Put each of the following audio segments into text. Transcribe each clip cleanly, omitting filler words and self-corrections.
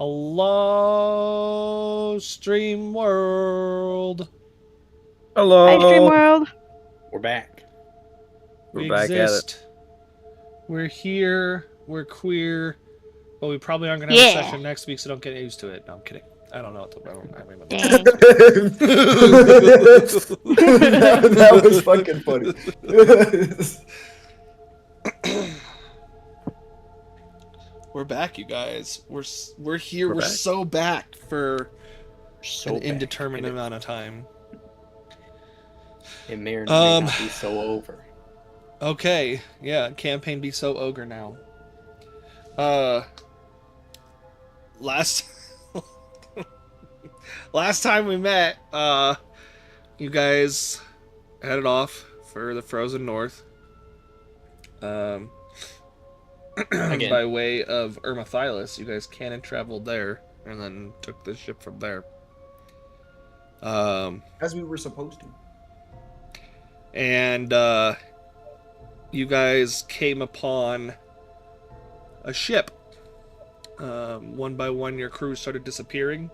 Hello, Stream World. Hello. Hi, Stream World. We're back. We We're back exist. We're here. We're queer. But we probably aren't gonna have a Yeah. session next week, so don't get used to it. No, I'm kidding. I don't know what to. I don't remember. Dang. that was fucking funny. We're back, you guys. We're here. We're We're back. so back for So an back. indeterminate amount of time. It may or may Um, not be so over. Okay, yeah, campaign be so ogre now. Last last time we met, you guys headed off for the Frozen North. Again. By way of Ermathylis, you guys canon traveled there and then took the ship from there. As we were supposed to. And you guys came upon a ship. One by one, your crew started disappearing,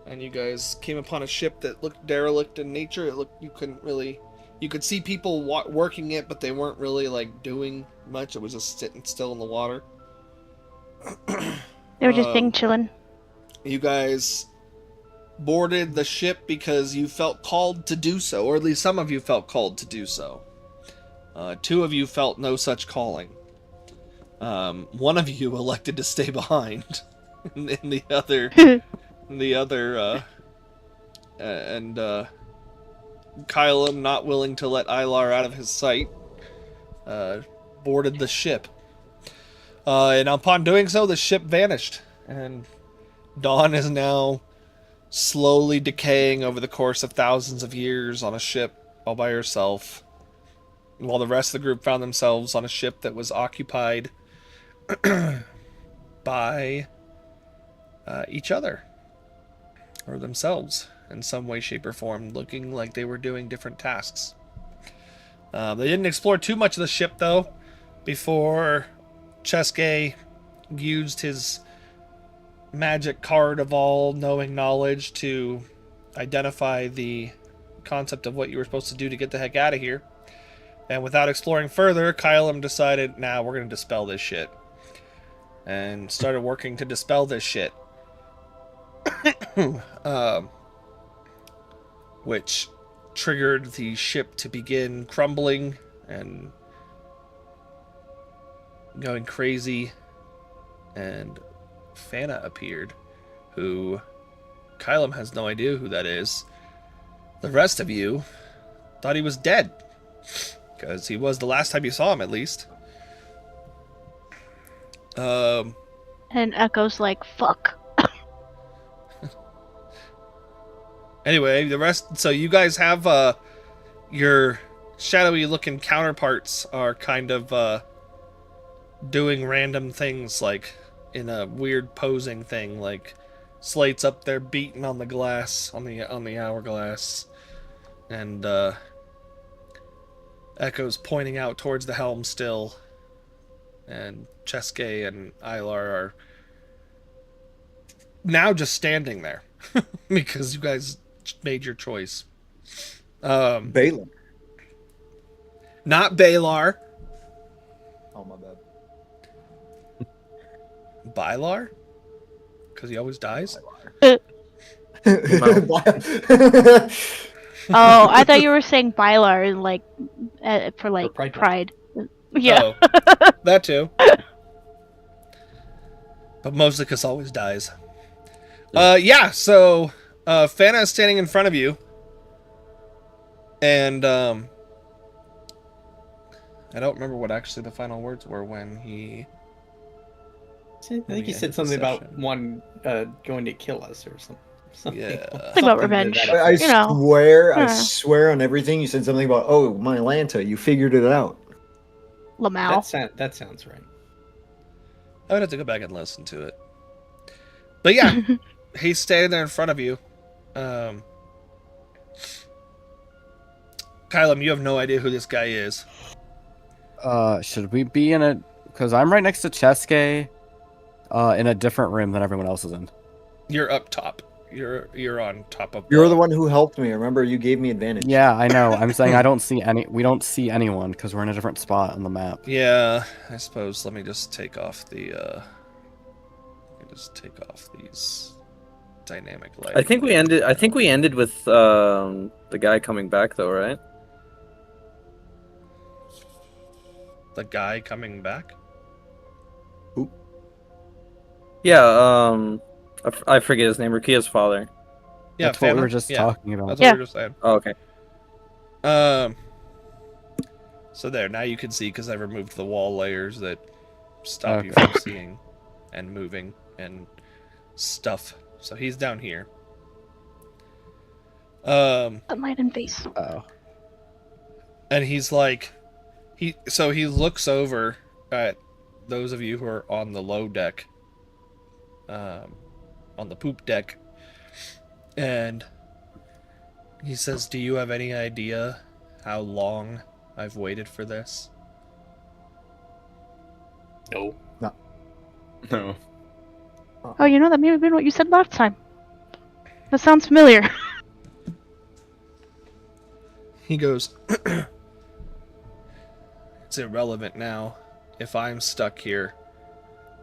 and you guys came upon a ship that looked derelict in nature. It looked, you could see people working it, but they weren't really like doing much. It was just sitting still in the water. They were just being chillin'. You guys boarded the ship because you felt called to do so, or at least some of you felt called to do so. Two of you felt no such calling. One of you elected to stay behind, and the other, Kylum, not willing to let Ilar out of his sight, boarded the ship. And upon doing so, the ship vanished, and Dawn is now slowly decaying over the course of thousands of years on a ship all by herself, while the rest of the group found themselves on a ship that was occupied by each other, or themselves in some way, shape, or form, looking like they were doing different tasks. They didn't explore too much of the ship, though, before Cheske used his magic card of all-knowing knowledge to identify the concept of what you were supposed to do to get the heck out of here. And without exploring further, Kylum decided, nah, we're going to dispel this shit. And started working to dispel this shit. Which triggered the ship to begin crumbling and going crazy. And Fana appeared, who Kylum has no idea who that is. The rest of you thought he was dead, because he was the last time you saw him, at least. And Echo's like, fuck. Anyway, the rest. So you guys have your shadowy-looking counterparts are kind of doing random things, like in a weird posing thing, like Slate's up there beating on the glass, on the hourglass, and Echo's pointing out towards the helm still, and Cheske and Ilar are now just standing there because you guys made your choice. Balin. Not Balar. Oh, my bad. Bylar? Because he always dies? Oh, I thought you were saying Bylar, like, for like For pride. Yeah. Oh, that too. But mostly because always dies. So Fana is standing in front of you. And I don't remember what actually the final words were when he... I think he said something about one going to kill us or something. Yeah. Something about revenge. I You know. swear, I Yeah. swear on everything. You said something about, oh, my Lanta, you figured it out. Lamau. That sounds right. I would have to go back and listen to it. But yeah, he's standing there in front of you. Kylum, you have no idea who this guy is. Should we be in a... Because I'm right next to Cheske in a different room than everyone else is in. You're up top. You're on top of. You're the one who helped me. Remember, you gave me advantage. Yeah, I know. I'm saying I don't see any. We don't see anyone because we're in a different spot on the map. Yeah, I suppose. Let me just take off the. Let me just take off these dynamic lighting. I think we ended with the guy coming back, though, right? The guy coming back. Yeah. I forget his name. Rukia's father. Yeah, That's what we family? were just Yeah, talking about. That's Yeah. what we were just saying. Oh, okay. So there, now you can see because I removed the wall layers that stop you Okay. from seeing and moving and stuff. So he's down here. A light and face. Oh. And he's like, he looks over at those of you who are on the low deck, on the poop deck, and he says, "Do you have any idea how long I've waited for this?" No. No. Oh, you know, that may have been what you said last time. That sounds familiar. He goes, "It's irrelevant now. If I'm stuck here,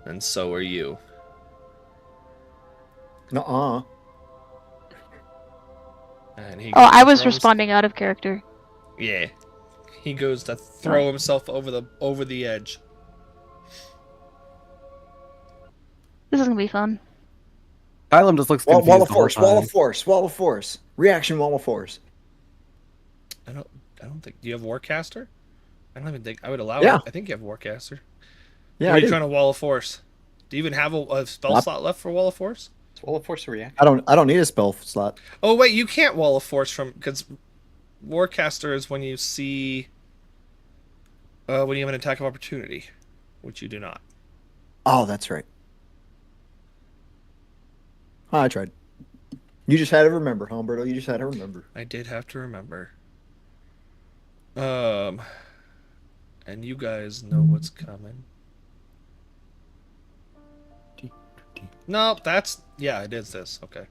then so are you." Nuh-uh. And he Oh, I was throws- responding out of character. Yeah. He goes to throw himself over the edge. This is gonna be fun. Kylam just looks Wall, confused. wall of the whole force. Wall time. of force. Wall of force. Reaction. Wall of force. I don't think. Do you have Warcaster? I don't even think I would allow Yeah. it. I think you have Warcaster. Yeah, Or I are you do. trying to Wall of Force? Do you even have a spell Nope. slot left for Wall of Force? Is Wall of Force a reaction? I don't need a spell slot. Oh wait, you can't Wall of Force because Warcaster is when you see when you have an attack of opportunity, which you do not. Oh, that's right. I tried. You just had to remember, huh, Humberto? You just had to remember. I did have to remember. And you guys know what's coming. No, that's it is this. Okay,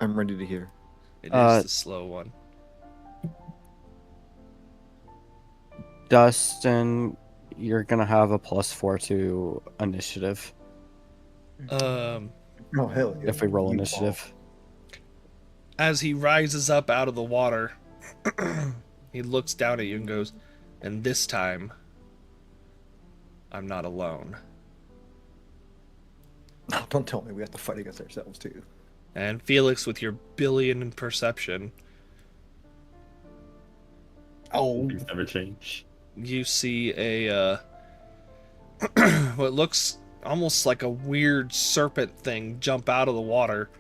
I'm ready to hear. it is the slow one. Dustin, you're gonna have a +4 to initiative Oh hell yeah. if we roll You initiative. As he rises up out of the water, he looks down at you and goes, "And this time, I'm not alone." Oh, don't tell me we have to fight against ourselves too. And Felix, with your billion in perception, Oh, Never change. you see a what looks almost like a weird serpent thing jump out of the water,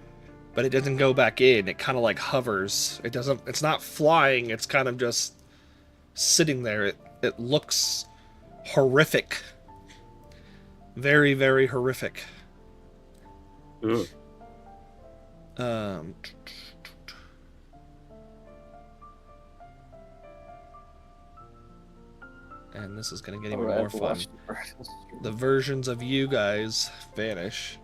but it doesn't go back in. It kind of like hovers. It's not flying. It's kind of just sitting there. It looks horrific. Very, very horrific. Ugh. And this is going to get even more fun. The versions of you guys vanish.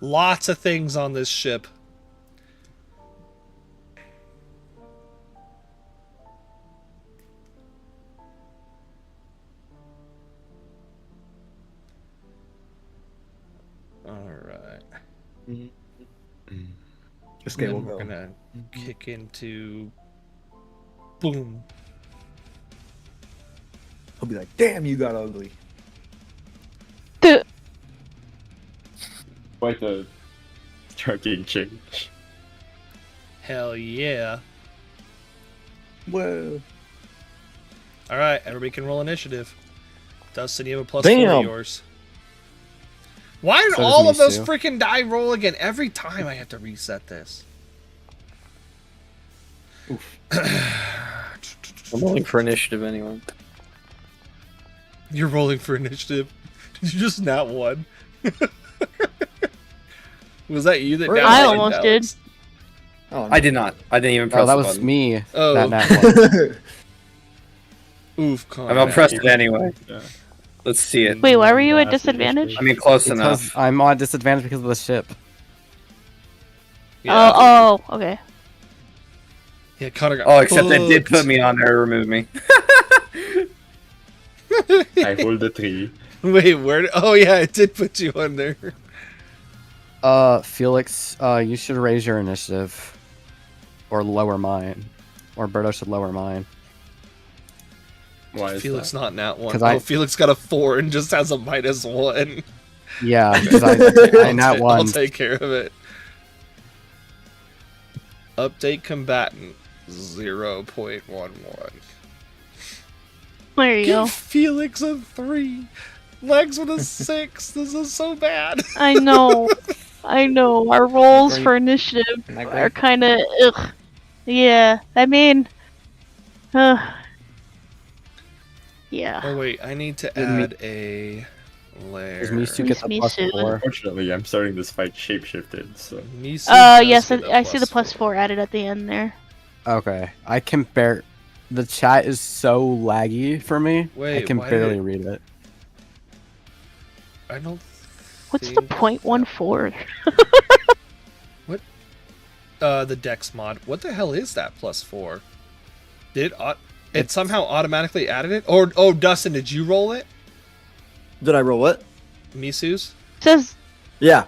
Lots of things on this ship. Alright. This game will Then we're go. gonna kick into boom. He'll be like, "Damn, you got ugly." Quite the striking change. Hell yeah. Whoa. Alright, everybody can roll initiative. Dustin, you have a +4 to Damn. yours. Why did So does all of those Misu. freaking die roll again? Every time I have to reset this. I'm rolling for initiative anyway. You're rolling for initiative. Did you just not one? Was that you that I downed almost did. Alex? Oh, I did not. I didn't even press Oh, that the was button. me. Oh. That one. Oof, I'm gonna Conrad. press it anyway. Yeah. I'm Oof, gonna Conrad. press it anyway. Yeah. Let's see it. Wait, why were you at That's disadvantage? I mean, close Because enough. I'm on disadvantage because of the ship. Yeah. Oh, okay. Yeah, Connor got Oh, except it did cooked. put me on there to remove me. I hold the tree. Wait, where? Oh yeah, it did put you on there. Felix, you should raise your initiative. Or lower mine. Or Berto should lower mine. Why is Felix that? not in that one. 'Cause Oh, Felix got a 4 and just has a -1. Yeah, because I nat I'll one. take care of it. Update combatant 0.11. There you go. Give Felix a 3. Legs with a 6. This is so bad. I know. I know. Our rolls for initiative Am I are great? kind of ugh. Yeah, I mean, yeah. Oh wait, I need to Didn't me- add a layer. Because Misu gets a Me plus too. 4. Unfortunately, I'm starting this fight shapeshifted, so. Misu does Yes, get a I see the +4. +4 added at the end there. Okay, I can bear. The chat is so laggy for me. Wait, I can why did barely it- read it. I don't. What's the think .14? the Dex mod. What the hell is that +4? It somehow automatically added it? Or oh, Dustin, did you roll it? Did I roll what? Misu's? Says Yeah.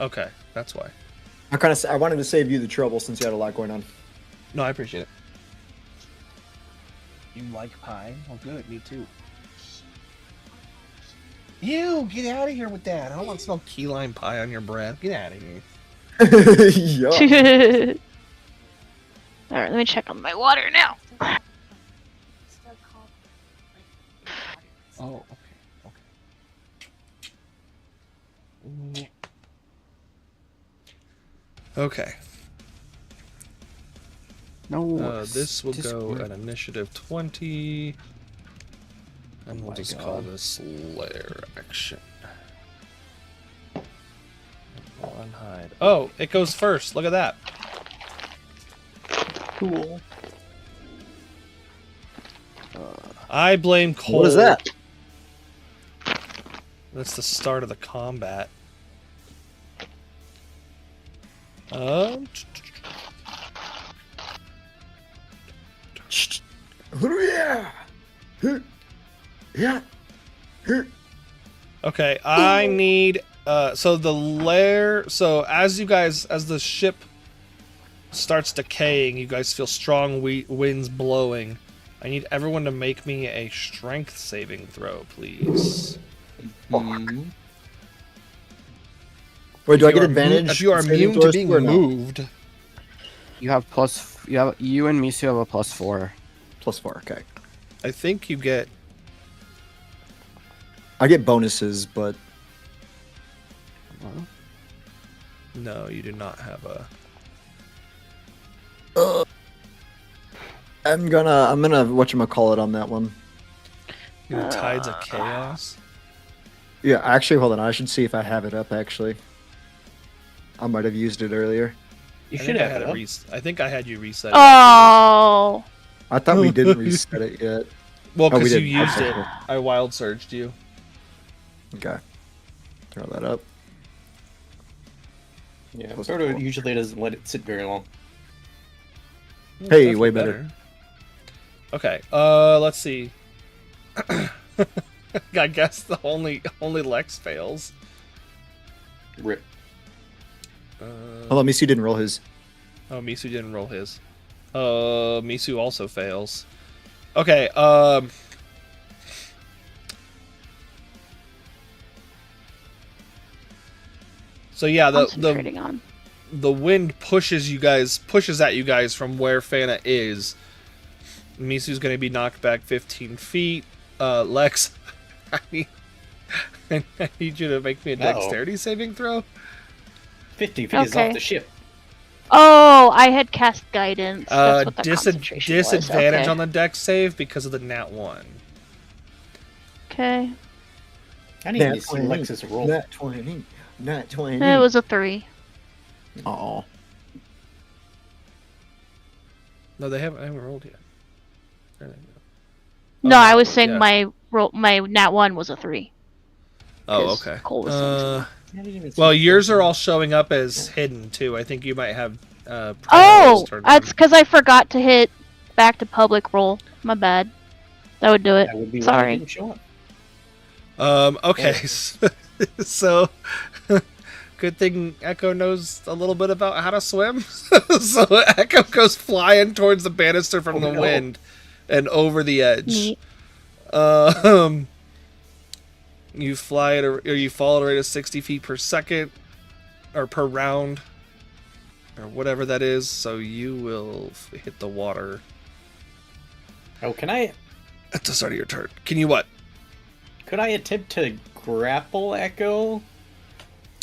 Okay, that's why. I wanted to save you the trouble since you had a lot going on. No, I appreciate it. You like pie? Oh, good. Me too. Ew, get out of here with that. I don't want to smell key lime pie on your breath. Get out of here. Yeah. Alright, let me check on my water now. Oh, okay. Okay. No. This will go Discord. at initiative 20. And we'll my just God. call this lair action. We'll unhide. Oh, it goes first. Look at that. Cool. I blame Cole. What is that? That's the start of the combat. Yeah. Yeah. Okay, I need so the lair, so as the ship starts decaying, you guys feel strong winds blowing. I need everyone to make me a strength saving throw, please. Mm. Wait, do I If get you are advantage? if you are saving immune to throws being or no? moved, You and Misu have a +4. +4, okay. I think you get I get bonuses, but no, you do not have a I'm gonna whatchamacallit on that one. you have Tides of Chaos. Yeah, actually, hold on. I should see if I have it up. Actually, I might have used it earlier. You I should think I have had it it up. I think I had you reset it. Oh, I thought we didn't reset it yet. Well, Oh, we because you didn't. used Okay, it. cool. I wild surged you. Okay, throw that up. Yeah, Plus Proto 4. usually doesn't let it sit very long. Well, Hey, definitely way better. Okay, let's see. I guess the only Lex fails. Rip. Hold on, Misu didn't roll his. Oh, Misu didn't roll his. Misu also fails. Okay, so yeah, concentrating on. the wind pushes at you guys from where Fana is. Misu's gonna be knocked back 15 feet. Lex, I need you to make me a Uh-oh. dexterity saving throw. 50 feet is Okay. off the ship. Oh, I had cast guidance. That's what the concentration was. Disadvantage Okay. on the dex save because of the nat 1. Okay, I need to see Lexus roll. Nat 20. Nat 20. it was a 3. Aw. No, I haven't rolled yet. There they go. No, Oh, I was saying yeah. my nat 1 was a 3. Oh, 'cause okay. Cole was saying I didn't even see Well, it. yours are all showing up as hidden too. I think you might have. Oh, priorities turned on. that's because I forgot to hit back to public roll. My bad. That would do it. That would be why it Sorry. didn't show up. Okay. So, good thing Echo knows a little bit about how to swim. So Echo goes flying towards the banister from the no. wind and over the edge. Neat. You fly at or you fall at a rate of 60 feet per second, or per round, or whatever that is. So you will hit the water Oh, can I? at the start of your turn. Can you what? Could I attempt to grapple Echo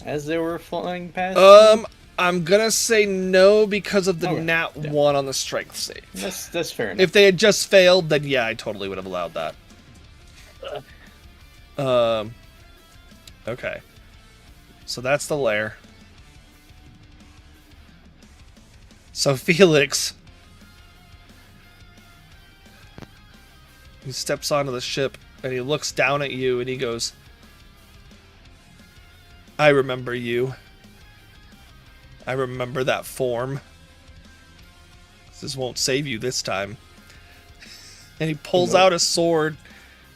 as they were flying past? I'm gonna say no because of the Okay, nat yeah. 1 on the strength save. That's fair enough. If they had just failed, then yeah, I totally would have allowed that. Okay. So that's the lair. So Felix, he steps onto the ship and he looks down at you and he goes, I remember you. I remember that form. This won't save you this time. And he pulls out a sword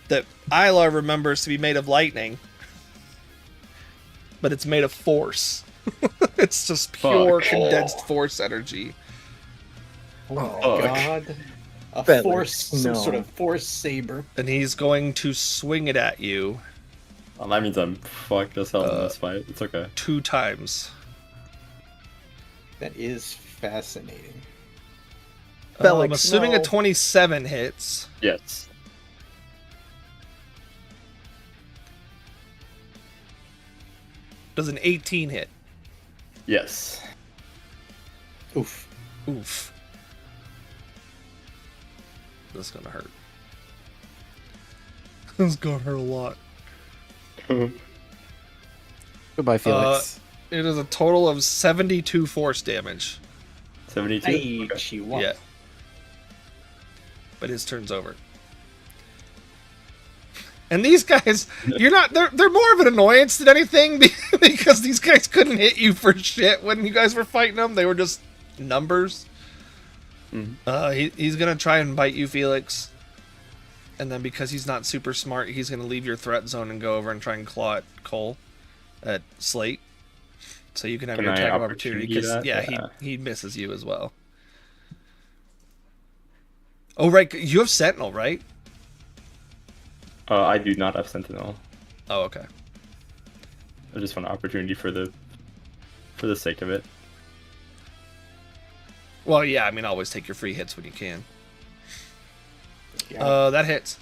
that Ilar remembers to be made of lightning. But it's made of force. It's just pure Fuck. condensed force energy. oh my fuck. god. A Felix, force, some no. sort of force saber. And he's going to swing it at you Well, that means I'm fucked as hell in this fight. It's okay. 2 times. That is fascinating. I'm Felix, assuming no. a 27 hits. Yes. Does an 18 hit? Yes. Oof. Oof. This is gonna hurt. This is gonna hurt a lot. Goodbye, Felix. It is a total of 72 force damage. 72? Hey, Okay. Chihuahua. Yeah. But his turn's over. And these guys, they're more of an annoyance than anything because these guys couldn't hit you for shit when you guys were fighting them. They were just numbers. He's gonna try and bite you, Felix. And then because he's not super smart, he's gonna leave your threat zone and go over and try and claw at Cole, at Slate. So you can have Can your I attack of opportunity. opportunity Because that? yeah, he misses you as well. Oh right, you have Sentinel, right? I do not have Sentinel. Oh okay. I just want an opportunity for the sake of it. Well, yeah, I mean, always take your free hits when you can. Yeah. That hits.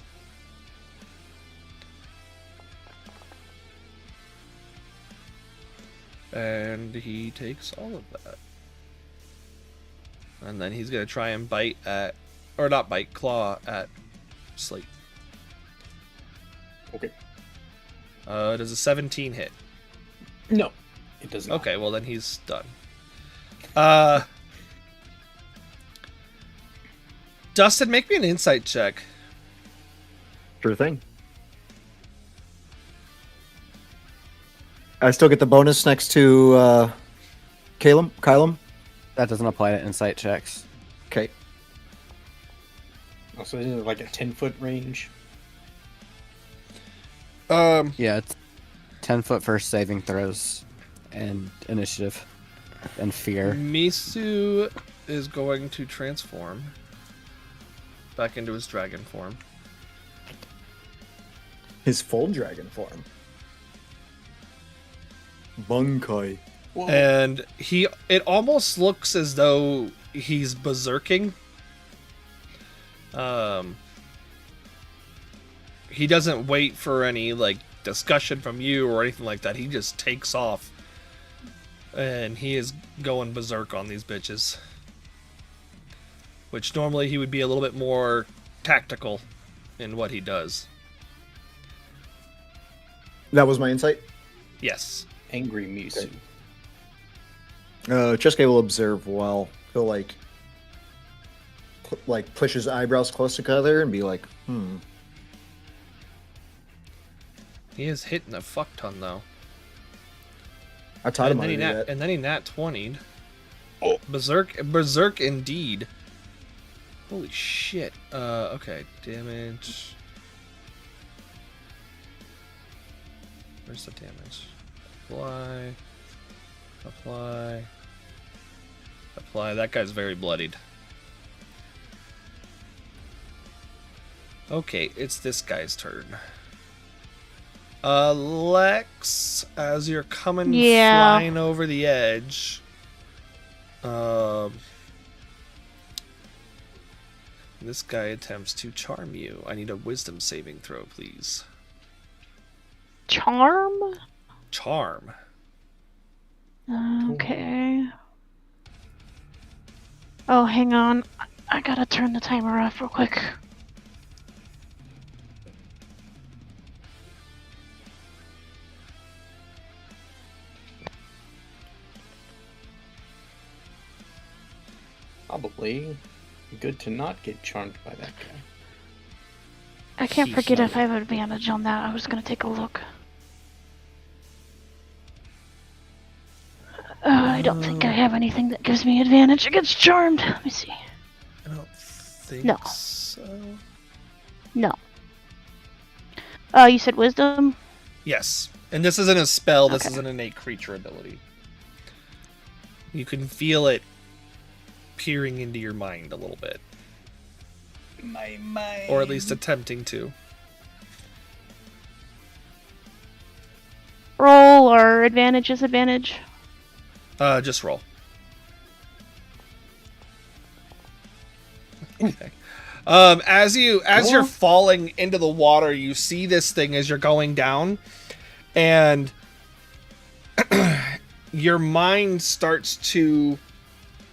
And he takes all of that. And then he's going to try and bite at... Or not bite, claw at Slate. Okay. Does a 17 hit? No, it does not. Okay, well then he's done. Dustin, make me an insight check. Sure thing. I still get the bonus next to Kylum? That doesn't apply to insight checks. Okay. Oh, so this is like a 10-foot range. Yeah, it's 10-foot first saving throws and initiative and fear. Misu is going to transform back into his dragon form. His full dragon form. Bunkai. Whoa. And it almost looks as though he's berserking. He doesn't wait for any like discussion from you or anything like that. He just takes off. And he is going berserk on these bitches. Which normally he would be a little bit more tactical in what he does. That was my insight. Yes. Angry Misu. Chesuke will observe while he'll like push his eyebrows close together and be like, He is hitting a fuck ton though. I taught him And how then to he do that. and then he nat 20'd. Oh, berserk indeed. Holy shit. Okay, damage. Where's the damage? Apply. That guy's very bloodied. Okay, it's this guy's turn. Lex, as you're coming flying over the edge, this guy attempts to charm you. I need a wisdom saving throw, please. Charm? Charm. Okay. Oh, hang on. I gotta turn the timer off real quick. Probably good to not get charmed by that guy. I can't forget if I have advantage on that. I was gonna take a look. I don't think I have anything that gives me advantage against charmed. Let me see. I don't think No. so. No. You said wisdom? Yes. And this isn't a spell, this Okay. is an innate creature ability. You can feel it peering into your mind a little bit. My mind. Or at least attempting to. Roll or advantage is advantage? Just roll. Okay. As you're falling into the water, you see this thing as you're going down, and your mind starts to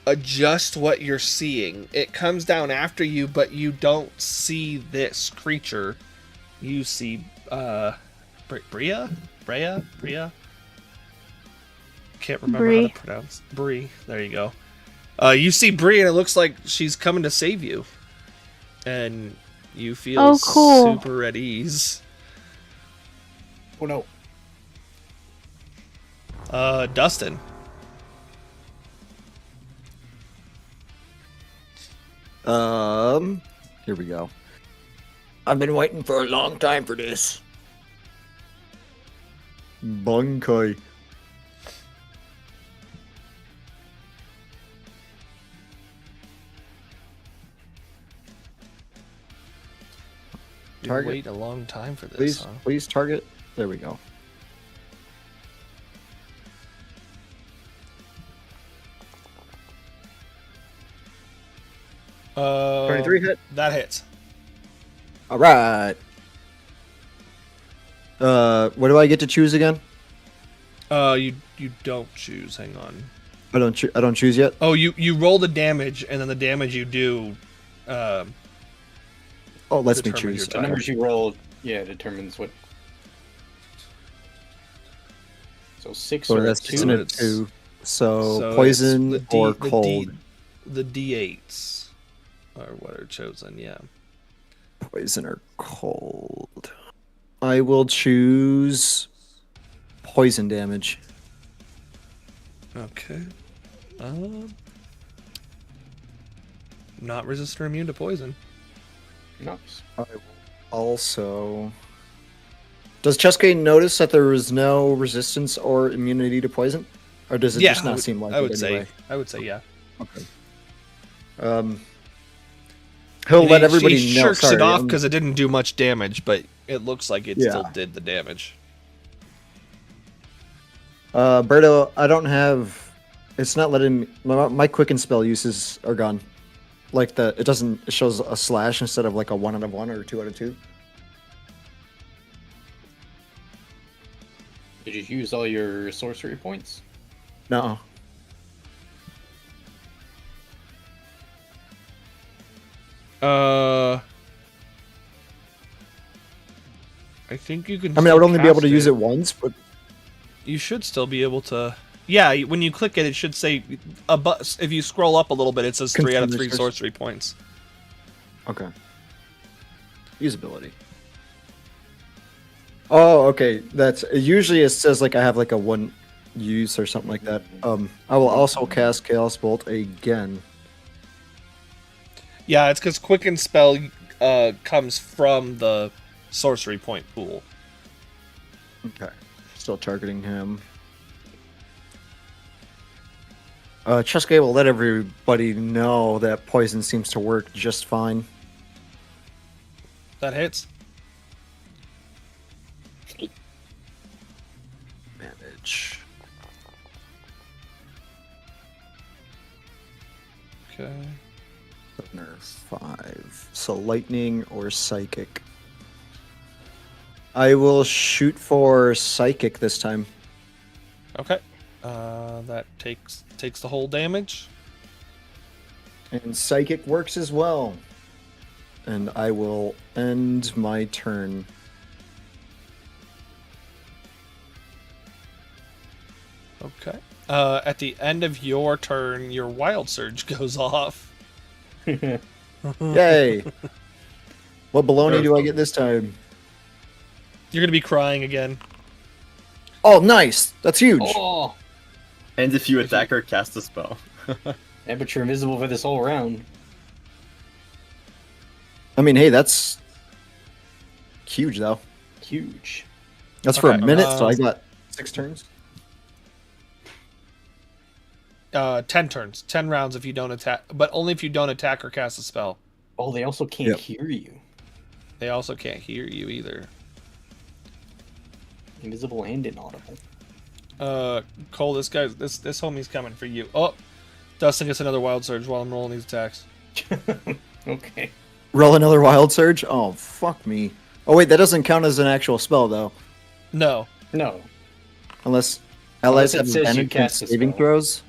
adjust what you're seeing. It comes down after you, but you don't see this creature. You see Bria? Can't remember how Bree. to pronounce Bree. There you go. You see Bree, and it looks like she's coming to save you, and you feel cool. super at ease. Oh no. Dustin. Here we go. I've been waiting for a long time for this. Bunkai. You Target. wait a long time for this, Please, huh? please target. There we go. Uh, 23 hit. That hits. All right. What do I get to choose again? You don't choose. Hang on. I don't choose yet. Oh, you roll the damage, and then the damage you do. Oh, lets me Determine choose. your The type. numbers you roll, determines what. So 6 So or that's 2. two. it's- 2. So it's poison the or the cold. the D8s are what are chosen. Yeah. Poison or cold. I will choose poison damage. Okay. Not resistant or immune to poison. Nice. I will also. Does Chesuke notice that there is no resistance or immunity to poison, or does it just not seem like I would it say. anyway? I would say yeah. Okay. He'll let everybody she know. shirks Sorry, it off I'm- because it didn't do much damage, but it looks like it Yeah. still did the damage. Berto, I don't have. It's not letting me. My quicken spell uses are gone. Like it doesn't. It shows a slash instead of like a 1 out of 1 or a 2 out of 2. Did you use all your sorcery points? No. I think you can. I mean, I would still only be able to cast use it once, but You should still be able to. Yeah, when you click it, it should say if you scroll up a little bit, it says 3 out of 3 Continue sorcery points. Okay. Usability. Oh, okay. That's usually it says like I have like a 1 use or something like that. I will also cast Chaos Bolt again. Yeah, it's because Quicken Spell comes from the sorcery point pool. Okay. Still targeting him. Cheska will let everybody know that poison seems to work just fine. That hits. Manage. Okay. Nerf 5. So lightning or psychic. I will shoot for psychic this time. Okay. That takes the whole damage. And psychic works as well. And I will end my turn. Okay. At the end of your turn, your wild surge goes off. Yay! What baloney do I get this time? You're gonna be crying again. Oh, nice! That's huge! Oh, And if you attack or cast a spell. yeah, but you're invisible for this whole round. I mean, hey, that's huge, though. Huge. That's for a Okay, minute, so I got 6 turns. 10 turns. 10 rounds if you don't attack, but only if you don't attack or cast a spell. Oh, they also can't Yep. hear you. They also can't hear you either. Invisible and inaudible. Cole, this homie's coming for you. Oh, Dustin gets another wild surge while I'm rolling these attacks. Okay. Roll another wild surge? Oh, fuck me. Oh, wait, that doesn't count as an actual spell, though. No. No. Unless allies it have says you advantage on cast a saving spell. throws.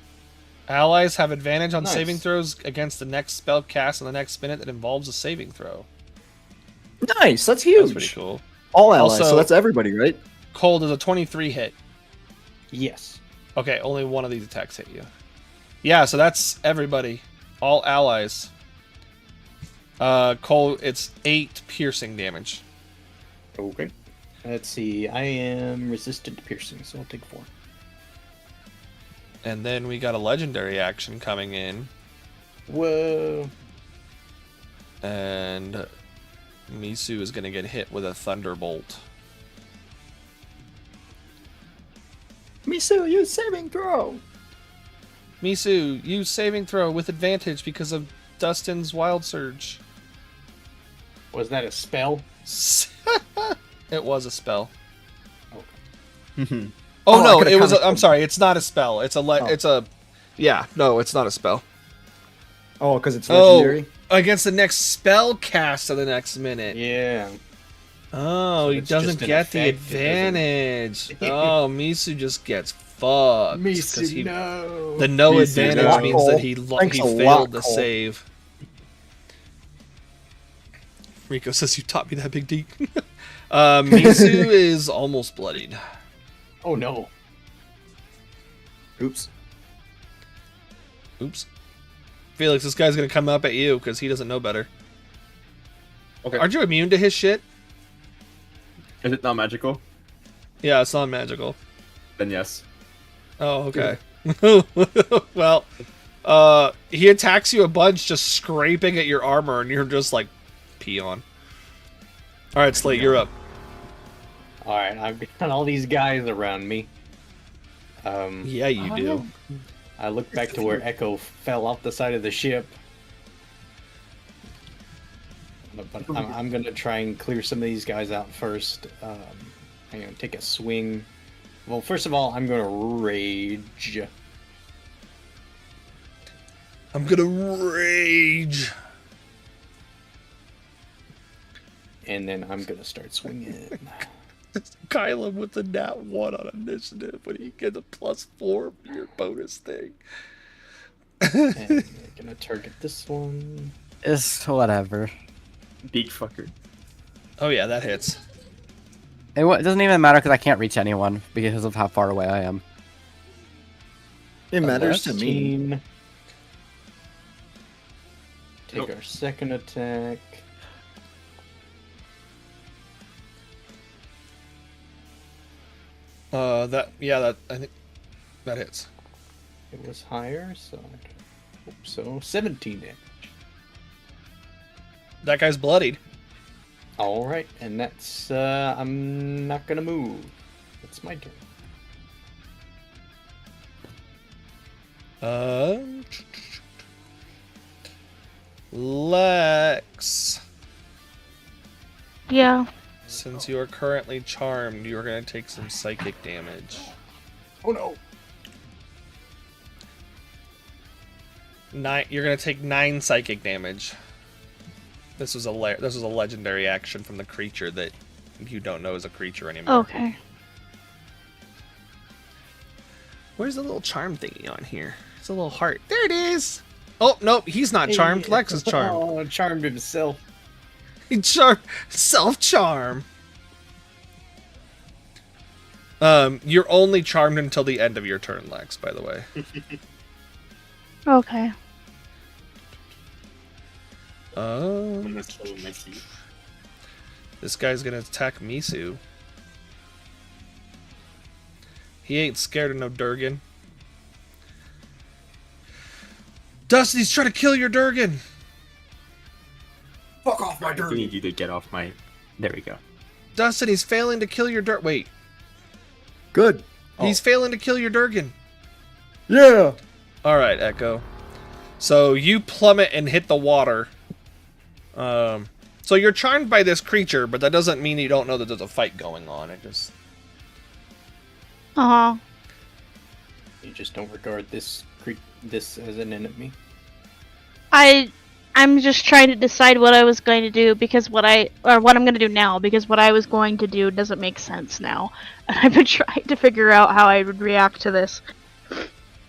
Allies have advantage on Nice. saving throws against the next spell cast in the next minute that involves a saving throw. Nice, that's That's huge. pretty cool. All allies, Also- so that's everybody, right? Cole, does a 23 hit? Yes. Okay, only one of these attacks hit you. Yeah, so that's everybody. All allies. Cole, it's 8 piercing damage. Okay. Let's see. I am resistant to piercing, so I'll take 4. And then we got a legendary action coming in. Whoa. And Misu is going to get hit with a thunderbolt. Misu, use saving throw. Misu, use saving throw with advantage because of Dustin's wild surge. Was that a spell? It was a spell. Oh, Oh I no, could've it was. counted- I'm sorry, it's not a spell. It's a. It's a. Yeah, no, it's not a spell. Oh, because it's legendary? Against the next spell cast of the next minute. Yeah. Oh, So he it's doesn't just an get the effect, it doesn't- advantage. Oh, Misu just gets fucked. 'cause he- no. The no Misu, advantage no. means that he Thanks he a lot, failed the Cole. save. Rico says you taught me that, Big D. Misu is almost bloodied. Oh no. Oops. Oops. Felix, this guy's gonna come up at you because he doesn't know better. Okay. Aren't you immune to his shit? Is it not magical? Yeah, it's not magical. Then yes. Oh, okay. Well, he attacks you a bunch, just scraping at your armor, and you're just like, peon. All right, Slate, you're up. All right, I've got all these guys around me. Yeah, you do. I look back to where Echo fell off the side of the ship. But I'm gonna try and clear some of these guys out first. I'm gonna take a swing. Well, first of all, I'm gonna rage. I'm gonna rage. And then I'm gonna start swinging. Kyla with the nat 1 on initiative when he gets a +4 for your bonus thing. And I'm gonna target this one. It's whatever. Beak fucker. Oh yeah, that hits. It doesn't even matter because I can't reach anyone because of how far away I am. It matters to me. 16. take our second attack. That I think that hits. It was higher, so I hope so. 17 damage. That guy's bloodied. All right, and that's I'm not gonna move. It's my turn. Lex. Yeah. Since you are currently charmed, you are going to take some psychic damage. Oh no! You're going to take 9 psychic damage. This was a legendary action from the creature that you don't know is a creature anymore. Okay. Where's the little charm thingy on here? It's a little heart. There it is. Oh nope, he's not charmed. Hey. Lex is charmed. Oh, charmed himself. He self-charm. You're only charmed until the end of your turn, Lex, by the way. Okay. That's so messy. This guy's gonna attack Misu. He ain't scared of no Durgan. Dusty's trying to kill your Durgan! Fuck off my I dirt. need you to get off my. There we go. Dustin, he's failing to kill your Wait, Good. he's failing to kill your Durgan. Yeah. Alright, Echo. So you plummet and hit the water. So you're charmed by this creature, but that doesn't mean you don't know that there's a fight going on. It just... Uh huh. You just don't regard this as an enemy. I'm just trying to decide what I was going to do because what I'm going to do now because what I was going to do doesn't make sense now, and I've been trying to figure out how I would react to this.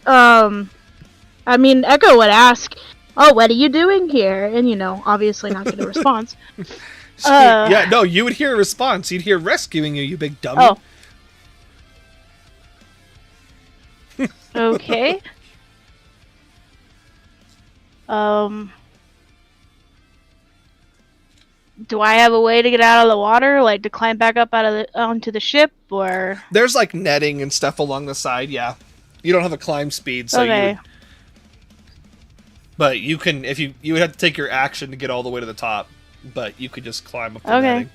I mean, Echo would ask, "Oh, what are you doing here?" And obviously not get a response. yeah, no, you would hear a response. You'd hear rescuing you, you big dummy. Oh. Okay. Do I have a way to get out of the water, like to climb back up onto the ship, or? There's like netting and stuff along the side. Yeah, you don't have a climb speed, so Okay. but you can you would have to take your action to get all the way to the top, but you could just climb up the Okay. netting.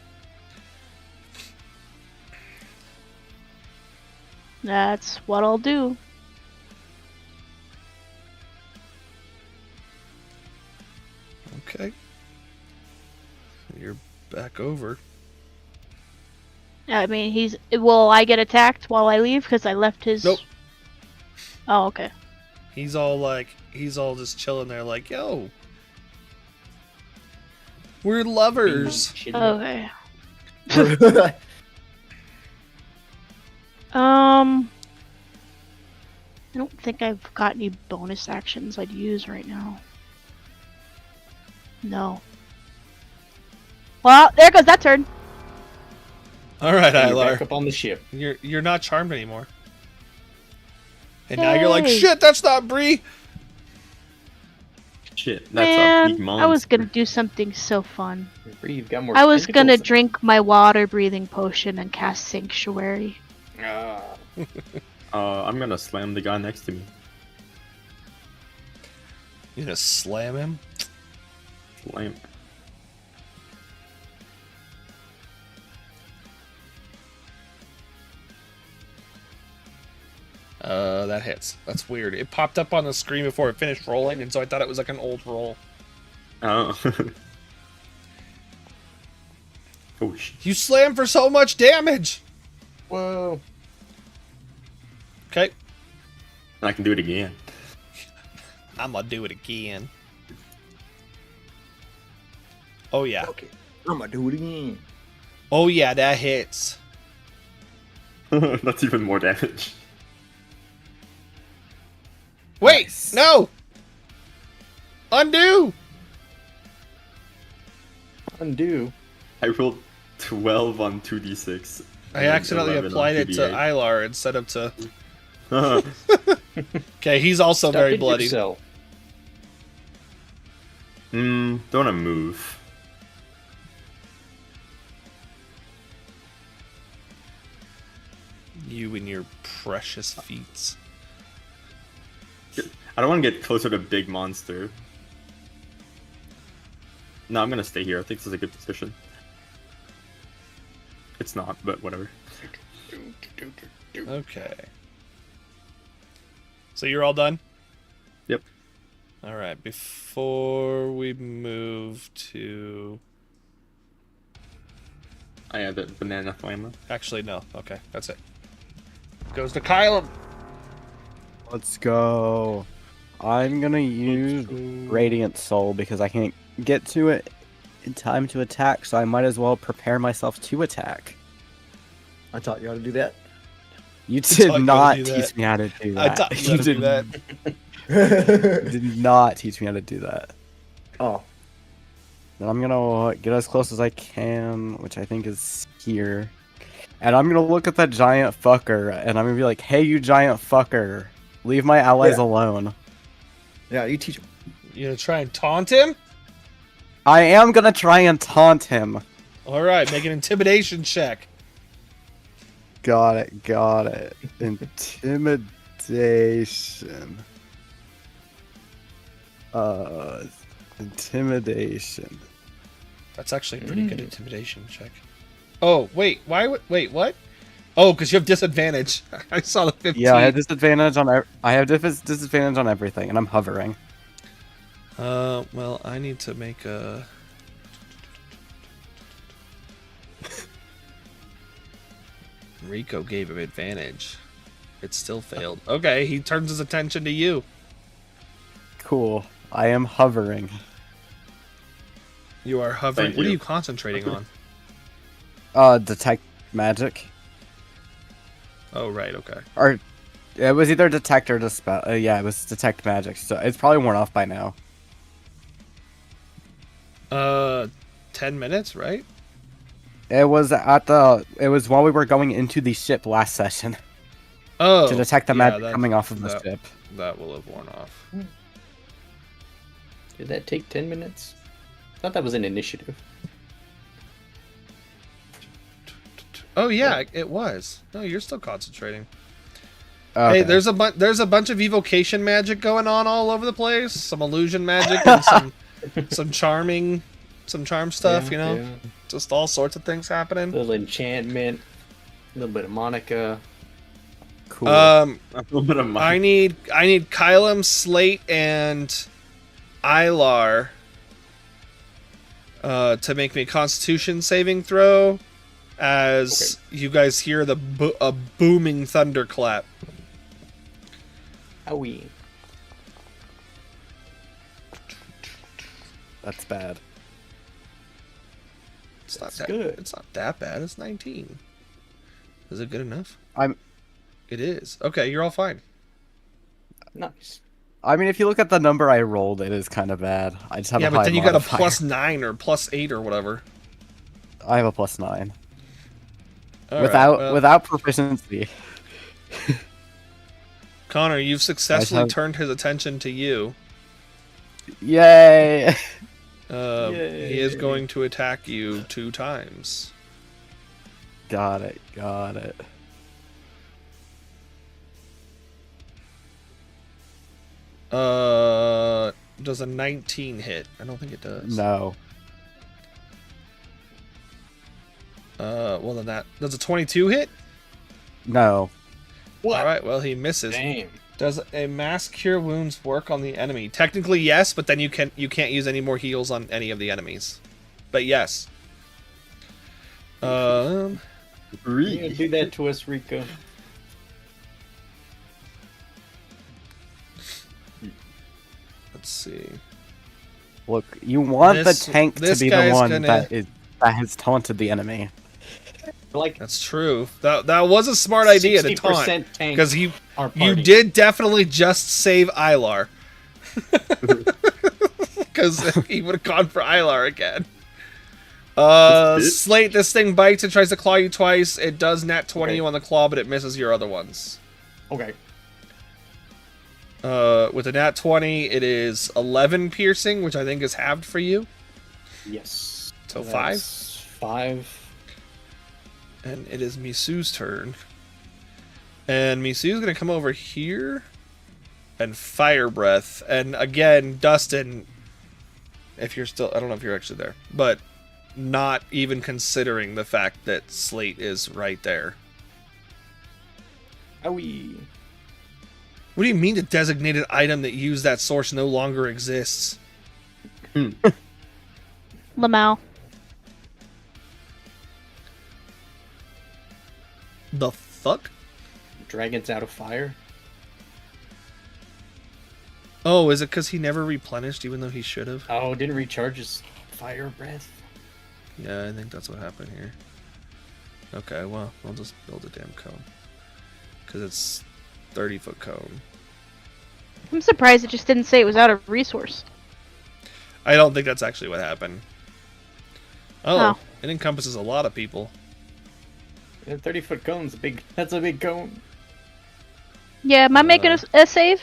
That's what I'll do. Okay. You're back over. I mean, will I get attacked while I leave because I left his? Nope. Oh, okay. He's all just chilling there, like, yo, we're lovers. Okay. Yeah. I don't think I've got any bonus actions I'd use right now. No. Well, there goes that turn. All right, You're Ilar, back up on the ship. you're not charmed anymore. And now you're like, Yay. shit, that's not Bree. Shit, that's a big Man, monster. I was gonna do something so fun. You've got more I was gonna tentacles. drink my water breathing potion and cast Sanctuary. Ah, I'm gonna slam the guy next to me. You gonna slam him? Slam. That hits. That's weird. It popped up on the screen before it finished rolling, and so I thought it was like an old roll. Oh. Oh shit. You slam for so much damage. whoa! Okay, I can do it again. I'm gonna do it again. Oh yeah. Okay. I'm gonna do it again. Oh yeah, that hits. That's even more damage. Wait, Nice. no. Undo. Undo. I rolled 12 on 2d6. I and then accidentally 11 on applied it to 2d8. Ilar instead of to. Okay, he's also Stop very it bloody. yourself. Don't want to move. You and your precious feats. I don't want to get closer to big monster. No, I'm gonna stay here. I think this is a good position. It's not, but whatever. Okay. So you're all done? Yep. All right. Before we move to... I have the banana flamer. Actually, no. Okay, that's it. Goes to Kyle. Let's go. I'm gonna use Radiant Soul because I can't get to it in time to attack, so I might as well prepare myself to attack. I taught you how to do that. You taught did you how to not do teach that. me how to do I that. taught you how to do that. You did not teach me how to do that. Oh, Then I'm gonna get as close as I can, which I think is here. And I'm gonna look at that giant fucker, and I'm gonna be like, hey, you giant fucker, leave my allies Yeah. alone. yeah, you teach him. You gonna try and taunt him? I am gonna try and taunt him. All right, make an intimidation check. Got it, got it. Intimidation. Intimidation. That's actually a pretty good intimidation check. Oh, wait, wait, what? Oh, because you have disadvantage. I saw the 15. Yeah, I have disadvantage on. I have disadvantage on everything, and I'm hovering. Well, I need to make a... Rico gave him advantage. It still failed. Okay, he turns his attention to you. Cool. I am hovering. You are hovering. Thank What are you. you concentrating on? Detect magic. Oh, right, okay. Or it was either detect or dispel. Yeah, it was detect magic. So it's probably worn off by now. 10 minutes, right? It was at the. It was while we were going into the ship last session Oh, to detect the yeah, magic that- coming off of the that- ship. That will have worn off. Did that take 10 minutes? I thought that was an initiative. Oh yeah, it was. No, you're still concentrating. Okay. Hey, there's a bunch of evocation magic going on all over the place. Some illusion magic and some charm stuff. You know, just all sorts of things A happening. little enchantment, a little bit of Monica. cool. A little bit of I money. need Kylum, Slate, and Ilar to make me a Constitution saving throw. As you guys hear a booming thunderclap. Owie. That's bad. It's not That's that good. It's not that bad. It's 19. Is it good enough? I'm. It is. Okay, you're all fine. Nice. I mean, if you look at the number I rolled, it is kind of bad. I just have Yeah, a but high then you got a modifier. +9 or +8 or whatever. I have a +9 All right, without well, without proficiency. Connor, you've successfully have- turned his attention to you. Yay! He is going to attack you 2 times. Got it. Got it. Does a 19 hit? I don't think it does. No. Well then that does a 22 hit? No. What? All right, well he misses. Damn. Does a mass cure wounds work on the enemy? Technically yes, but then you can't use any more heals on any of the enemies. But yes. You gonna do that to us, Rico? Let's see. Look, you want This- the tank to this be the guy's one gonna- that has taunted the enemy. Like That's true. That was a smart idea to 60% taunt tank. because Our you party. did definitely just save Ilar. Because he would have gone for Ilar again. Slate, this thing bites and tries to claw you twice. It does nat 20 Okay. you on the claw, but it misses your other ones. Okay. With a nat 20, it is 11 piercing, which I think is halved for you. Yes. So That's 5. And it is Misu's turn. And Misu's going to come over here and fire breath. And again, Dustin, if you're still, I don't know if you're actually there, but not even considering the fact that Slate is right there. Owie. What do you mean the designated item that used that source no longer exists? Lamau. The fuck? Dragon's out of fire. Oh, is it because he never replenished even though he should have? Oh, didn't recharge his fire breath. Yeah, I think that's what happened here. Okay, well, I'll just build a damn cone. Because it's 30-foot cone. I'm surprised it just didn't say it was out of resource. I don't think that's actually what happened. Oh, Oh. it encompasses a lot of people. Yeah, 30-foot cone's a big. That's a big cone. Yeah, am I making a save?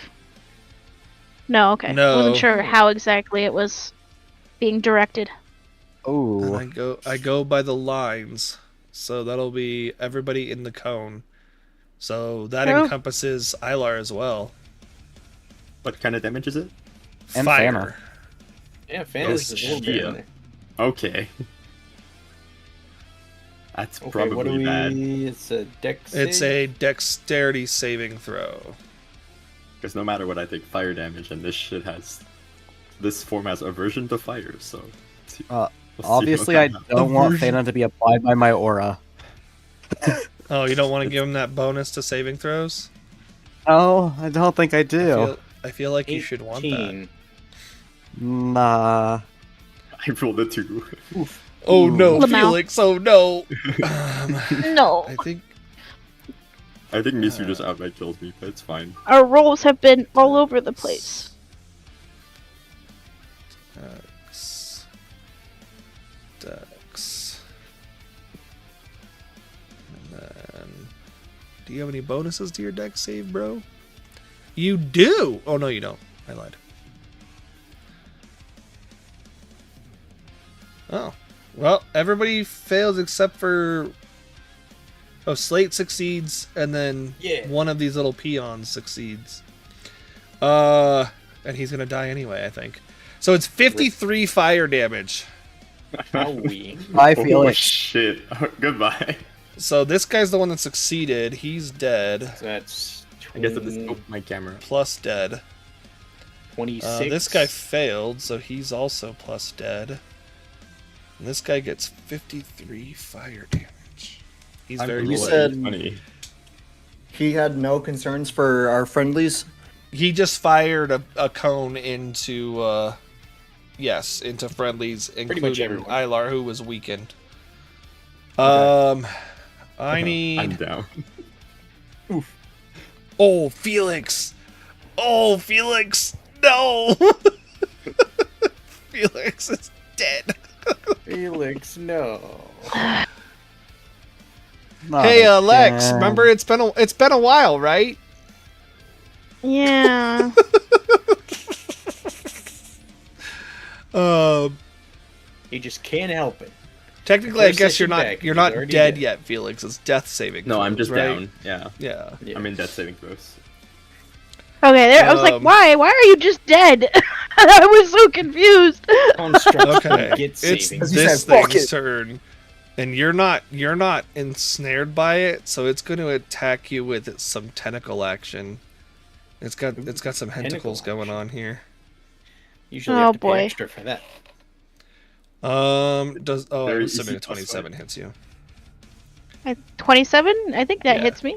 No, okay. I No. wasn't sure how exactly it was being directed. And Oh, I go by the lines. So that'll be everybody in the cone. So that Oh. encompasses Ilar as well. What kind of damage is it? And Fire. Fana. Yeah, Fanta's a little bit in there. Okay. That's Okay, probably what do we? bad. It's a dex. It's save? a dexterity saving throw. Because no matter what, I take fire damage, and this shit has. This form has aversion to fire, so. let's see- Uh, we'll see Obviously, what I comes out. don't want Aversion. Fana to be applied by my aura. Oh, you don't want to give him that bonus to saving throws? No, I don't think I do. I feel like you should want that. 18. Nah. I rolled a 2. Oh no, Lamau. Felix! Oh no! No. I think I think Misu just outright kills me, but it's fine. Our rolls have been all over the place. Dex. Dex. And then, do you have any bonuses to your dex save, bro? You do. Oh no, you don't. I lied. Oh, well, everybody fails except for. Oh, Slate succeeds, and then Yeah. one of these little peons succeeds. And he's gonna die anyway, I think. So it's 53 fire damage. Owie. I feel Oh it. shit. Goodbye. So this guy's the one that succeeded. He's dead. So that's I guess I just opened my camera. Plus dead. 26. This guy failed, so he's also plus dead. And this guy gets 53 fire damage. He's I'm very You low. said- funny. He had no concerns for our friendlies. He just fired a cone into into friendlies, much including everyone. Ilar, who was weakened. Okay. I I'm need. down. Oh, Felix! Oh, Felix! No! Felix is dead. Felix, no. Not Hey, Lex! again. Remember, it's been a while, right? Yeah. You just can't help it. Technically, I First guess session you're not back, you're he's not already dead dead. yet, Felix. It's death saving. No, I'm throws, just right? down. Yeah. Yeah. Yeah. I'm in death saving throws. Okay, there. I was like, Um, why? Why are you just dead? I was so confused. Construct Okay, get it's saving. As you this said, fuck thing's it. turn, and you're not ensnared by it, so it's going to attack you with some tentacle action. It's got some tentacles Tentacle going on here. Usually Oh, have to boy. pay extra for that. I'm Very assuming easy a plus 27 fight. hits you. 27? I think that Yeah. hits me.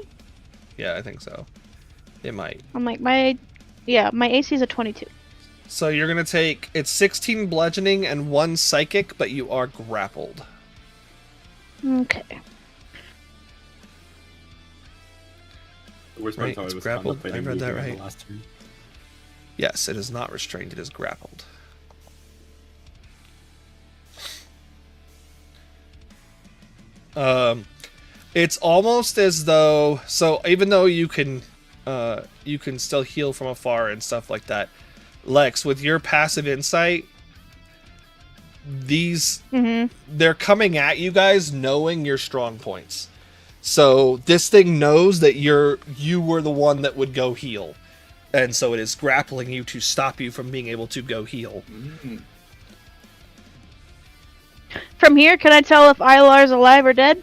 Yeah, I think so. It might. I'm like, my AC is a 22. So you're gonna take it's 16 bludgeoning and 1 psychic, but you are grappled. Okay. The worst Right, part is how it's I was grappled. I contemplating read that moving on right. the last turn. Yes, it is not restrained, it is grappled. It's almost as though, so even though you can you can still heal from afar and stuff like that. Lex, with your passive insight, they're coming at you guys knowing your strong points. So this thing knows that you were the one that would go heal, and so it is grappling you to stop you from being able to go heal. From here, can I tell if Ilar's alive or dead?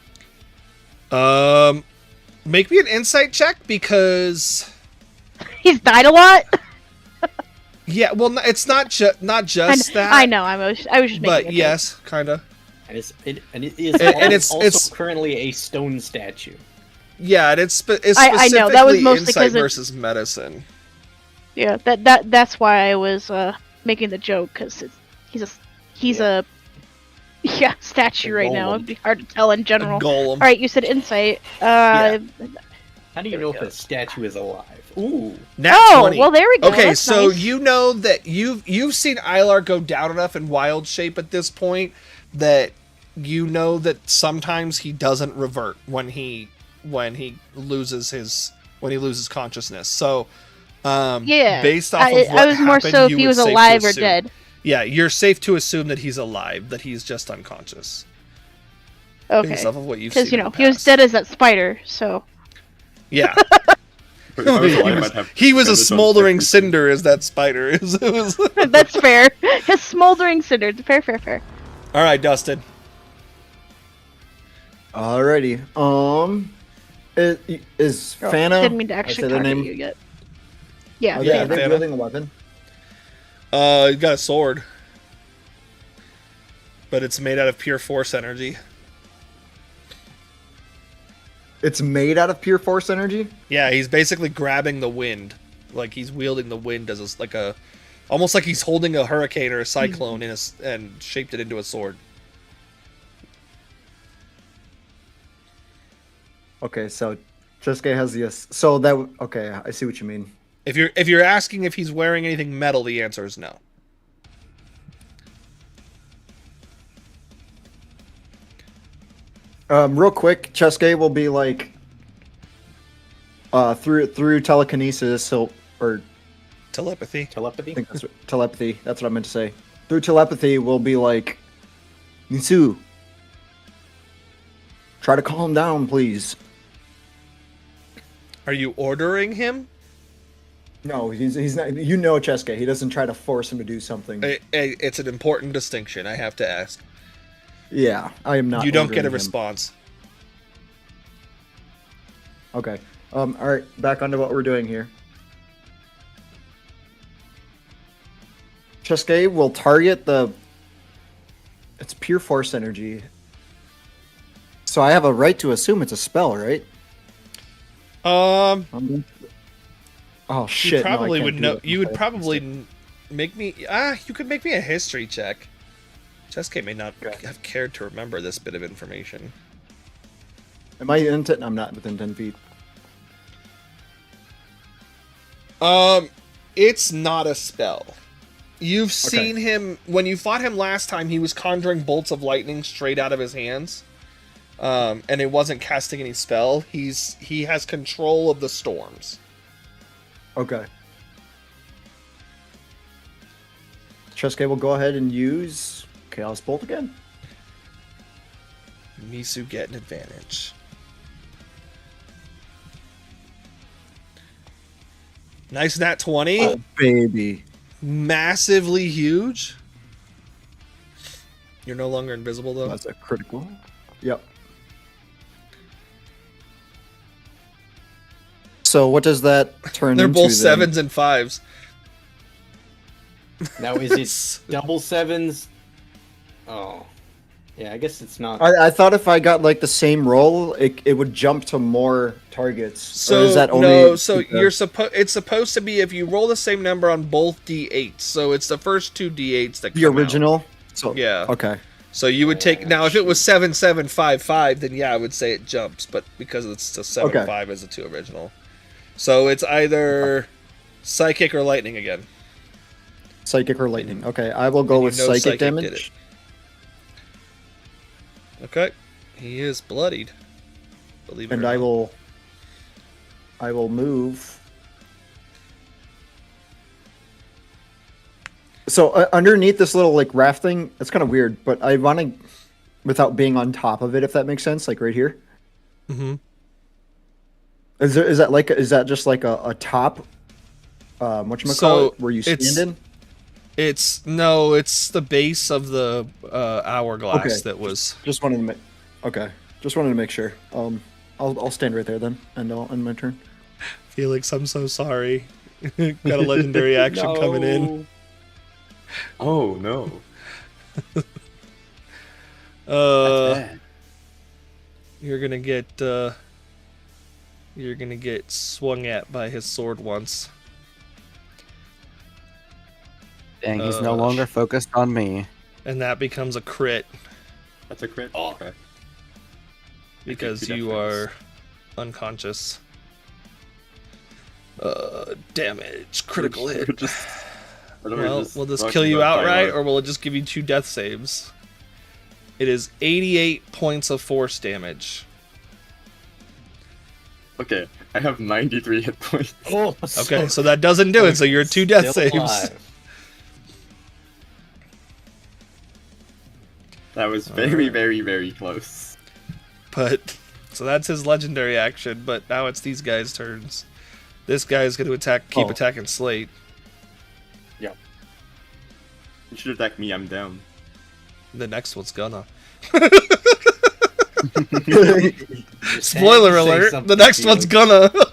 Make me an insight check because He's died a lot. yeah, well, it's not just that. I know. I was just making. But a joke. yes, kind of. And it And is also it's currently a stone statue. Yeah, and it's I specifically know, that was mostly insight 'cause versus medicine. Yeah, that's why I was making the joke because he's a statue right now. golem. It'd be hard to tell in general. Golem. All right, you said insight. Yeah. How do you know if a statue is alive? Ooh. Nat Oh, 20. well, there we go. Okay, That's so nice. you know that you've seen Ilar go down enough in wild shape at this point that you know that sometimes he doesn't revert when he loses consciousness. So Yeah, based off of what I was more happened, so if you he would was safe to alive or assume- dead. Yeah, you're safe to assume that he's alive, that he's just unconscious. Okay, Based off of what you've because seen you in know the he was past. dead as that spider. So Yeah. If I was alive, I'd have He was a bandage on smoldering every- cinder as that spider is. It was... that's fair. His smoldering cinder. Fair. All right, Dustin. Alrighty. Is Oh, Fana? didn't mean to I actually say talk their to name. you yet. Yeah, Okay, yeah, are they Fana. wielding a weapon? You got a sword, but it's made out of pure force energy. It's made out of pure force energy. Yeah, he's basically grabbing the wind, like he's wielding the wind as almost like he's holding a hurricane or a cyclone and shaped it into a sword. Okay, so Chesuke has the so that okay. I see what you mean. If you're asking if he's wearing anything metal, the answer is no. Real quick, Chesuke will be like through telekinesis. Or Telepathy. Telepathy? I think that's telepathy. That's what I meant to say. Through telepathy, we'll be like, Nisu, try to calm down, please. Are you ordering him? No, he's not. You know, Chesuke. He doesn't try to force him to do something. It's an important distinction. I have to ask. Yeah, I am not. You don't get a ordering him. response. Okay. All right. Back onto what we're doing here. Chesuke will target the. It's pure force energy. So I have a right to assume it's a spell, right? Oh shit! You probably no, I would can't know. do it. You would probably make me. You could make me a history check. Chesuke may not have cared to remember this bit of information. Am I in 10? I'm not within 10 feet. It's not a spell. You've seen him when you fought him last time. He was conjuring bolts of lightning straight out of his hands, and it wasn't casting any spell. He has control of the storms. Okay. Chesuke will go ahead and use Chaos Bolt again. Misu get an advantage. Nice nat 20. Oh, baby. Massively huge. You're no longer invisible though. That's a critical. Yep. So what does that turn They're into both then? 7s and 5s. Now, is it double sevens? Oh. Yeah, I guess it's not. I thought if I got like the same roll, it would jump to more targets. So or is that only no, so the- you're it's supposed to be if you roll the same number on both d8s. So it's the first two d8s that the come out. original. So Yeah. Okay. So you would take now if it was 7 7 5 5, then yeah, I would say it jumps, but because it's the 7 Okay. 5 as the two original. So it's either psychic or lightning again. Psychic or lightning. Okay, I will go And you with know psychic, psychic did damage. Okay. He is bloodied. Believe it And or I not. will move So underneath this little like raft thing, it's kind of weird, but I want to, without being on top of it, if that makes sense, like right here. Mm-hmm. Is that just like a top? Whatchamacallit, So, where you stand it's- in? It's the base of the hourglass Okay. that was. Just wanted to make. Okay, just wanted to make sure. I'll stand right there then, and I'll end my turn. Felix, I'm so sorry. Got a legendary action coming in. Oh no. Uh, Bad. you're gonna get swung at by his sword once. Dang, he's no longer focused on me. And that becomes a crit That's a crit. Oh. Okay. because two you death are unconscious. Damage, critical We're hit. just- I don't know, Well, just will this talking kill you about outright, dialogue. or will it just give you 2 death saves? It is 88 points of force damage. Okay, I have 93 hit points. Oh, Okay, so that doesn't do it, so you're 2 death still saves. alive. That was very, very, very close. But, so that's his legendary action, but now it's these guys' turns. This guy's going to keep Oh. attacking Slate. You should attack me, I'm down. The next one's gonna. Just Spoiler had to say alert, the something, next one's Felix. gonna.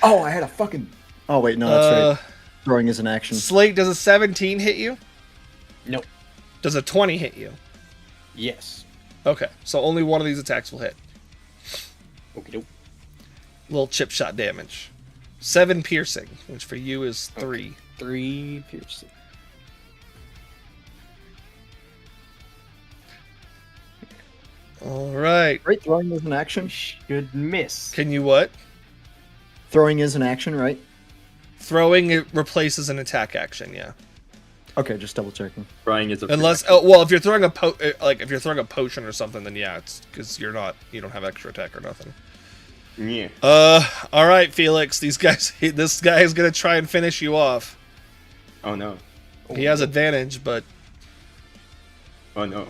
Oh, I had a fucking. Oh wait, no, that's right. Throwing is an action. Slate, does a 17 hit you? Nope. Does a 20 hit you? Yes. Okay, so only one of these attacks will hit. Okay, dope. Little chip shot damage. 7 piercing, which for you is 3. 3 piercing. Alright. Right, throwing is an action. Should miss. Can you what? Throwing is an action, right? Throwing it replaces an attack action, yeah. Okay, just double checking. Frying is a Unless, well, if you're throwing a if you're throwing a potion or something, then yeah, it's because you don't have extra attack or nothing. Yeah. All right, Felix. This guy is gonna try and finish you off. Oh no. He has advantage, but Oh no.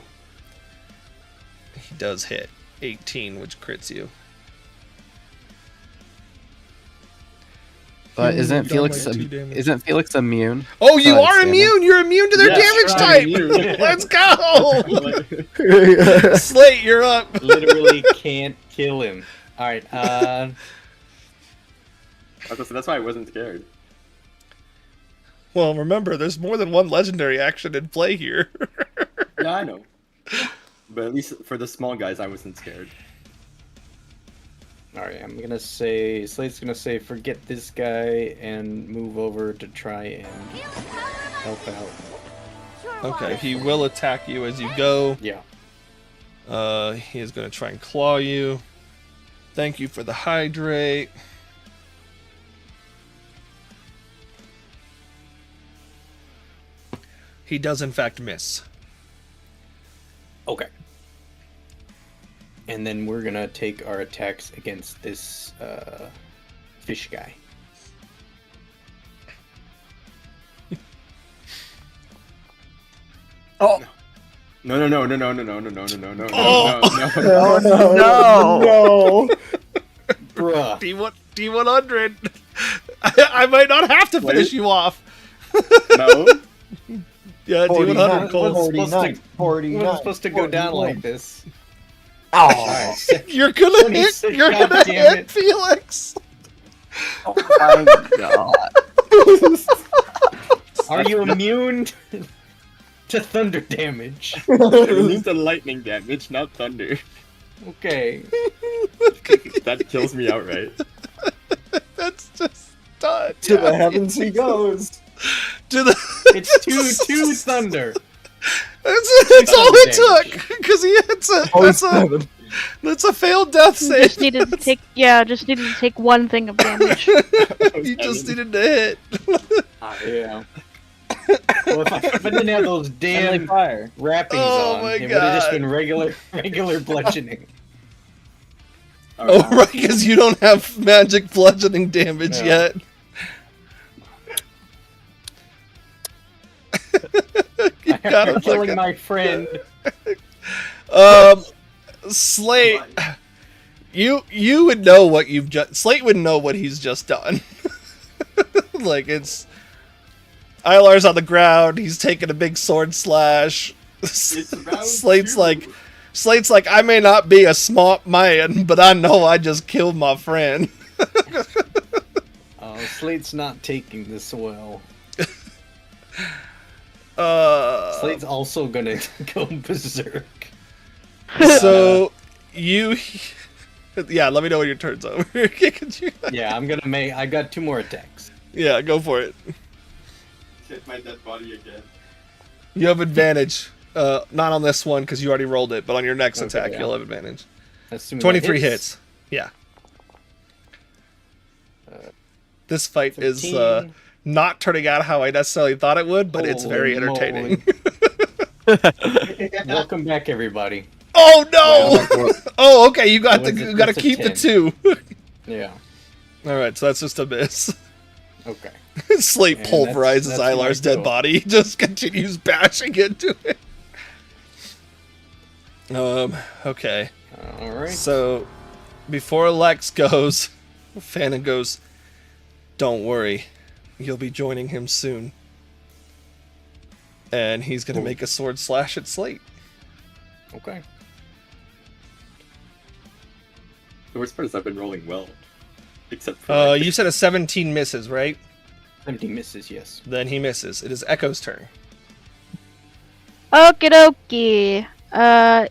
he does hit 18, which crits you. But Done isn't by Felix 2 damage. isn't Felix immune? Oh, you Besides are damage. immune. You're immune to their Yeah, damage I'm type. immune. Let's go. Slate, you're up. Literally can't kill him. Alright, That's why I wasn't scared. Well, remember, there's more than one legendary action in play here. Yeah, I know. But at least for the small guys, I wasn't scared. alright, I'm gonna say, Slate's gonna say, forget this guy and move over to try and help out. Okay, he will attack you as you go. Yeah. He is going to try and claw you. Thank you for the hydrate. He does in fact miss. Okay. And then we're gonna take our attacks against this fish guy. Oh No. no no. no! Bruh. D100. I might not have to finish Wait. you off. No. Yeah, D100 49. Cole. 49. We're supposed to go down like this. Oh, Alright. You're gonna hit. 26, You're God gonna damn hit it. Felix. Oh my god. Are you immune to thunder damage? It means the lightning damage, not thunder. Okay. That kills me outright. That's just done. to the heavens he goes. To the. It's 2 thunder. That's all it Thunder took. Because he hits a. Oh, That's a. seven. That's a failed death save. Just needed to take one thing of damage. You just needed to hit. Yeah. Well, if I didn't have those damn fire. wrappings Oh on, my it would have just God. been regular bludgeoning. Oh, right, because you don't have magic bludgeoning damage No. yet. You gotta I'm killing look my friend. Slate, you would know what you've just. Slate would know what he's just done. Like it's. Ilar's on the ground. He's taking a big sword slash. Slate's like, I may not be a smart man, but I know I just killed my friend. Slate's not taking this well. Slate's also gonna go berserk. So you, yeah. Let me know when your turn's over. Yeah, I'm gonna make. I got 2 more attacks. Yeah, go for it. Hit my dead body again. You have advantage. Not on this one because you already rolled it, but on your next Okay, attack yeah. you'll have advantage. Assuming 23 that hits. Yeah. This fight is 13. not turning out how I necessarily thought it would, but it's very Holy entertaining. Welcome back, everybody. Oh no! Oh, okay. You got Was to it just a keep the 10? 2. Yeah. All right, so that's just a miss. Okay. Slate And pulverizes that's my Ilar's dead go. body. He just continues bashing into it. Okay. All right. So, before Lex goes, Fannin goes, "Don't worry, you'll be joining him soon." And he's gonna make a sword slash at Slate. Okay. The worst part is I've been rolling well. Except for You said a 17 misses, right? 17 misses. Yes. Then he misses. It is Echo's turn. Okie dokie.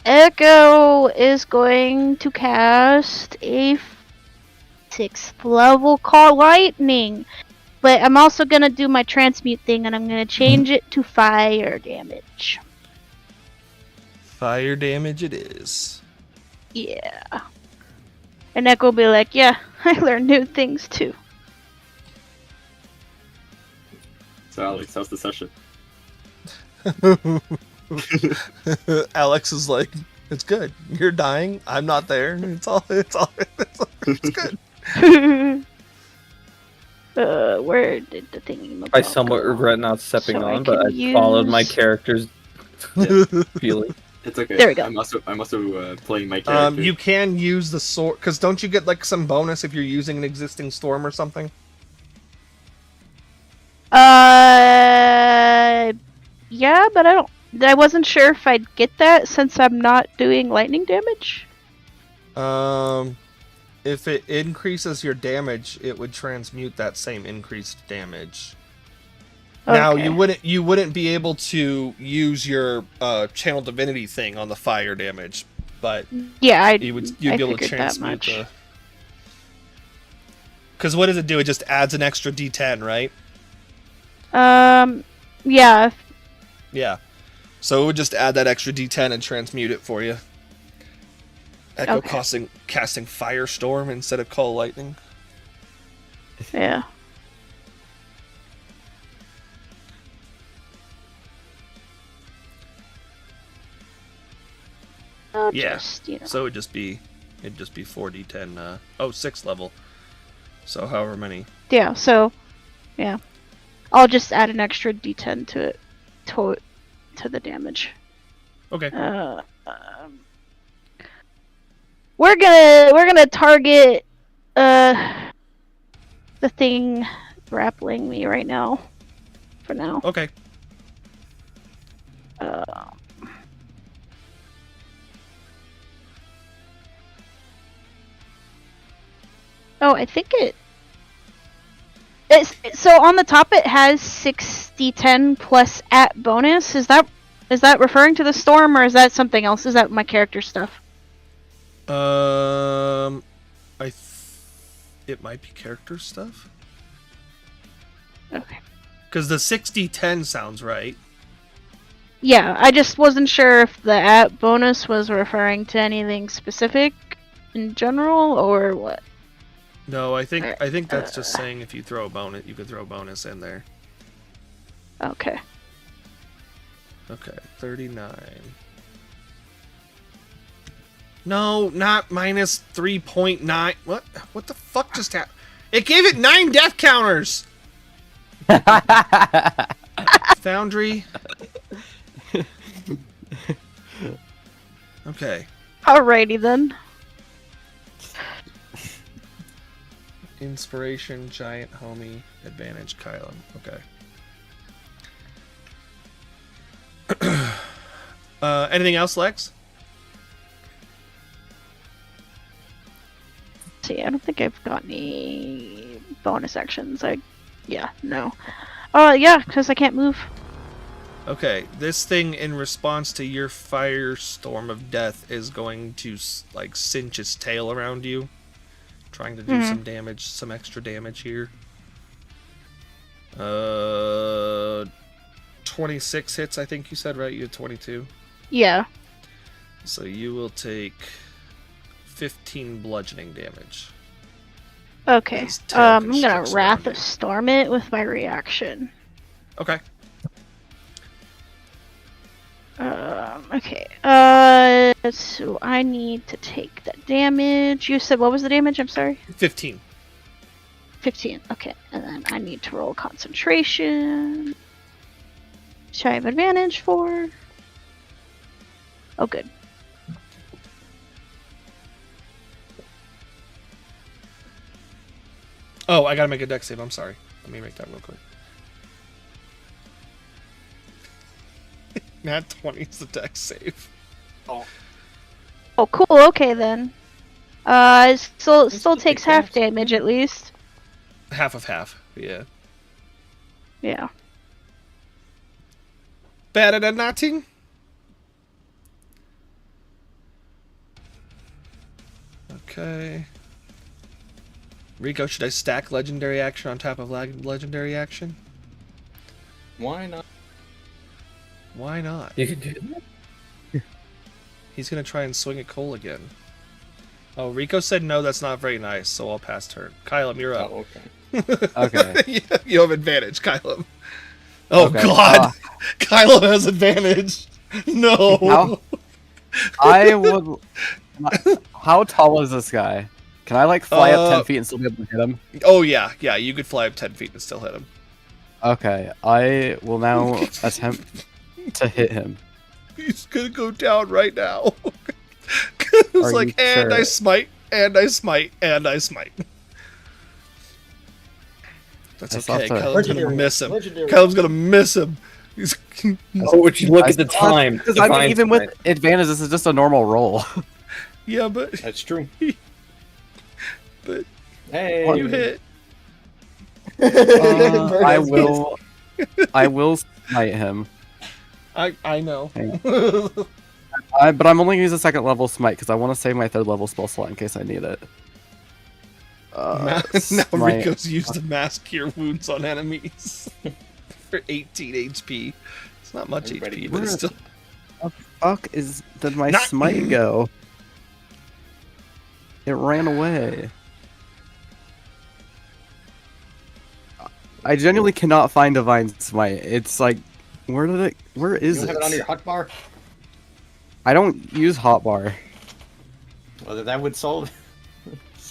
Echo is going to cast a 6th level Call Lightning. But I'm also gonna do my transmute thing and I'm gonna change it to fire damage. Fire damage it is. Yeah. And Echo will be like, yeah, I learned new things too. So Alex, how's the session? Alex is like, "It's good. You're dying. I'm not there. It's good." Where did the thingy I somewhat regret not stepping So I on, but can I followed my use- character's feeling. It's okay. There we go. I'm also playing my character. You can use the sword because don't you get like some bonus if you're using an existing storm or something? Yeah, but I wasn't sure if I'd get that since I'm not doing lightning damage. If it increases your damage, it would transmute that same increased damage. Now Okay. you wouldn't be able to use your channel divinity thing on the fire damage, but Yeah, you'd be I able to figured that transmute much. the. Because what does it do? It just adds an extra D10, right? Yeah. Yeah. So it would just add that extra D10 and transmute it for you. Echo Okay. casting Firestorm instead of Call Lightning. Yeah. I'll Yeah. just, you know. So it'd just be 4d10. 6th level. So however many. Yeah, so, yeah. I'll just add an extra d10 to it, to the damage. Okay. We're gonna target, the thing grappling me right now. For now. Okay. Oh, I think it's so on the top it has 6d10 plus at bonus. Is that referring to the storm or is that something else? Is that my character stuff? It might be character stuff. Okay. Because the 6d10 sounds right. Yeah, I just wasn't sure if the at bonus was referring to anything specific in general or what. No, I think that's just saying if you throw a bonus, you could throw a bonus in there. Okay. Okay, 39. No, not minus 3.9. What? What the fuck just happened? It gave it 9 death counters. Foundry. Okay. Alrighty then. Inspiration, giant homie, advantage, Kylan. Okay. Anything else, Lex? See, I don't think I've got any bonus actions. No. Yeah, because I can't move. Okay, this thing in response to your firestorm of death is going to like cinch its tail around you, trying to do some damage, some extra damage here. 26 hits, I think you said, right? You had 22. Yeah. So you will take 15 bludgeoning damage. Okay. His tail I'm gonna constricts Wrath around of Storm it with my reaction. Okay. Okay. So I need to take that damage. You said what was the damage? I'm sorry. 15. 15. Okay. And then I need to roll concentration. Which I have advantage for. Oh, good. Oh, I gotta make a dex save. I'm sorry. Let me make that real quick. Nat 20 is the dex save. Oh, cool. Okay then. It still takes half damage at least. Half of half. Yeah. Yeah. Better than nothing. Okay. Rico, should I stack legendary action on top of legendary action? Why not? Why not? You can do that. He's gonna try and swing at Cole again. Oh, Rico said no, that's not very nice, so I'll pass turn. Kylum, you're up. Oh, okay. Okay. You have advantage, Kylum. Oh Okay, god! Kylum has advantage! No! How- I would. How tall is this guy? Can I like fly up 10 feet and still be able to hit him? Oh yeah, you could fly up 10 feet and still hit him. Okay, I will now attempt to hit him. He's gonna go down right now. It's Are like, you and I sure? smite, and I smite, and I smite. That's That's okay. not fair. Kyle's gonna Legendary, miss him. legendary. Kyle's gonna miss him. He's Oh, would you look at the time? Because I mean, Divine even with Smite. advantage, this is just a normal roll. yeah, but That's true. but Hey, you hit. I will. I will smite him. I know. But I'm only gonna use a second level smite because I want to save my third level spell slot in case I need it. Now Smite. Rico's used to mass cure wounds on enemies for 18 HP. It's not much Everybody HP, but it's still. Fuck did my Not- smite go? It ran away. I genuinely cannot find Divine Smite. It's like, where you is don't it? have it on your hotbar? I don't use hotbar. Well, that would solve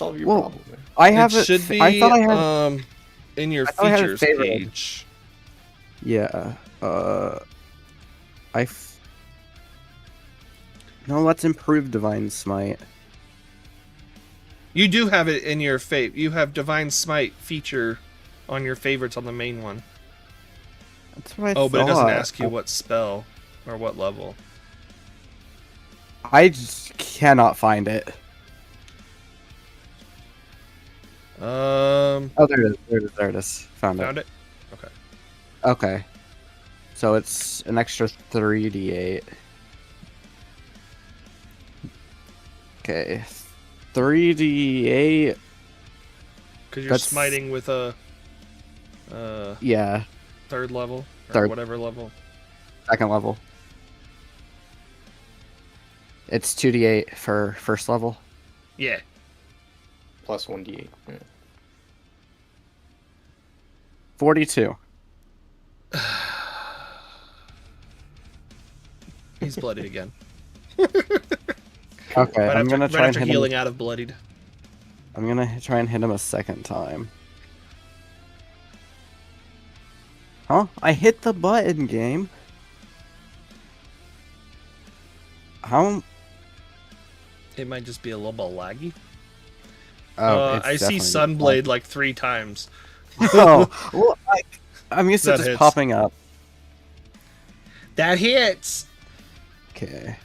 your Well, problem. Man. I have it should be I thought I had. in your I thought I had it features favorited. page. Yeah. No, let's improve Divine Smite. You do have it in your You have Divine Smite feature on your favorites on the main one. That's what I Oh, but it doesn't thought. ask you what spell or what level. I just cannot find it. Oh, there it is. There it is. Found Found it. it? Okay. Okay. So it's an extra 3d8. Okay. 3d8. Because you're That's- smiting with a Yeah, third level or Third. whatever level. second level. It's 2d8 for first level. Yeah. Plus 1d8. Yeah. 42. He's bloodied again. Okay, Right I'm after, gonna right try and after hit healing him. out of bloodied. I'm gonna try and hit him a second time. Huh? I hit the button, game. How? It might just be a little bit laggy. Oh, it's I see definitely Sunblade like 3 times. Oh, well, I'm used to That just hits. popping up. That hits. Okay.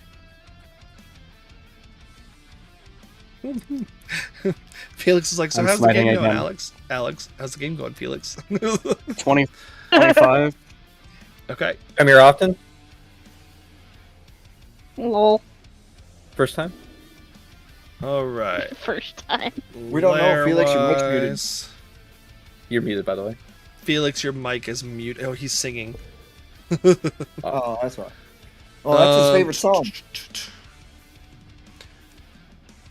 Felix is like, so I'm how's the game smiting going, again. Alex? Alex, how's the game going, Felix? 20, 25. Okay. Come here often? Lol. First time? All right. First time. We don't know, Felix, your mic's muted. Lair-wise- You're muted, by the way. Felix, your mic is mute. Oh, he's singing. Oh, that's why. Oh, that's his favorite song.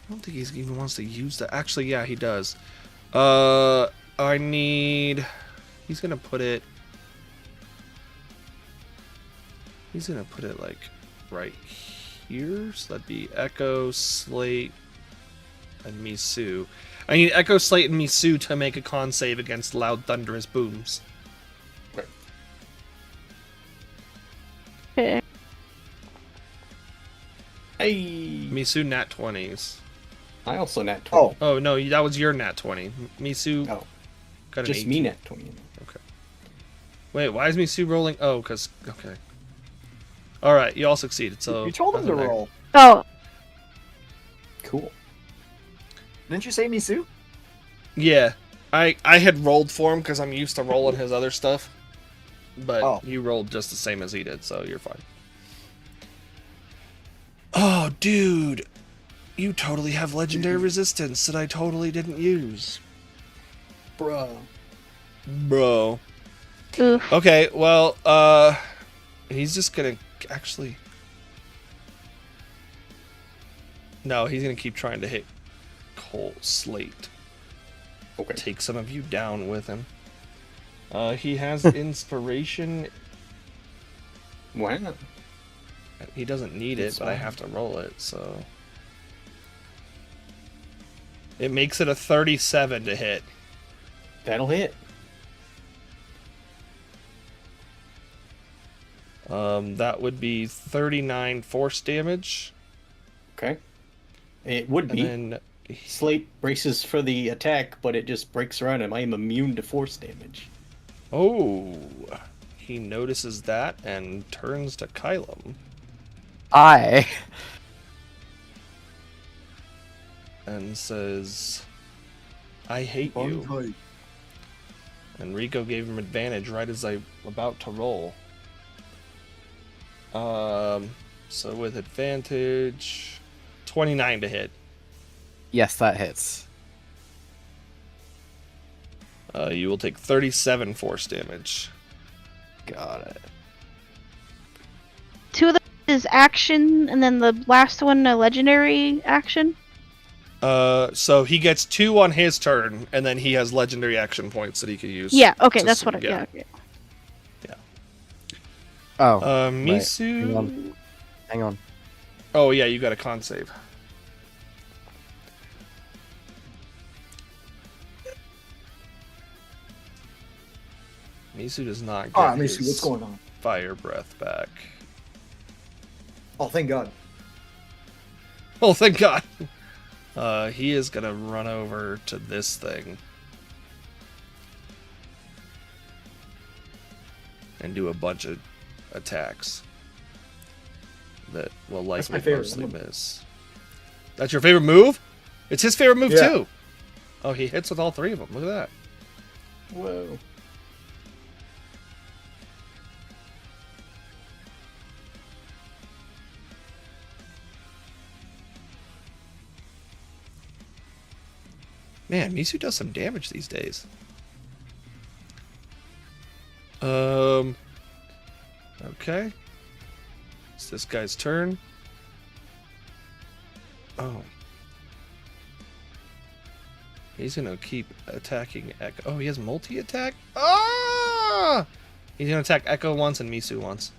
I don't think he even wants to use that. Actually, yeah, he does. I need... He's gonna put it... He's gonna put it, like, right here. So that'd be Echo, Slate, and Misu. I need Echo, Slate, and Misu to make a con save against loud, thunderous booms. Okay. Hey, Misu nat 20s. I also nat 20. Oh, Oh, no, that was your nat 20. Misu Oh, got an just 18. me nat 20. Wait, why is Misu rolling? Oh, because... Okay. Alright, you all succeeded, so... you told him to nothing there. roll. Oh, Cool. Didn't you say Misu? Yeah. I had rolled for him because I'm used to rolling his other stuff. But Oh. you rolled just the same as he did, so you're fine. Oh, dude. You totally have legendary resistance that I totally didn't use. Bruh. Bro. oof. Okay, well, he's just gonna actually... No, he's gonna keep trying to hit Cole Slate. Okay. Take some of you down with him. He has inspiration. Wow. He doesn't need it, That's but I fine. have to roll it, so... It makes it a 37 to hit. That'll hit. That would be 39 force damage. Okay. It would be. And then... Slate braces for the attack, but it just breaks around him. I am immune to force damage. Oh! He notices that and turns to Kylum I. and says, I hate you. And Rico gave him advantage right as I'm about to roll. So with advantage, 29 to hit. Yes, that hits. You will take 37 force damage. Got it. 2 of them is action, and then the last one a legendary action. So he gets 2 on his turn, and then he has legendary action points that he could use. Yeah, okay, to that's what I... yeah. Yeah, okay. Oh, Misu. Hang on. Hang on. Oh yeah, you got a con save. Misu does not get Ah, his Misu, what's going on? fire breath back. Oh, thank God. Oh, thank God. He is gonna run over to this thing and do a bunch of attacks that will That's my likely favorite mostly one. miss. That's your favorite move? It's his favorite move Yeah. too. Oh, he hits with all 3 of them. Look at that. Whoa. Man, Misu does some damage these days. Okay. It's this guy's turn. Oh. He's gonna keep attacking Echo. Oh, he has multi-attack? Ah! He's gonna attack Echo once and Misu once.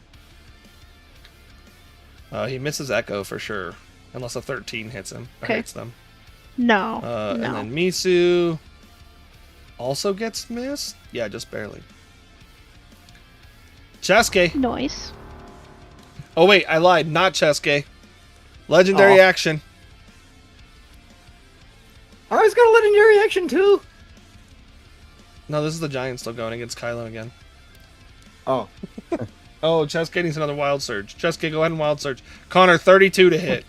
He misses Echo for sure. Unless a 13 hits him. Or Okay. hits them. No. And no. then Misu also gets missed? Yeah, just barely. Chesky. Noise. Oh wait, I lied. Not Chesky. Legendary action. I was got a legendary action too. No, this is the giant still going against Kylo again. Oh, Oh, Chesky needs another wild surge. Chesky, go ahead and wild surge. Connor, 32 to hit.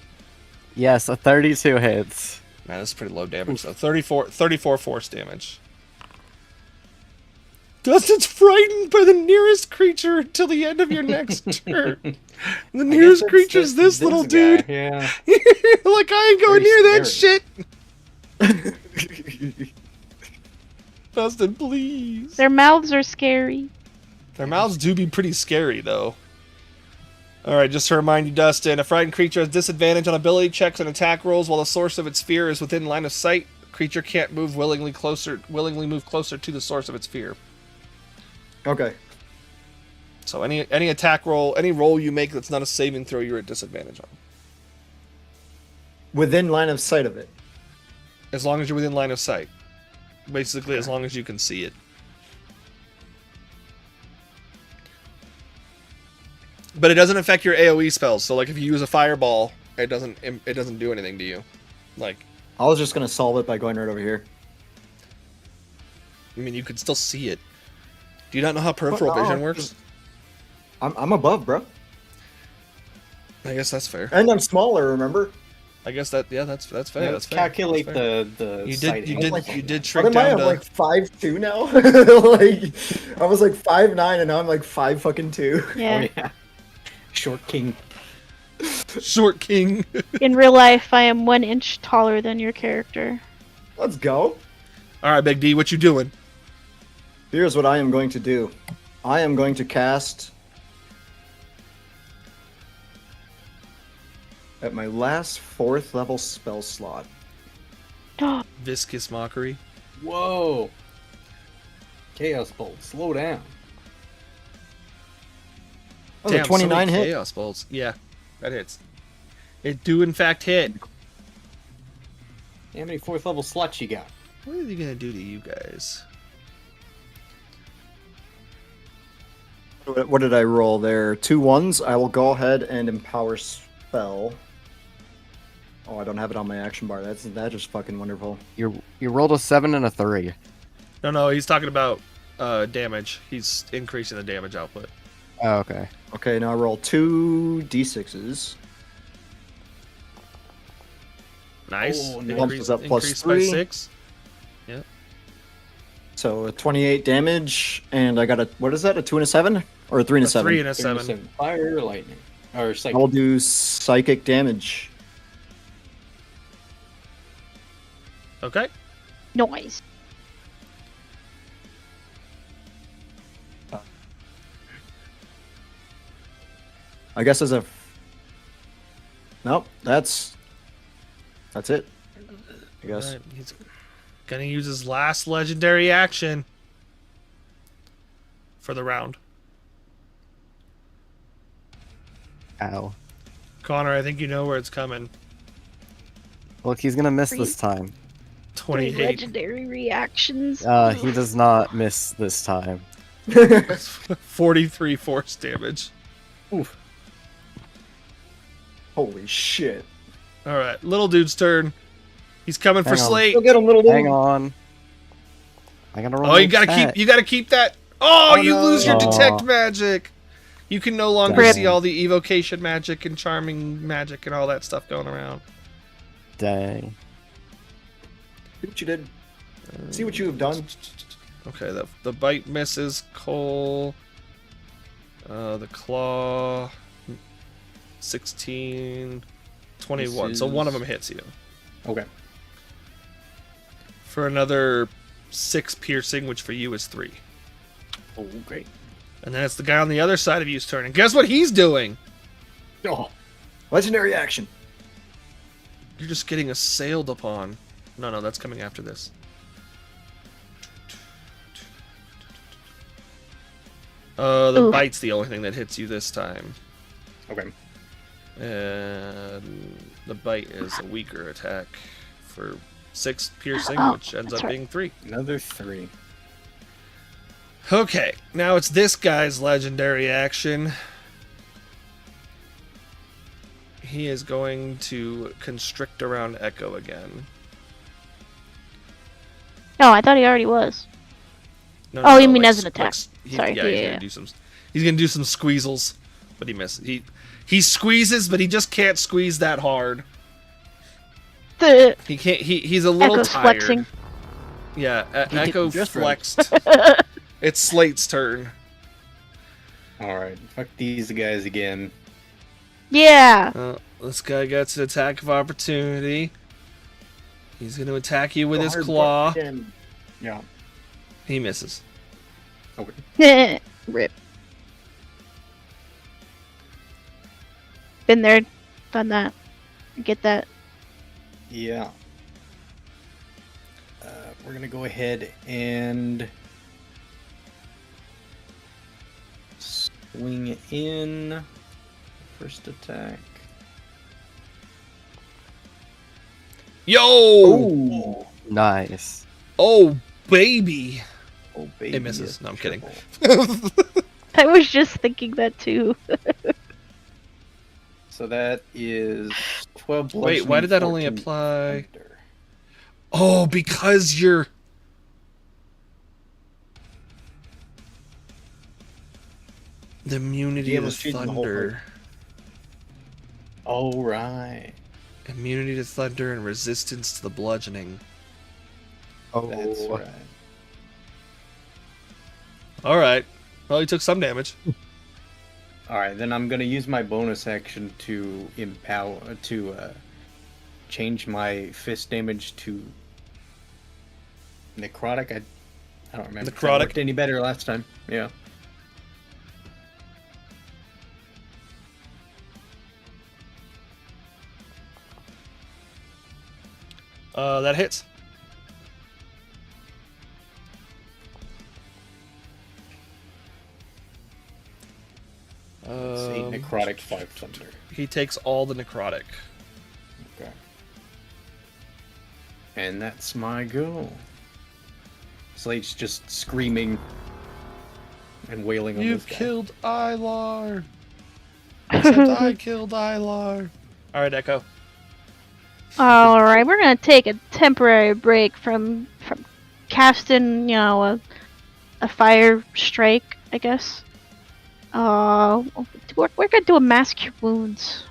Yes, a 32 hits. Man, this is pretty low damage though. 34 force damage. Dustin's frightened by the nearest creature until the end of your next turn. The nearest creature's this little guy, dude. Yeah. Like, I ain't going Very near that scary. shit. Dustin, please. Their mouths are scary. Their mouths do be pretty scary, though. Alright, just to remind you, Dustin, a frightened creature has disadvantage on ability checks and attack rolls while the source of its fear is within line of sight. Creature can't willingly move closer to the source of its fear. okay. So any attack roll, any roll you make that's not a saving throw, you're at disadvantage on. Within line of sight of it. As long as you're within line of sight. Basically, as long as you can see it. But it doesn't affect your AoE spells. So, like, if you use a fireball, it doesn't do anything to you. Like, I was just gonna solve it by going right over here. I mean, you could still see it. Do you not know how peripheral Well, no, vision works? I'm above, bro, I guess that's fair. and I'm smaller. Remember? I guess that's fair. Yeah, That's let's fair. calculate That's fair. the You sight did angle. shrink What am I? down I'm to like 5'2" now. Like I was like 5'9", and now I'm like 5'2". Yeah. Oh, yeah. Short king. short king. In real life, I am 1 inch taller than your character. Let's go. All right, Big D, what you doing? Here's what I am going to do. I am going to cast at my last 4th level spell slot. Viscous mockery. Whoa. Chaos bolt. Slow down. Oh, the Damn, 29 so many hit. Chaos bolts. Yeah, that hits. It do in fact hit. How many 4th level slots you got? What are they gonna do to you guys? What did I roll there? 2 1s. I will go ahead and empower spell. Oh, I don't have it on my action bar. That's just fucking wonderful. You rolled a 7 and a 3. No, he's talking about damage. He's increasing the damage output. Oh, okay. Okay, now I roll 2 d6s. Nice. Oh, nice. Bumps us up plus increase by 3. 6. So a 28 damage, and I got a what is that? A 2 and a 7 or a 3 and a 7? 3 and a 7. Fire or lightning? Or I psychic? will do psychic damage. Okay. Noise. I guess as a nope. That's it. I guess. Alright, he's gonna use his last legendary action for the round. Ow. Connor, I think you know where it's coming. Look, he's gonna miss this time. 28. Legendary reactions. He does not miss this time. 43 force damage. Holy shit! All right, little dude's turn. He's coming for Hang on. Slate. Go get him, little dude. Hang on. I gotta roll. Oh, my you gotta attack. keep that. Oh, Oh, you no. lose your detect Aw. magic. You can no longer Rip. see all the evocation magic and charming magic and all that stuff going around. Dang. See what you did. See what you have done. Okay, the bite misses Cole. The claw 16 21. So one of them hits you. Okay. For another 6 piercing, which for you is 3. Oh, great. And then it's the guy on the other side of you's turn. And guess what he's doing? Oh, Legendary action. You're just getting assailed upon. No, that's coming after this. The Oof. bite's the only thing that hits you this time. okay. And the bite is a weaker attack for 6 piercing, Oh, which ends up that's right. being 3. Another 3. Okay, now it's this guy's legendary action. He is going to constrict around Echo again. No, I thought he already was. No, Oh, you mean as an attack. Sorry, Yeah, yeah. he's gonna do some squeezels, but he misses. He squeezes, but he just can't squeeze that hard. The He can't. He's a little Echo's tired. flexing. Yeah, He did Echo just right. flexed. It's Slate's turn. Alright, fuck these guys again. Yeah. This guy gets an attack of opportunity. He's going to attack you with his Hard claw. button. Yeah. He misses. Okay. Rip. Been there, done that. Get that. Yeah. We're gonna go ahead and swing in. First attack. Yo! Oh, Nice. Oh, baby. oh baby. It misses. No, I'm kidding. triple. I was just thinking that too. So that is 12. Wait, why did that only 14 apply? thunder. Oh, because you're... The immunity Yeah, to let's change the whole thunder. Oh right. Immunity to thunder and resistance to the bludgeoning. Oh, That's right. Alright. Well, he took some damage. Alright, then I'm gonna use my bonus action to change my fist damage to necrotic. I don't remember. if that Necrotic? worked any better last time. Yeah. That hits. Say necrotic 5 thunder. He takes all the necrotic. Okay. And that's my go. Slate's just screaming and wailing on You've this guy. killed Ilar. Except I killed Ilar. Alright, Echo. Alright, we're gonna take a temporary break from casting, a fire strike, I guess. We're gonna do a mass cure wounds.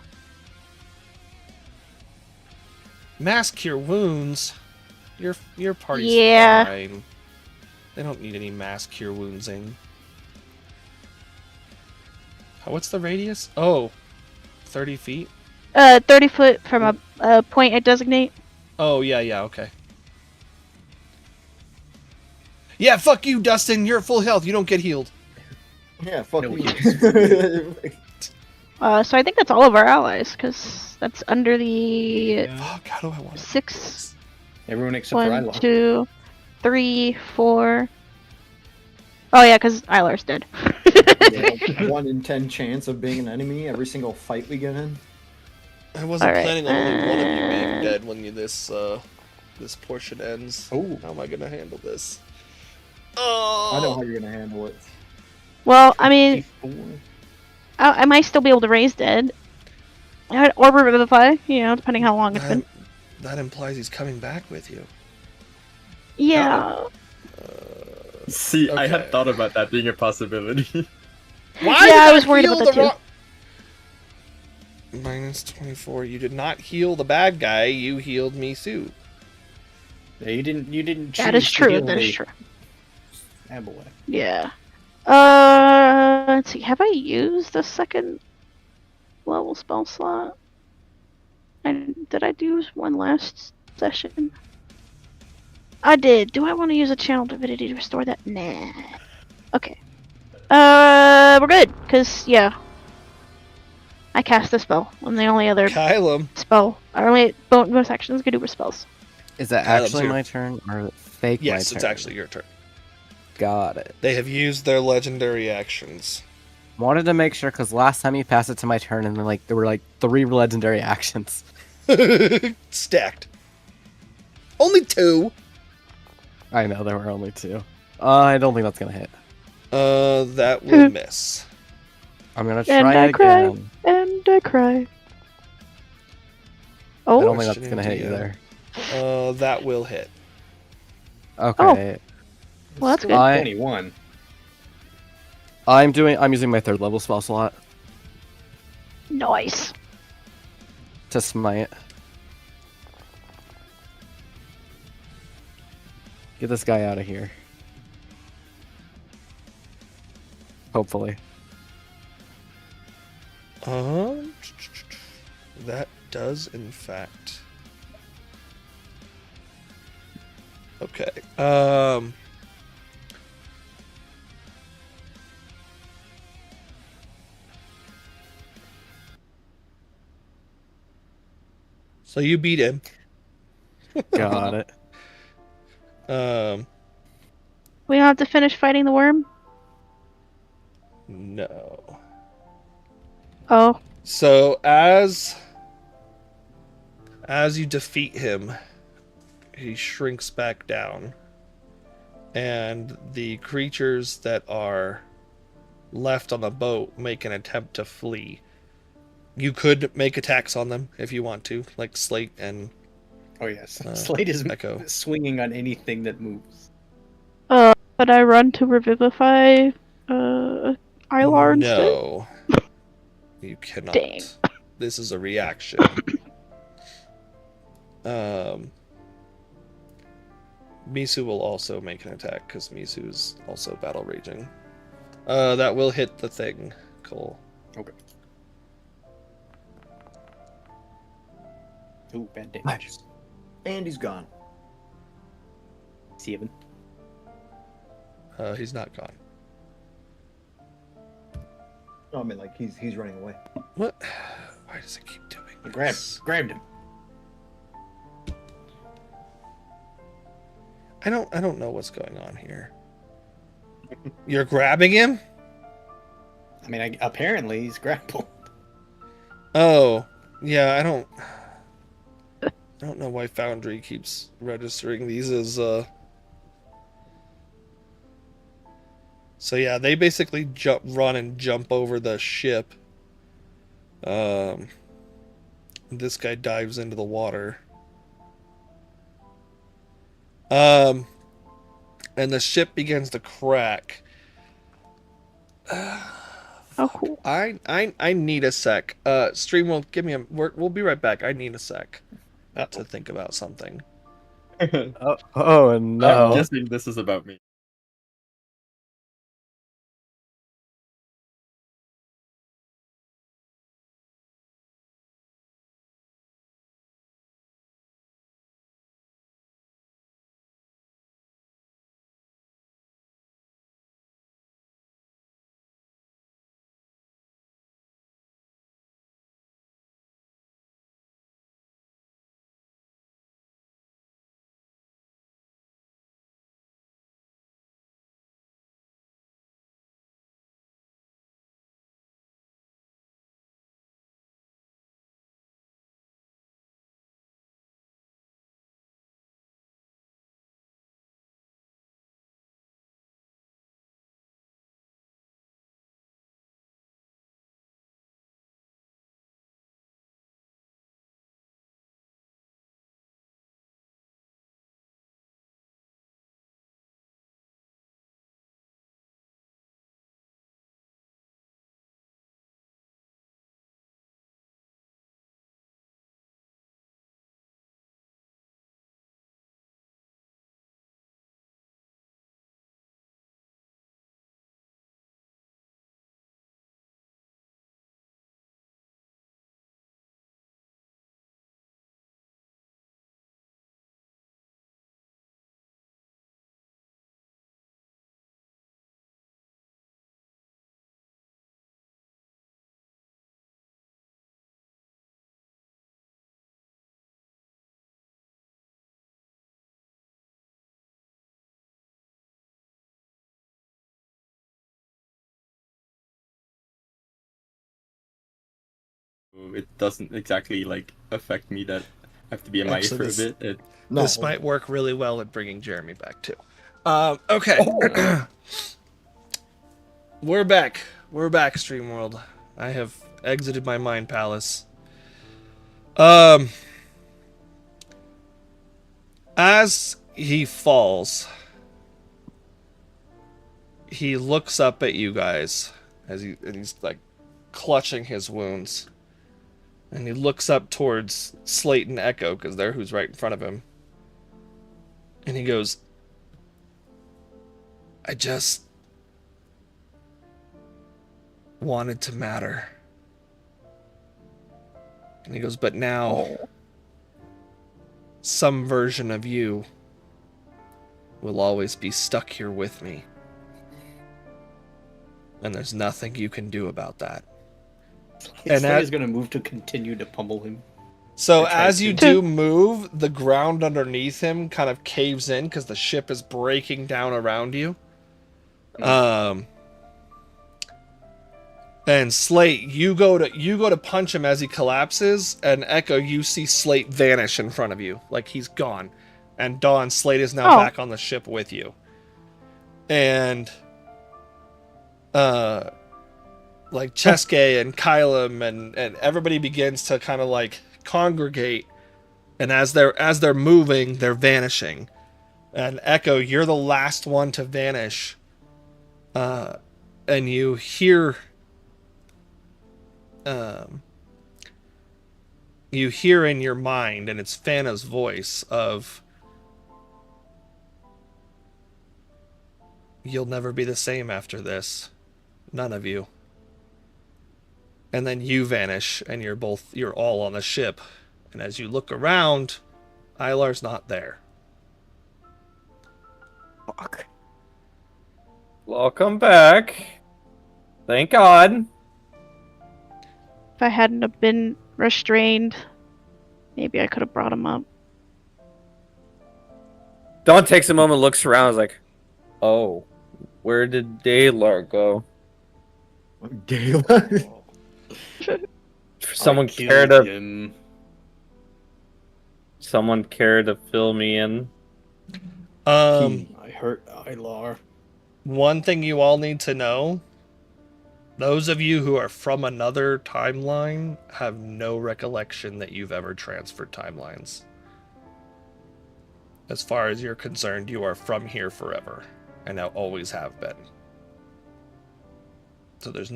Mass cure wounds. Your party's Yeah. fine. They don't need any mass cure woundsing. What's the radius? Oh, 30 feet? 30 foot from a point I designate. Oh, yeah, okay. Yeah, fuck you, Dustin. You're at full health. You don't get healed. Yeah, fuck No me. So I think that's all of our allies, because that's under the Fuck, how do I want to... 6. Everyone except for 1, Ilar. 2, 3, 4. Oh yeah, because Ilar's dead. Yeah, 1 in 10 chance of being an enemy every single fight we get in. I wasn't Alright, planning on only one of you being dead when this portion ends. Oh. How am I gonna handle this? I know Oh, how you're gonna handle it. Well, I mean, 54. I might still be able to raise dead. Or revivify, depending how long it's been. that implies he's coming back with you. Yeah. See, I Okay. had thought about that being a possibility. Why Yeah, I did was worried heal about the that too. Minus 24. You did not heal the bad guy. You healed Misu. Yeah, you didn't That is choose to true. heal That is the true. Aboleth. Yeah. Let's see. Have I used the second level spell slot? Did I do one last session? I did. Do I want to use a channel divinity to restore that? Nah. Okay. We're good. Cause yeah, I cast the spell. And the only other Kylum. spell, our only bonus actions can do were spells. Is that Kyle's actually here. my turn or is it fake my Yes, turn? it's actually your turn. Got it. They have used their legendary actions. Wanted to make sure because last time you passed it to my turn and then there were 3 legendary actions. Stacked. Only 2. I know there were only 2. I don't think that's gonna hit. That will miss. I'm gonna And try I cry. again. And I cry. I Oh, don't think that's Questioning gonna hit you DM. there. That will hit. Okay. well, that's good. I- 21. I'm using my 3rd level spell slot Nice. to smite. Get this guy out of here. Hopefully. That does in fact. Okay. So you beat him. Got it. We don't have to finish fighting the worm? No. Oh. So as you defeat him, he shrinks back down, and the creatures that are left on the boat make an attempt to flee. You could make attacks on them if you want to, like Slate and Oh yes, Slate is Echo. swinging on anything that moves. But I run to revivify Ilar instead? No. You cannot. Dang. This is a reaction. Misu will also make an attack because Misu is also battle raging. That will hit the thing, Cole. Okay. Ooh, bad damage. Nice. And he's gone. 7. He's not gone. No, I mean like he's running away. What? Why does it keep doing this? Grabbed him. I don't know what's going on here. You're grabbing him? I mean, apparently he's grappled. Oh, yeah. I don't know why Foundry keeps registering these as So yeah, they basically run and jump over the ship. This guy dives into the water. And the ship begins to crack. Oh, cool. I need a sec. Stream will give me a. We'll be right back. I need a sec to think about something. Oh no. I'm guessing this is about me. It doesn't exactly like affect me that I have to be MIA Actually, for a this- bit. No. This might work really well at bringing Jeremy back too. Okay. We're back. We're back, StreamWorld. I have exited my mind palace. As he falls, he looks up at you guys and he's like clutching his wounds. And he looks up towards Slate and Echo, because they're who's right in front of him. And he goes, I just wanted to matter. And he goes, but now some version of you will always be stuck here with me. And there's nothing you can do about that. And that- he's gonna move to continue to pummel him. So I tried as you to. do move, the ground underneath him kind of caves in because the ship is breaking down around you. And Slate, you go to punch him as he collapses, and Echo, you see Slate vanish in front of you, like he's gone. And Dawn, Slate is now back on the ship with you. And like Cheske and Kylum and everybody begins to kind of like congregate, and as they're moving, they're vanishing. And Echo, you're the last one to vanish. And you hear in your mind, and it's Fana's voice of, you'll never be the same after this. None of you. And then you vanish, and you're all on the ship. And as you look around, Ilar's not there. Fuck. Welcome back. Thank God. If I hadn't have been restrained, maybe I could have brought him up. Dawn takes a moment, looks around, is like, oh, where did Daylar go? Daylight. Someone care to fill me in? I hurt Ilar. One thing you all need to know, those of you who are from another timeline have no recollection that you've ever transferred timelines. As far as you're concerned, you are from here forever, and now always have been. So there's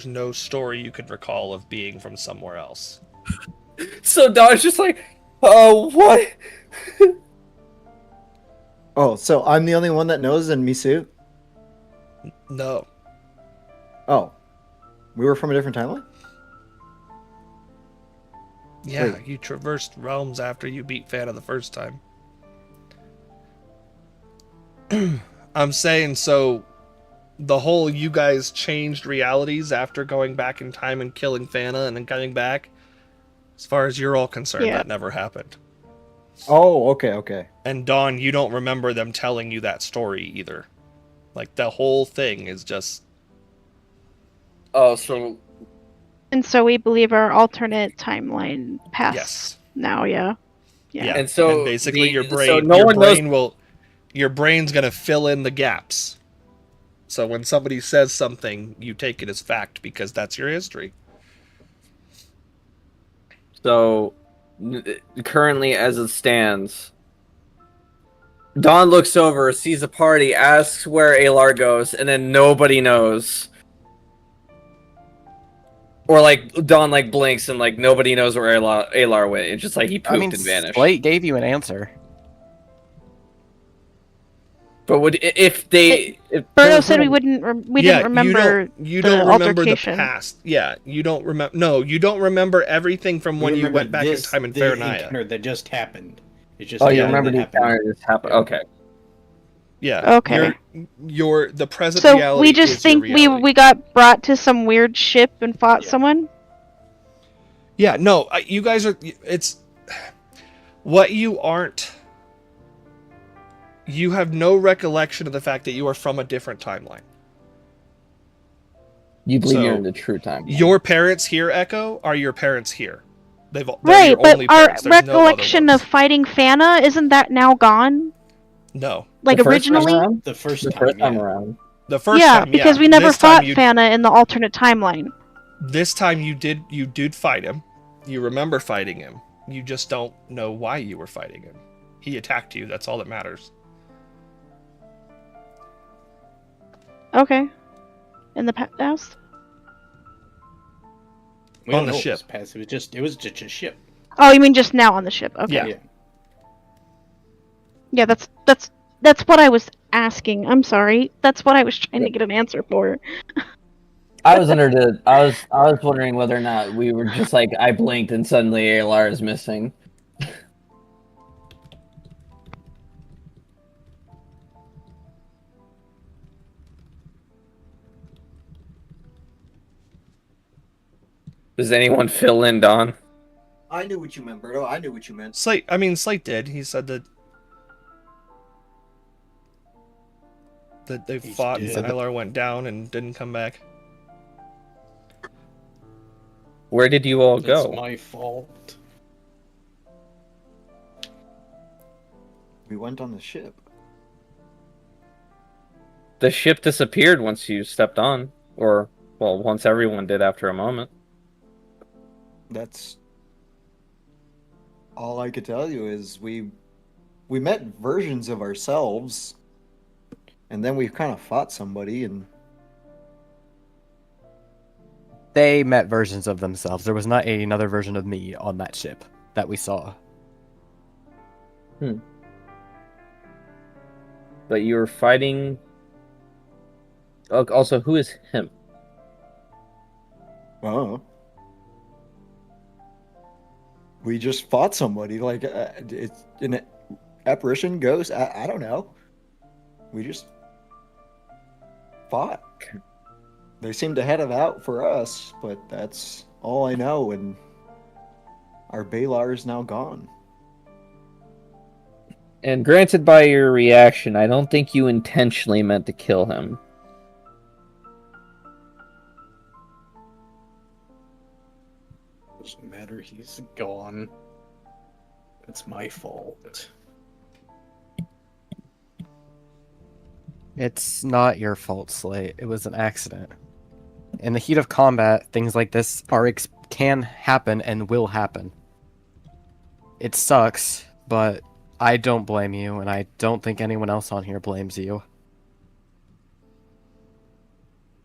no story you could recall of being from somewhere else. So Dawn's just like, oh, what? Oh, so I'm the only one that knows, and Misu? No. Oh. We were from a different timeline? Yeah, Wait. you traversed realms after you beat Fana the first time. I'm saying, so the whole you guys changed realities after going back in time and killing Fana and then coming back, as far as you're all concerned, Yeah. that never happened. Oh, okay. And Dawn, you don't remember them telling you that story either. Like, the whole thing is just... Oh, so And so we believe our alternate timeline passed Yes. now, yeah. Yeah. And so and basically the- your so brain, no your one knows- brain will... Your brain's gonna fill in the gaps. So when somebody says something, you take it as fact because that's your history. So, currently, as it stands, Dawn looks over, sees a party, asks where Alar goes, and then nobody knows. Or like Dawn like blinks and like nobody knows where Alar went. It's just like he pooped and vanished. Slate gave you an answer. But if Birdo said we didn't remember You the don't remember the altercation. past. Yeah, you don't remember. No, you don't remember everything from when you remember went back in time in the Faranaya. encounter that just happened. It just oh, you happened, remember it the happened. encounter just happened? Okay. Yeah. Okay. Your the present So reality. we just is your think reality. we got brought to some weird ship and fought someone? Yeah. No, you guys are. It's what you aren't. You have no recollection of the fact that you are from a different timeline. You believe So, you're in the true time. Your parents here, Echo, are your parents here. They're Right, your but only our parents. There's no other recollection of ones. fighting Fana, isn't that now gone? No. Like The first time originally? around? The first The time, first time yeah. around. The first yeah, time, because yeah. we never This time fought you- Fana in the alternate timeline. This time you did fight him. You remember fighting him. You just don't know why you were fighting him. He attacked you. That's all that matters. Okay. In the past? We On don't the know what ship. was past. It was just a ship. Oh, you mean just now on the ship? Okay. Yeah. Yeah, that's what I was asking. I'm sorry. That's what I was trying to get an answer for. I was wondering whether or not we were just like I blinked and suddenly Alar is missing. Does anyone fill in, Don? I knew what you meant, Berto. I knew what you meant. Slate did. He said that they He fought and did. Ilar went down and didn't come back. Where did you all That's go? my fault. We went on the ship. The ship disappeared once you stepped on, or well, once everyone did after a moment. That's all I could tell you is we met versions of ourselves, and then we kind of fought somebody, and They met versions of themselves. There was not another version of me on that ship that we saw. But you were fighting. Also, who is him? oh, we just fought somebody. Like it's an apparition, ghost. I don't know. We just fought. They seemed to head it out for us, but that's all I know. And our Balar is now gone. And granted, by your reaction, I don't think you intentionally meant to kill him. Doesn't matter. He's gone. It's my fault. It's not your fault, Slate. It was an accident. In the heat of combat, things like this can happen and will happen. It sucks, but I don't blame you, and I don't think anyone else on here blames you.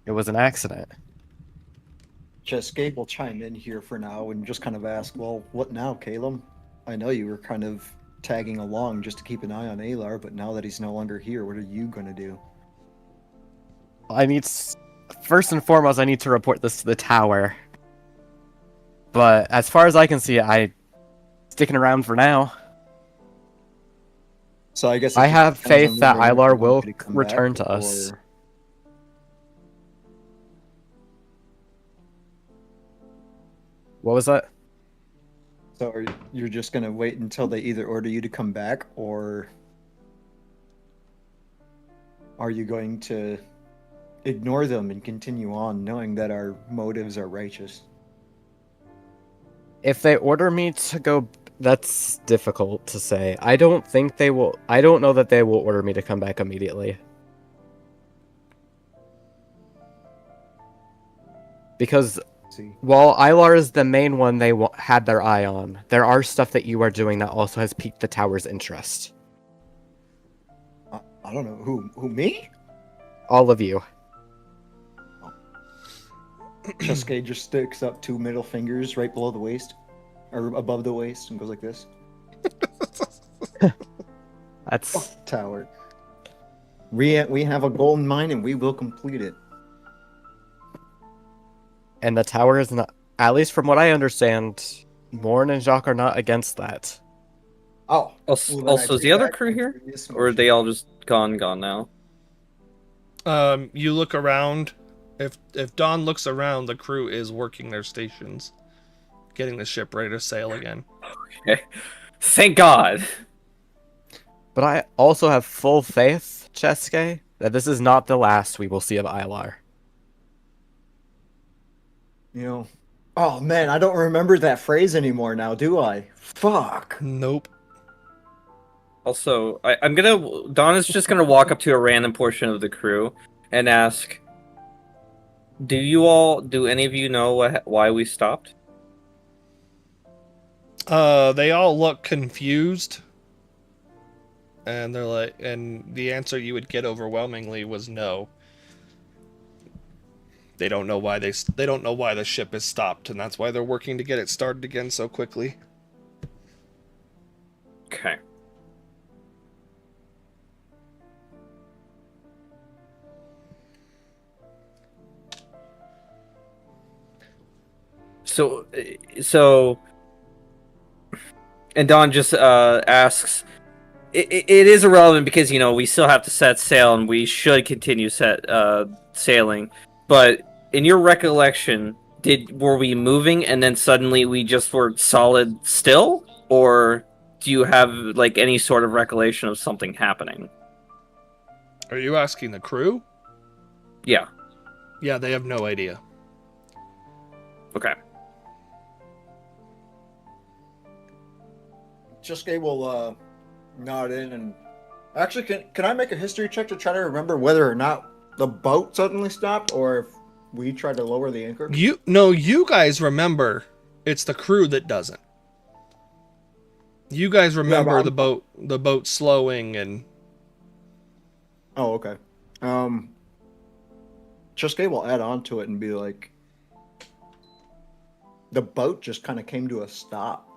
It was an accident. Chescape will chime in here for now and just kind of ask, well, what now, Caleb? I know you were kind of tagging along just to keep an eye on Alar, but now that he's no longer here, what are you going to do? First and foremost, I need to report this to the tower. But as far as I can see, I'm sticking around for now. So I guess I it just have depends on faith that whether or not Ilar you will want me to come return back, to us. or- What was that? So you're just going to wait until they either order you to come back, or are you going to ignore them and continue on knowing that our motives are righteous? If they order me to go, that's difficult to say. I don't think they will. I don't know that they will order me to come back immediately. Because See, while Ilar is the main one they had their eye on, there are stuff that you are doing that also has piqued the tower's interest. I don't know who me? All of you. Chesuke just sticks up two middle fingers right below the waist, or above the waist, and goes like this. That's Tower. We have a golden mine, and we will complete it. and the tower is not. At least from what I understand, Morn and Jacques are not against that. Oh. Also, well, then I is the take other back crew my here, previous or are motion. they all just gone now? You look around. If Dawn looks around, the crew is working their stations, getting the ship ready to sail again. Okay. Thank God. But I also have full faith, Chesuke, that this is not the last we will see of Ilar. You know. Oh man, I don't remember that phrase anymore now, do I? Fuck. Nope. Also, Don is just gonna walk up to a random portion of the crew and ask, do any of you know why we stopped? They all look confused. And they're like, and the answer you would get overwhelmingly was no. They don't know why they don't know why the ship is stopped, and that's why they're working to get it started again so quickly. Okay. So, and Don just asks, it is irrelevant because, you know, we still have to set sail and we should continue sailing. But in your recollection, were we moving and then suddenly we just were solid still? Or do you have, like, any sort of recollection of something happening? Are you asking the crew? Yeah. Yeah, they have no idea. Okay. Chisuke will nod in and actually, can I make a history check to try to remember whether or not the boat suddenly stopped or if we tried to lower the anchor? You guys remember. It's the crew that doesn't. You guys remember the boat slowing and. Oh, okay. Chisuke will add on to it and be like, the boat just kind of came to a stop.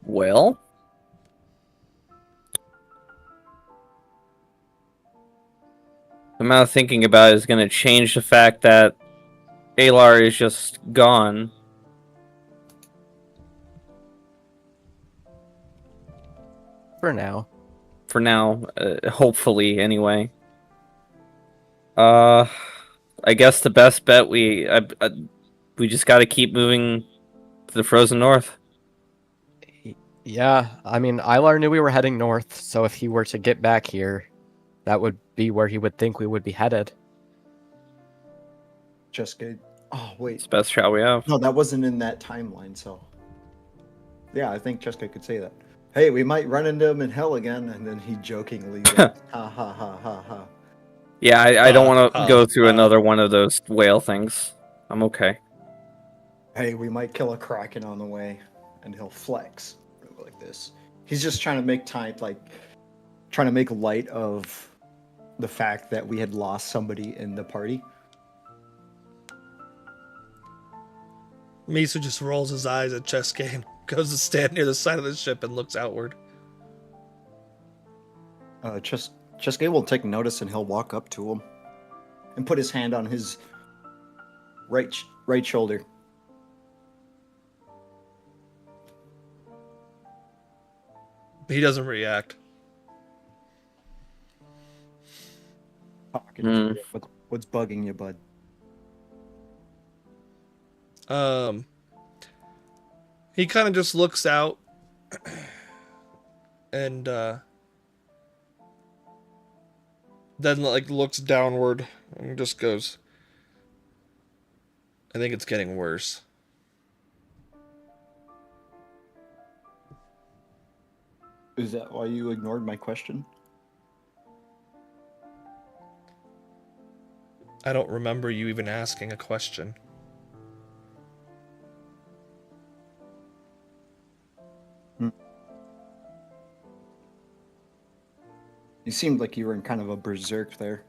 Well, the amount of thinking about it is going to change the fact that Alar is just gone. For now. For now, hopefully, anyway. I guess the best bet we just got to keep moving to the frozen north. Yeah, I mean, Ilar knew we were heading north, so if he were to get back here, that would be where he would think we would be headed. Chisuke. Oh, wait. It's the best shot we have. No, that wasn't in that timeline, so. Yeah, I think Chisuke could say that. Hey, we might run into him in hell again, and then he jokingly goes, ha ha ha ha ha. Yeah, I don't want to go through another one of those whale things. I'm okay. Hey, we might kill a kraken on the way, and he'll flex like this. He's just trying to make trying to make light of the fact that we had lost somebody in the party. Misu just rolls his eyes at Chisuke and goes to stand near the side of the ship and looks outward. Chisuke will take notice and he'll walk up to him and put his hand on his right shoulder. He doesn't react. What's bugging you, bud? He kind of just looks out and then like looks downward and just goes, I think it's getting worse. Is that why you ignored my question? I don't remember you even asking a question. You seemed like you were in kind of a berserk there.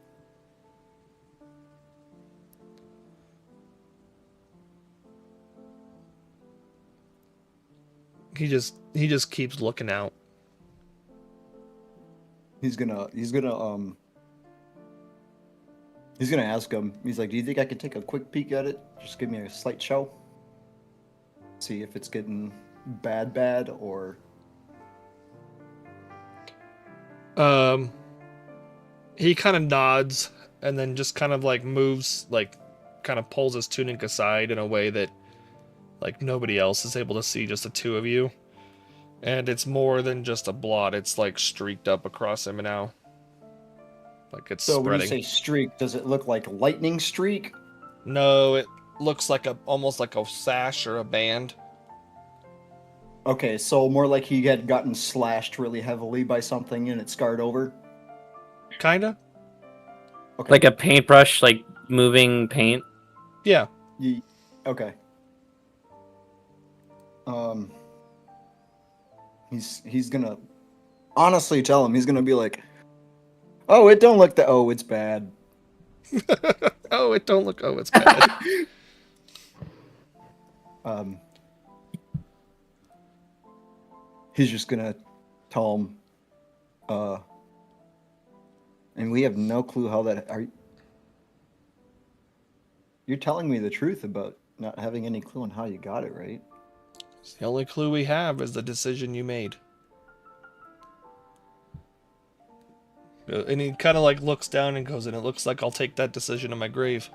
He just keeps looking out. He's gonna ask him. He's like, "Do you think I could take a quick peek at it? Just give me a slight show. See if it's getting bad, or." He kind of nods and then just kind of like moves, like kind of pulls his tunic aside in a way that like nobody else is able to see, just the two of you. And it's more than just a blot, it's like streaked up across him now. Like it's So spreading. when you say streak, does it look like lightning streak? No, it looks like almost like a sash or a band. Okay, so more like he had gotten slashed really heavily by something and it scarred over. Kinda. Okay. Like a paintbrush, like moving paint. Yeah. Okay. He's gonna honestly tell him, he's gonna be like, "Oh, it don't look it's bad." Oh, it don't look. Oh, it's bad. He's just gonna tell him, and we have no clue how that you're telling me the truth about not having any clue on how you got it, right? The only clue we have is the decision you made. And he kind of like looks down and goes, and it looks like I'll take that decision to my grave.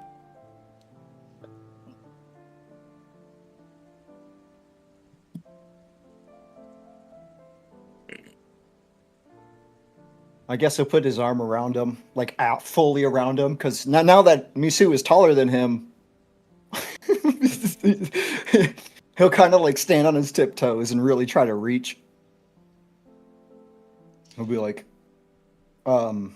I guess he'll put his arm around him, like out fully around him, because now that Misu is taller than him, he'll kind of like stand on his tiptoes and really try to reach. He'll be like, I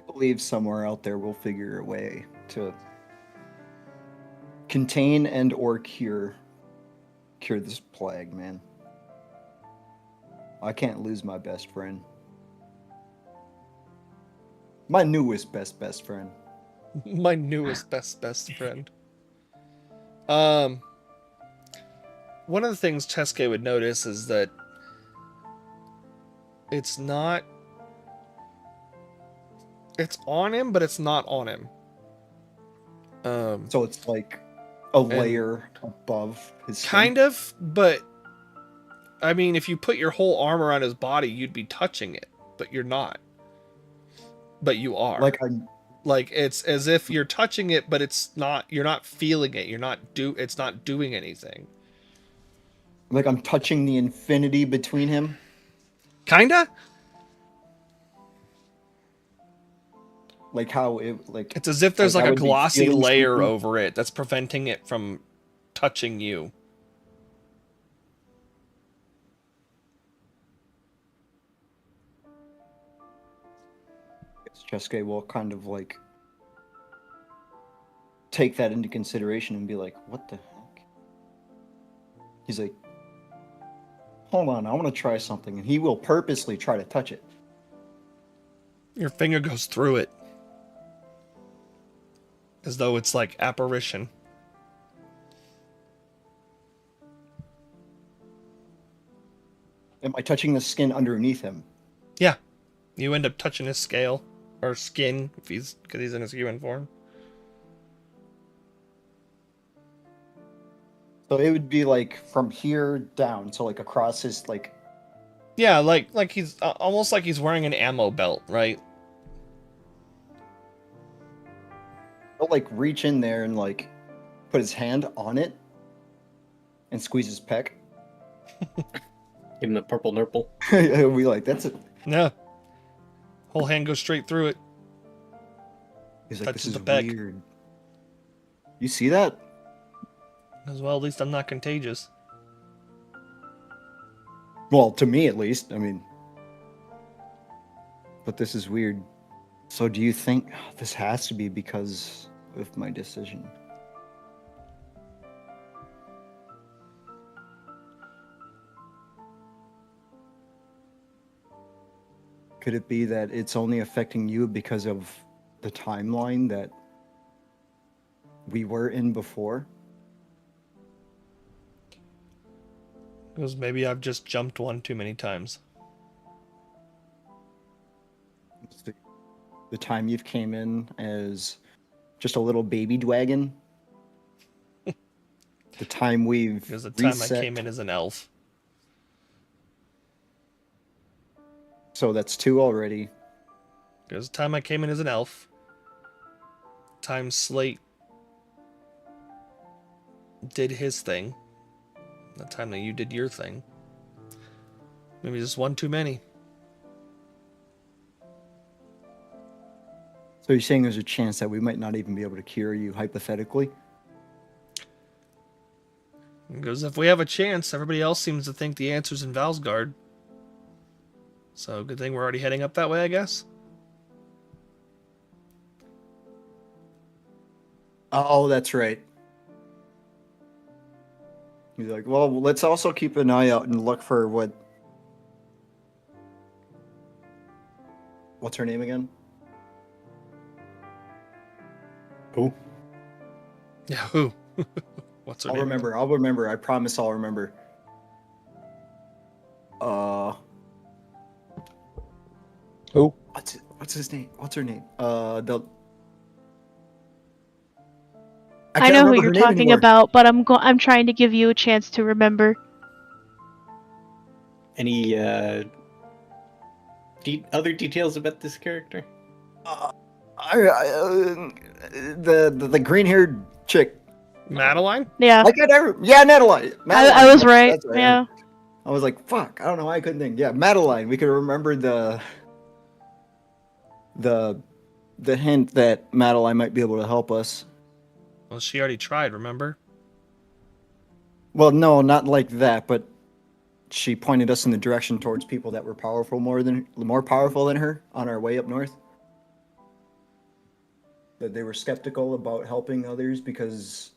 believe somewhere out there we'll figure a way to contain and or cure this plague, man. I can't lose my best friend. My newest best friend. My newest best friend. One of the things Chesuke would notice is that it's not. It's on him, but it's not on him. So it's like a layer above his skin. Kind of, but I mean, if you put your whole arm around his body, you'd be touching it, but you're not. But you are. Like it's as if you're touching it, but it's not. You're not feeling it. It's not doing anything. Like I'm touching the infinity between him. Kinda. Like how it like. It's as if there's like a would be glossy feeling layer something. over it that's preventing it from touching you. Chesuke will kind of like take that into consideration and be like, "What the heck?" He's like, "Hold on, I want to try something," and he will purposely try to touch it. Your finger goes through it. As though it's like apparition. Am I touching the skin underneath him? Yeah. You end up touching his scale. Or skin, because he's in his human form. So it would be like from here down, so like across his like. Yeah, like he's almost like he's wearing an ammo belt, right? He'll like reach in there and like put his hand on it and squeeze his pec. Give him the purple nurple. He'll be like, "That's it." Yeah. Whole hand goes straight through it. He's like, Touches "This is the pec. weird." You see that? As well, at least I'm not contagious. Well, to me at least. I mean, but this is weird. So do you think this has to be because of my decision? Could it be that it's only affecting you because of the timeline that we were in before? Because maybe I've just jumped one too many times. It's the time you've came in as just a little baby dragon. The time we've Because the time reset. I came in as an elf. So that's 2 already. Because the time I came in as an elf. Time Slate did his thing. The time that you did your thing. Maybe just one too many. So you're saying there's a chance that we might not even be able to cure you, hypothetically? Because if we have a chance, everybody else seems to think the answer's in Valsgard. So good thing we're already heading up that way, I guess. Oh, that's right. He's like, well, let's also keep an eye out and look for what's her name again? Who? Yeah, who? What's her I'll name? remember. I promise I'll remember. Who? What's his name? What's her name? I can't know who remember her you're name talking anymore. about, but I'm trying to give you a chance to remember. Any other details about this character? The green-haired chick. Madeline? Yeah, Natalie. I was right. That's Yeah. I was like, fuck. I don't know why I couldn't think. Yeah, Madeline. We could remember the hint that Madeline might be able to help us. Well, she already tried, remember? Well, no, not like that, but she pointed us in the direction towards people that were more powerful than her on our way up north. That they were skeptical about helping others because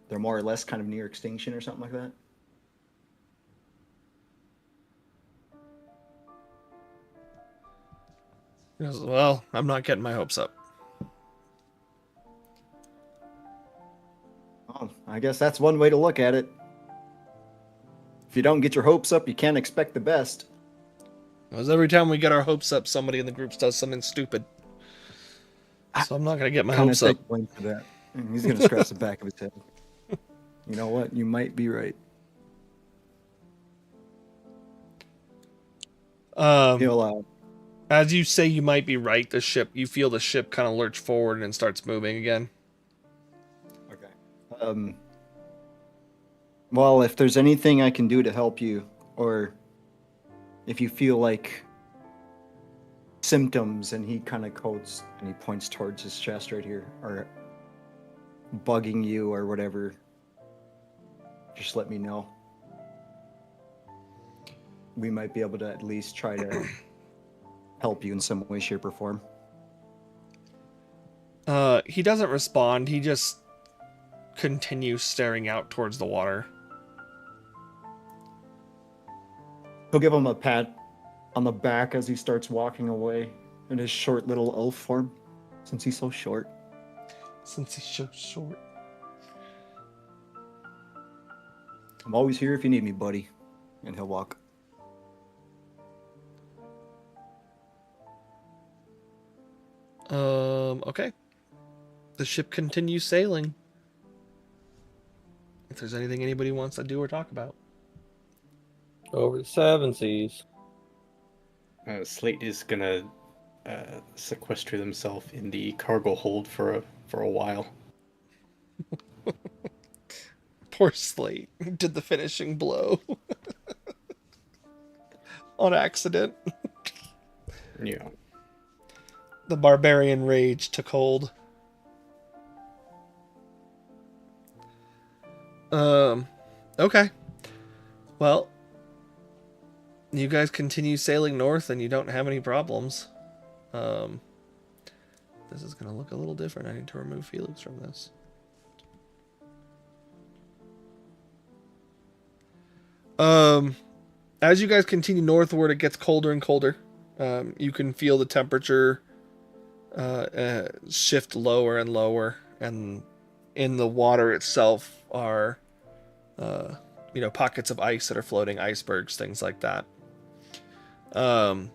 they're more or less kind of near extinction or something like that. He goes, well, I'm not getting my hopes up. Oh, I guess that's one way to look at it. If you don't get your hopes up, you can't expect the best. Because every time we get our hopes up, somebody in the group does something stupid. So I'm not going to get my Kinda hopes up. take blame for that. And he's gonna scratch the back of his head. You know what? You might be right. He'll As you say you might be right, you feel the ship kind of lurch forward and starts moving again. okay. Well, if there's anything I can do to help you, or if you feel like symptoms, and he kind of coats and he points towards his chest right here, are bugging you or whatever, just let me know. We might be able to at least try to help you in some way, shape, or form. He doesn't respond. He just continues staring out towards the water. He'll give him a pat on the back as he starts walking away in his short little elf form, since he's so short. Since he's so short. I'm always here if you need me, buddy. And he'll walk. Okay. The ship continues sailing. If there's anything anybody wants to do or talk about. Over the seven seas. Slate is gonna sequester himself in the cargo hold for a while. Poor Slate did the finishing blow. On accident. Yeah. The barbarian rage took hold. Okay. Well, you guys continue sailing north and you don't have any problems. This is going to look a little different. I need to remove Felix from this. As you guys continue northward, it gets colder and colder. You can feel the temperature shift lower and lower, and in the water itself are pockets of ice that are floating, icebergs, things like that. And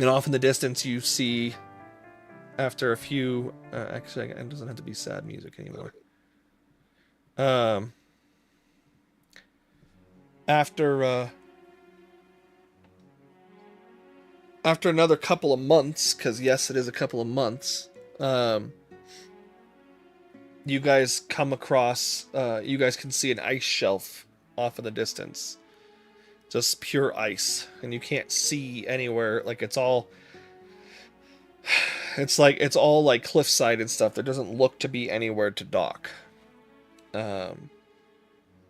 off in the distance you see, after a few actually it doesn't have to be sad music anymore. After another couple of months, because yes, it is a couple of months, you guys come across, you guys can see an ice shelf off in the distance. just pure ice, and you can't see anywhere. Like it's all like cliffside and stuff. There doesn't look to be anywhere to dock. Is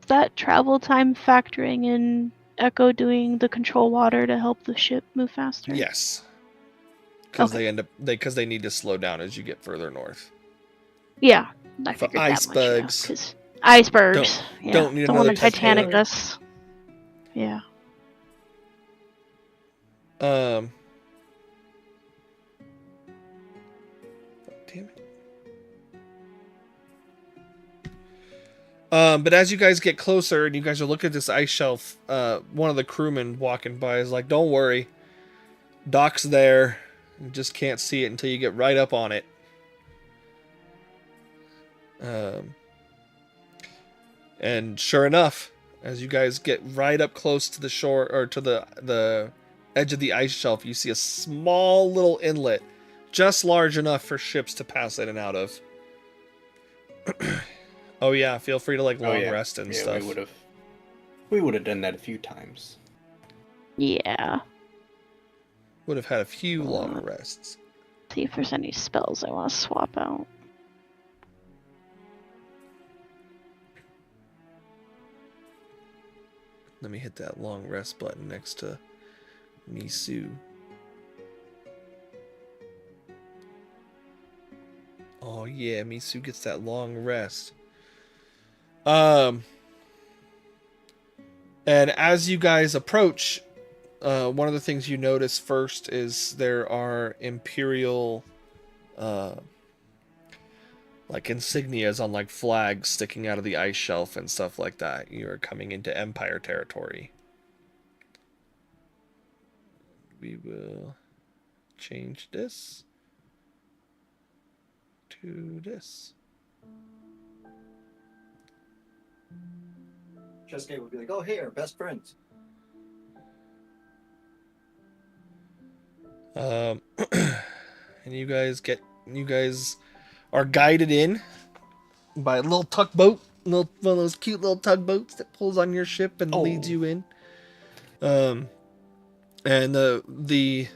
that travel time factoring in Echo doing the control water to help the ship move faster? Yes, because Okay. they need to slow down as you get further north. Yeah, I For figured that much. icebergs. Because icebergs. Don't need don't want another to Titanic Titanic. us. Yeah. Damn it. But as you guys get closer and you guys are looking at this ice shelf, one of the crewmen walking by is like, "Don't worry, dock's there. You just can't see it until you get right up on it." And sure enough, as you guys get right up close to the shore or to the edge of the ice shelf, you see a small little inlet, just large enough for ships to pass in and out of. Oh yeah, feel free to like long rest and stuff. We would have done that a few times. Yeah. Would have had a few long rests. See if there's any spells I want to swap out. Let me hit that long rest button next to Misu. Oh yeah, Misu gets that long rest. And as you guys approach, one of the things you notice first is there are Imperial like insignias on like flags sticking out of the ice shelf and stuff like that. You are coming into Empire territory. We will change this to this. Chesuke would be like, "Oh, here, best friends." And you guys are guided in by a little tugboat, one of those cute little tugboats that pulls on your ship and leads you in. And the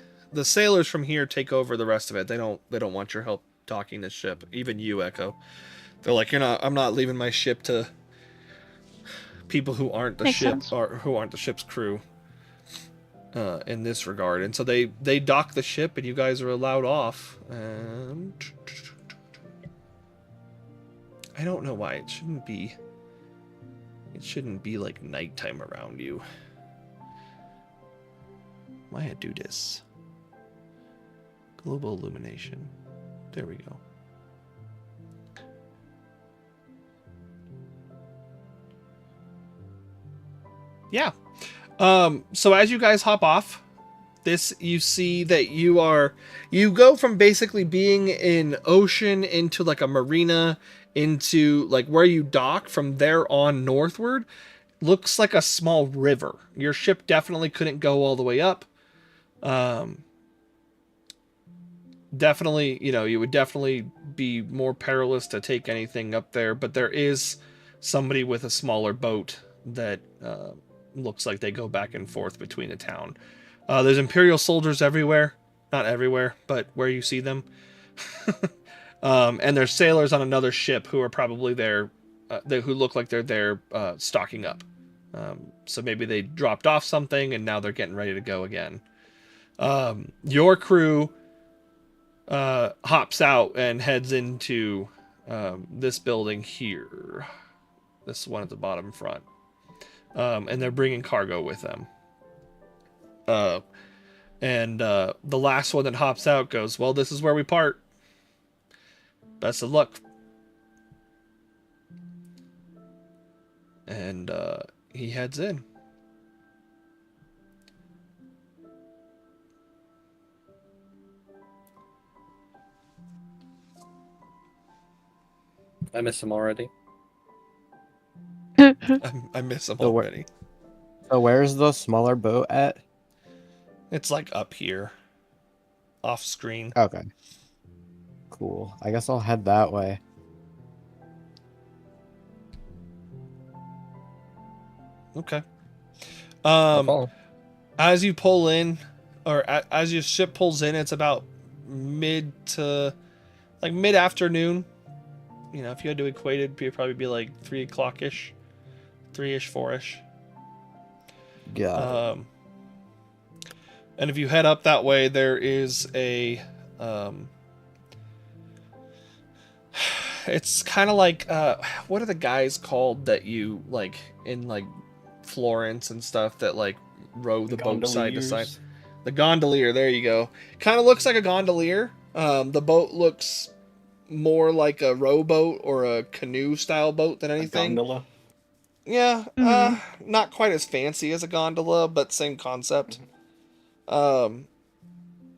sailors from here take over the rest of it. They don't want your help docking the ship. Even you, Echo. They're like, I'm not leaving my ship to people who aren't the Makes ship sense. or who aren't the ship's crew. In this regard, and so they dock the ship, and you guys are allowed off. And I don't know why it shouldn't be like nighttime around you. Why I do this? Global illumination. There we go. Yeah. So as you guys hop off, you see that you go from basically being in ocean into like a marina into like where you dock. From there on northward looks like a small river. Your ship definitely couldn't go all the way up. Definitely, you would definitely be more perilous to take anything up there, but there is somebody with a smaller boat that looks like they go back and forth between the town. There's Imperial soldiers everywhere. Not everywhere, but where you see them. And there's sailors on another ship who are probably there, who look like they're there stocking up. So maybe they dropped off something and now they're getting ready to go again. Your crew hops out and heads into this building here. This one at the bottom front. And they're bringing cargo with them. And the last one that hops out goes, "Well, this is where we part. Best of luck." And he heads in. I miss him already. I miss him So where- already. So where's the smaller boat at? It's like up here. Off screen. Okay. Cool. I guess I'll head that way. Okay. Um, as you pull in, or as your ship pulls in, it's about mid afternoon. You know, if you had to equate it, it'd probably be like 3 o'clock ish, 3ish, 4ish. Got it. And if you head up that way, there is a it's kind of like what are the guys called that you like in like Florence and stuff that like row the boat side to side? The gondolier, there you go. Kind of looks like a gondolier. The boat looks more like a rowboat or a canoe style boat than anything. A gondola. Yeah, not quite as fancy as a gondola, but same concept. And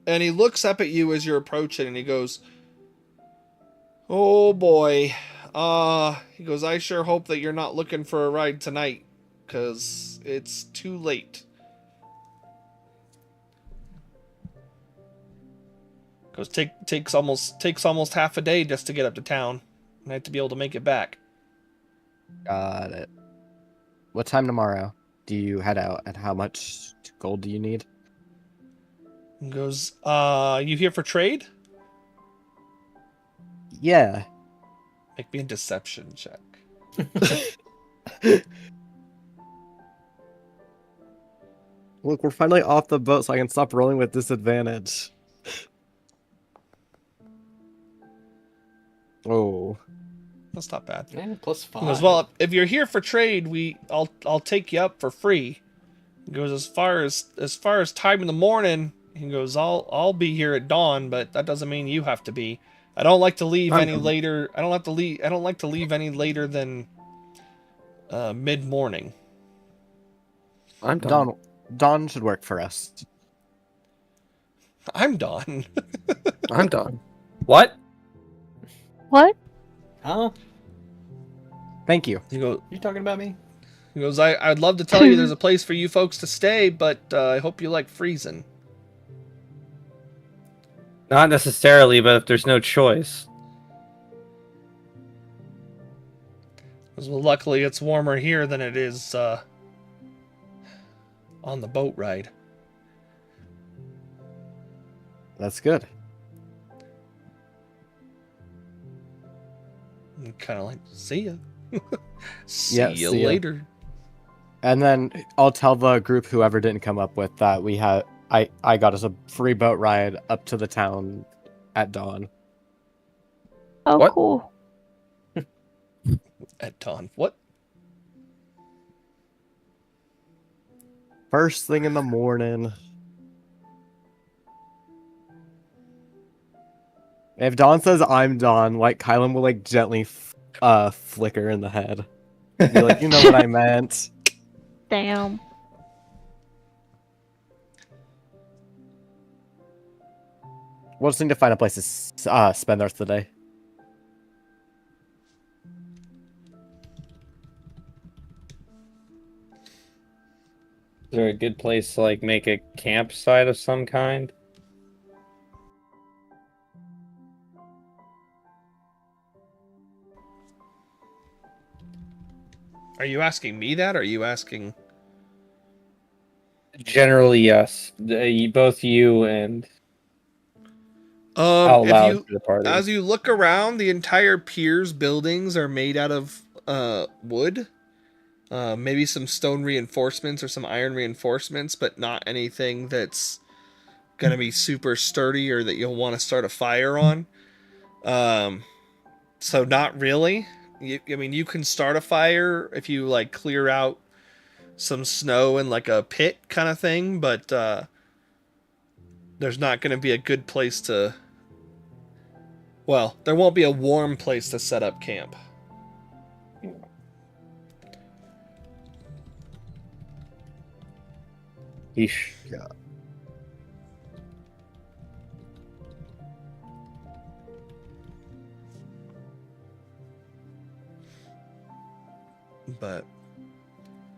he looks up at you as you're approaching, and he goes, "Oh boy, he goes, I sure hope that you're not looking for a ride tonight, 'cause it's too late." Goes, takes almost half a day just to get up to town, and I have to be able to make it back. Got it. What time tomorrow do you head out, and how much gold do you need? He goes, you here for trade? Yeah. Make me a deception check. Look, we're finally off the boat, so I can stop rolling with disadvantage. Oh. That's not bad. Yeah, +5. He goes, well, if you're here for trade, I'll take you up for free. He goes, as far as time in the morning, he goes, I'll be here at dawn, but that doesn't mean you have to be. I don't like to leave any later. I don't like to leave any later than mid morning. I'm done. Dawn should work for us. I'm done. I'm done. What? What? Huh? Thank you. You talking about me? He goes, I'd love to tell you there's a place for you folks to stay, but I hope you like freezing. Not necessarily, but if there's no choice. Because, well, luckily it's warmer here than it is on the boat ride. That's good. Kind of like, see ya. see Yeah, you see ya. later. And then I'll tell the group, whoever didn't come up with that, I got us a free boat ride up to the town at dawn. Oh, What? cool. At dawn. What? First thing in the morning. If Dawn says I'm Dawn, like Kylan will like gently flicker in the head. Be like, you know what I meant. Damn. We'll just need to find a place to spend the rest of the day. Is there a good place to like make a campsite of some kind? Are you asking me that, or are you asking... Generally, yes. Both you and out loud to the party. as you look around, the entire pier's buildings are made out of wood. Maybe some stone reinforcements or some iron reinforcements, but not anything that's gonna be super sturdy or that you'll want to start a fire on. So not really. I mean, you can start a fire if you like clear out some snow in like a pit kind of thing, but there's not going to be a good place to... Well, there won't be a warm place to set up camp. Yeesh. But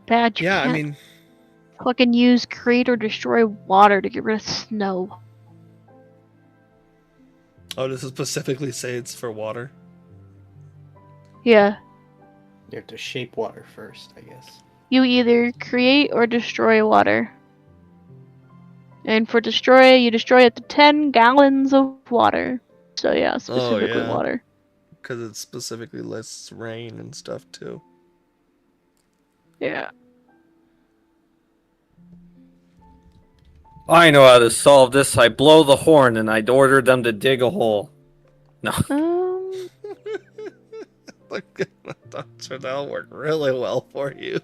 Bad. You yeah, I can't mean, fucking use create or destroy water to get rid of snow. oh, does it specifically say it's for water? Yeah. You have to shape water first, I guess. you either create or destroy water. And for destroy, you destroy up to 10 gallons of water. So yeah, specifically yeah. water. Because it specifically lists rain and stuff too. Yeah. I know how to solve this. I blow the horn and I'd order them to dig a hole. No. Like, I'm sure that'll work really well for you.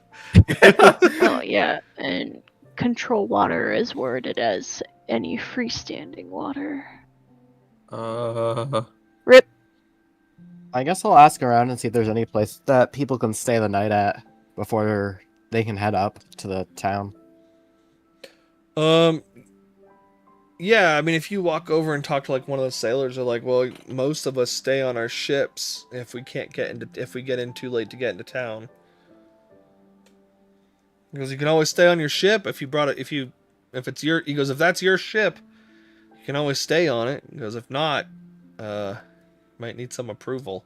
Oh yeah, and control water is worded as any freestanding water. Rip. I guess I'll ask around and see if there's any place that people can stay the night at before they can head up to the town. Yeah, I mean, if you walk over and talk to like one of the sailors, they're like, "Well, most of us stay on our ships if we get in too late to get into town." Because you can always stay on your ship if you brought it. If it's your, he goes, if that's your ship, you can always stay on it. He goes, if not, might need some approval.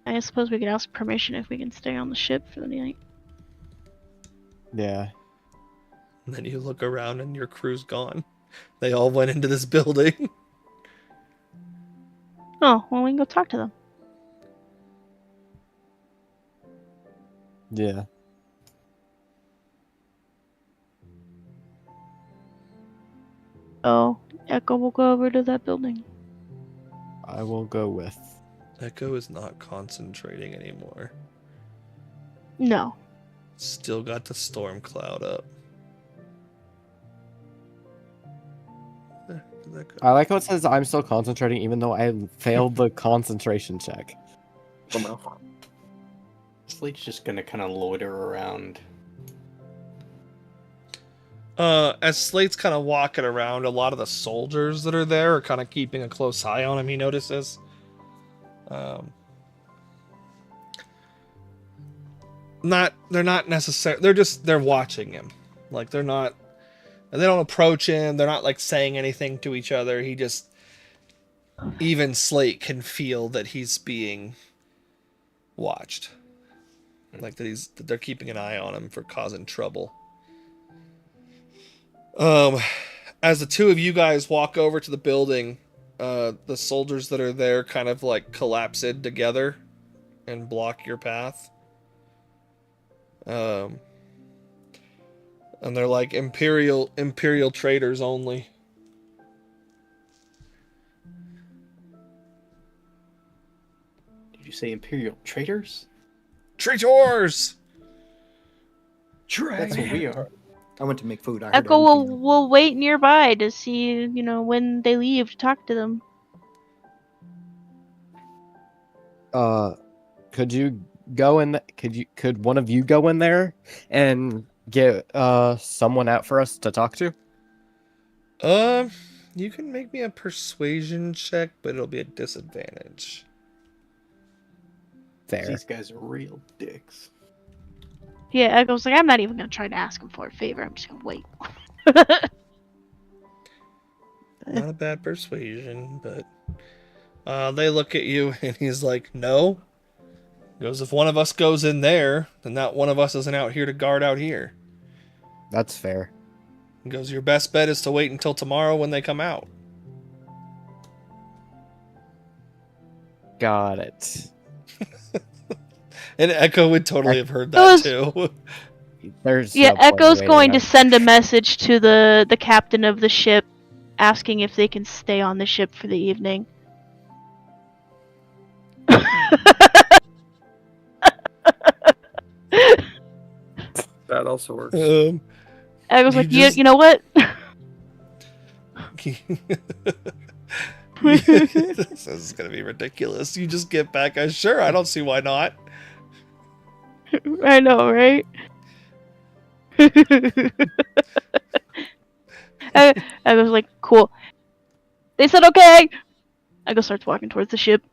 I suppose we could ask permission if we can stay on the ship for the night. Yeah. And then you look around and your crew's gone. They all went into this building. Oh, well, we can go talk to them. Yeah. Oh, Echo will go over to that building. I will go with. Echo is not concentrating anymore. No. Still got the storm cloud up. Where'd that go? I like how it says I'm still concentrating even though I failed the concentration check. Slate's just gonna kind of loiter around. As Slate's kind of walking around, a lot of the soldiers that are there are kind of keeping a close eye on him, he notices. They're not necessarily, they're watching him. Like, they don't approach him, they're not like saying anything to each other. Even Slate can feel that he's being watched. Like that they're keeping an eye on him for causing trouble. As the two of you guys walk over to the building, the soldiers that are there kind of like collapse in together and block your path. And they're like imperial traders only. Did you say Imperial traitors? Traitors! That's what we are. I went to make food. I heard Echo everything. will wait nearby to see, when they leave to talk to them. Could you go in? Could one of you go in there and get someone out for us to talk to? You can make me a persuasion check, but it'll be a disadvantage. Fair. These guys are real dicks. Yeah, Echo's like, I'm not even gonna try to ask him for a favor. I'm just gonna wait. Not a bad persuasion, but they look at you and he's like, no. He goes, if one of us goes in there, then that one of us isn't out here to guard out here. That's fair. He goes, your best bet is to wait until tomorrow when they come out. Got it. And Echo would totally have heard that too. There's Yeah, no point Echo's waiting going to on- send a message to the captain of the ship, asking if they can stay on the ship for the evening. That also works. Echo's You like, just- you know what? This is gonna be ridiculous. You just get back. Sure, I don't see why not. I know, right? I was like, cool. They said okay. Echo starts walking towards the ship.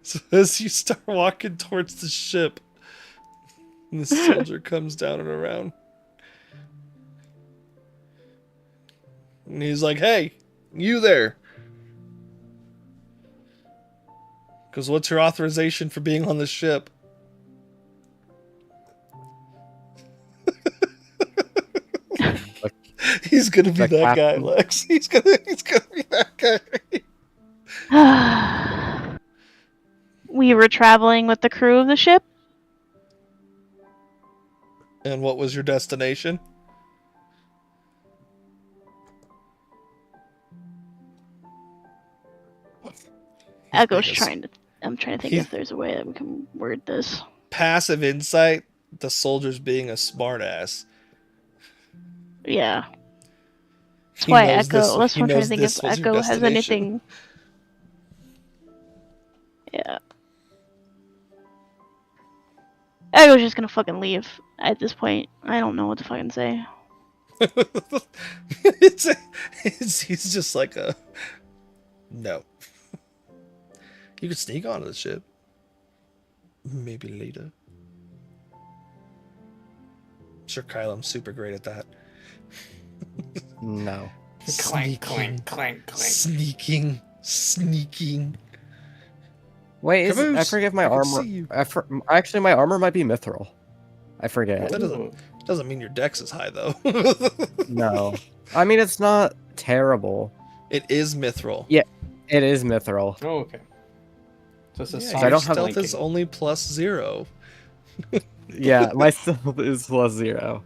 So as you start walking towards the ship, the soldier comes down and around. And he's like, hey, you there. Because what's your authorization for being on the ship? He's gonna be The that guy, captain. Lex. He's gonna be that guy. We were traveling with the crew of the ship. And what was your destination? Echo's being a trying to. I'm trying to think he's- if there's a way that we can word this. Passive insight. The soldier's being a smartass. Yeah. That's He why knows Echo. this- That's he what I'm trying knows to think this if was your Echo has destination. anything. Yeah. Echo's just gonna fucking leave at this point. I don't know what to fucking say. He's just like a no. You could sneak onto the ship. Maybe later. I'm sure Kylem's super great at that. No. Clank, clank, clank, clank. Sneaking. Wait, I Caboose, forget my I can armor. see you. Actually, my armor might be mithril. I forget. That Ooh. doesn't mean your dex is high though. No. I mean, it's not terrible. It is mithril. Yeah. It is mithril. Oh, okay. So it's a Yeah, So I your don't have- stealth is only +0. Yeah, my stealth is +0.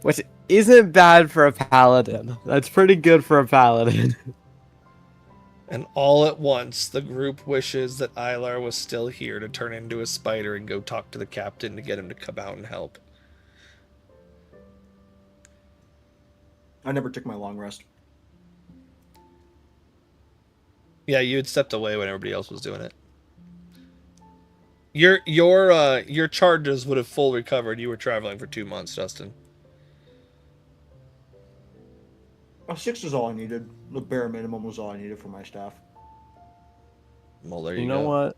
Which isn't bad for a paladin. That's pretty good for a paladin. And all at once, the group wishes that Ilar was still here to turn into a spider and go talk to the captain to get him to come out and help. I never took my long rest. Yeah, you had stepped away when everybody else was doing it. Your charges would have full recovered. You were traveling for 2 months, Justin. A 6 is all I needed. The bare minimum was all I needed for my staff. Well, there You you know go. what?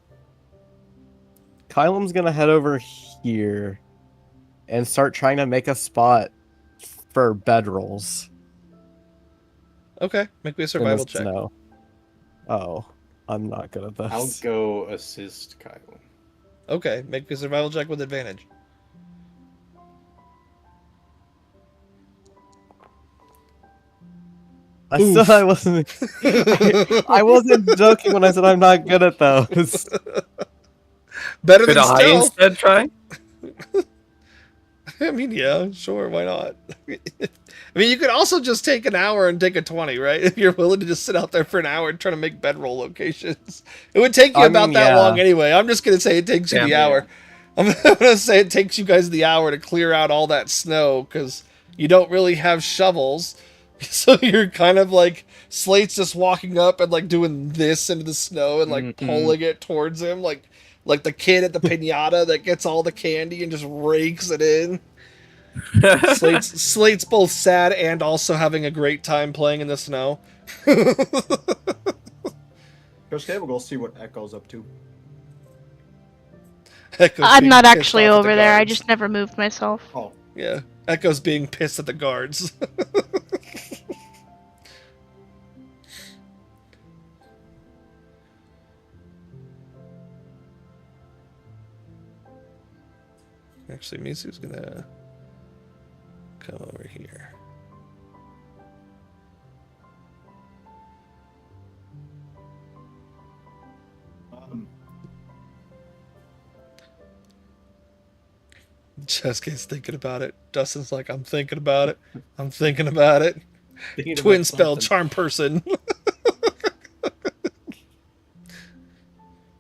Kylem's gonna head over here and start trying to make a spot for bedrolls. Okay, make me a in survival the check. snow. Oh, I'm not good at this. I'll go assist Kyle. Okay, make me a survival check with advantage. I wasn't. I wasn't joking when I said I'm not good at those. Better Could than I stealth. instead try? I mean, yeah, sure, why not? I mean, you could also just take an hour and take a 20, right? If you're willing to just sit out there for an hour and try to make bedroll locations. It would take you I about mean, that yeah. long anyway. I'm just going to say it takes you Yeah. the hour. I'm going to say it takes you guys the hour to clear out all that snow because you don't really have shovels. So you're kind of like, Slate's just walking up and like doing this into the snow and like Mhm. pulling it towards him like the kid at the piñata that gets all the candy and just rakes it in. Slate's both sad and also having a great time playing in the snow. Okay, we'll go see what Echo's up to. Echo's I'm being not pissed actually off at the over there. I guards. just never moved myself. Oh, Yeah, Echo's being pissed at the guards. Actually, Misu's gonna come over here. Chesuke's thinking about it. Dustin's like, I'm thinking about it. I'm thinking about it. Thinking Twin about spell, something. charm person.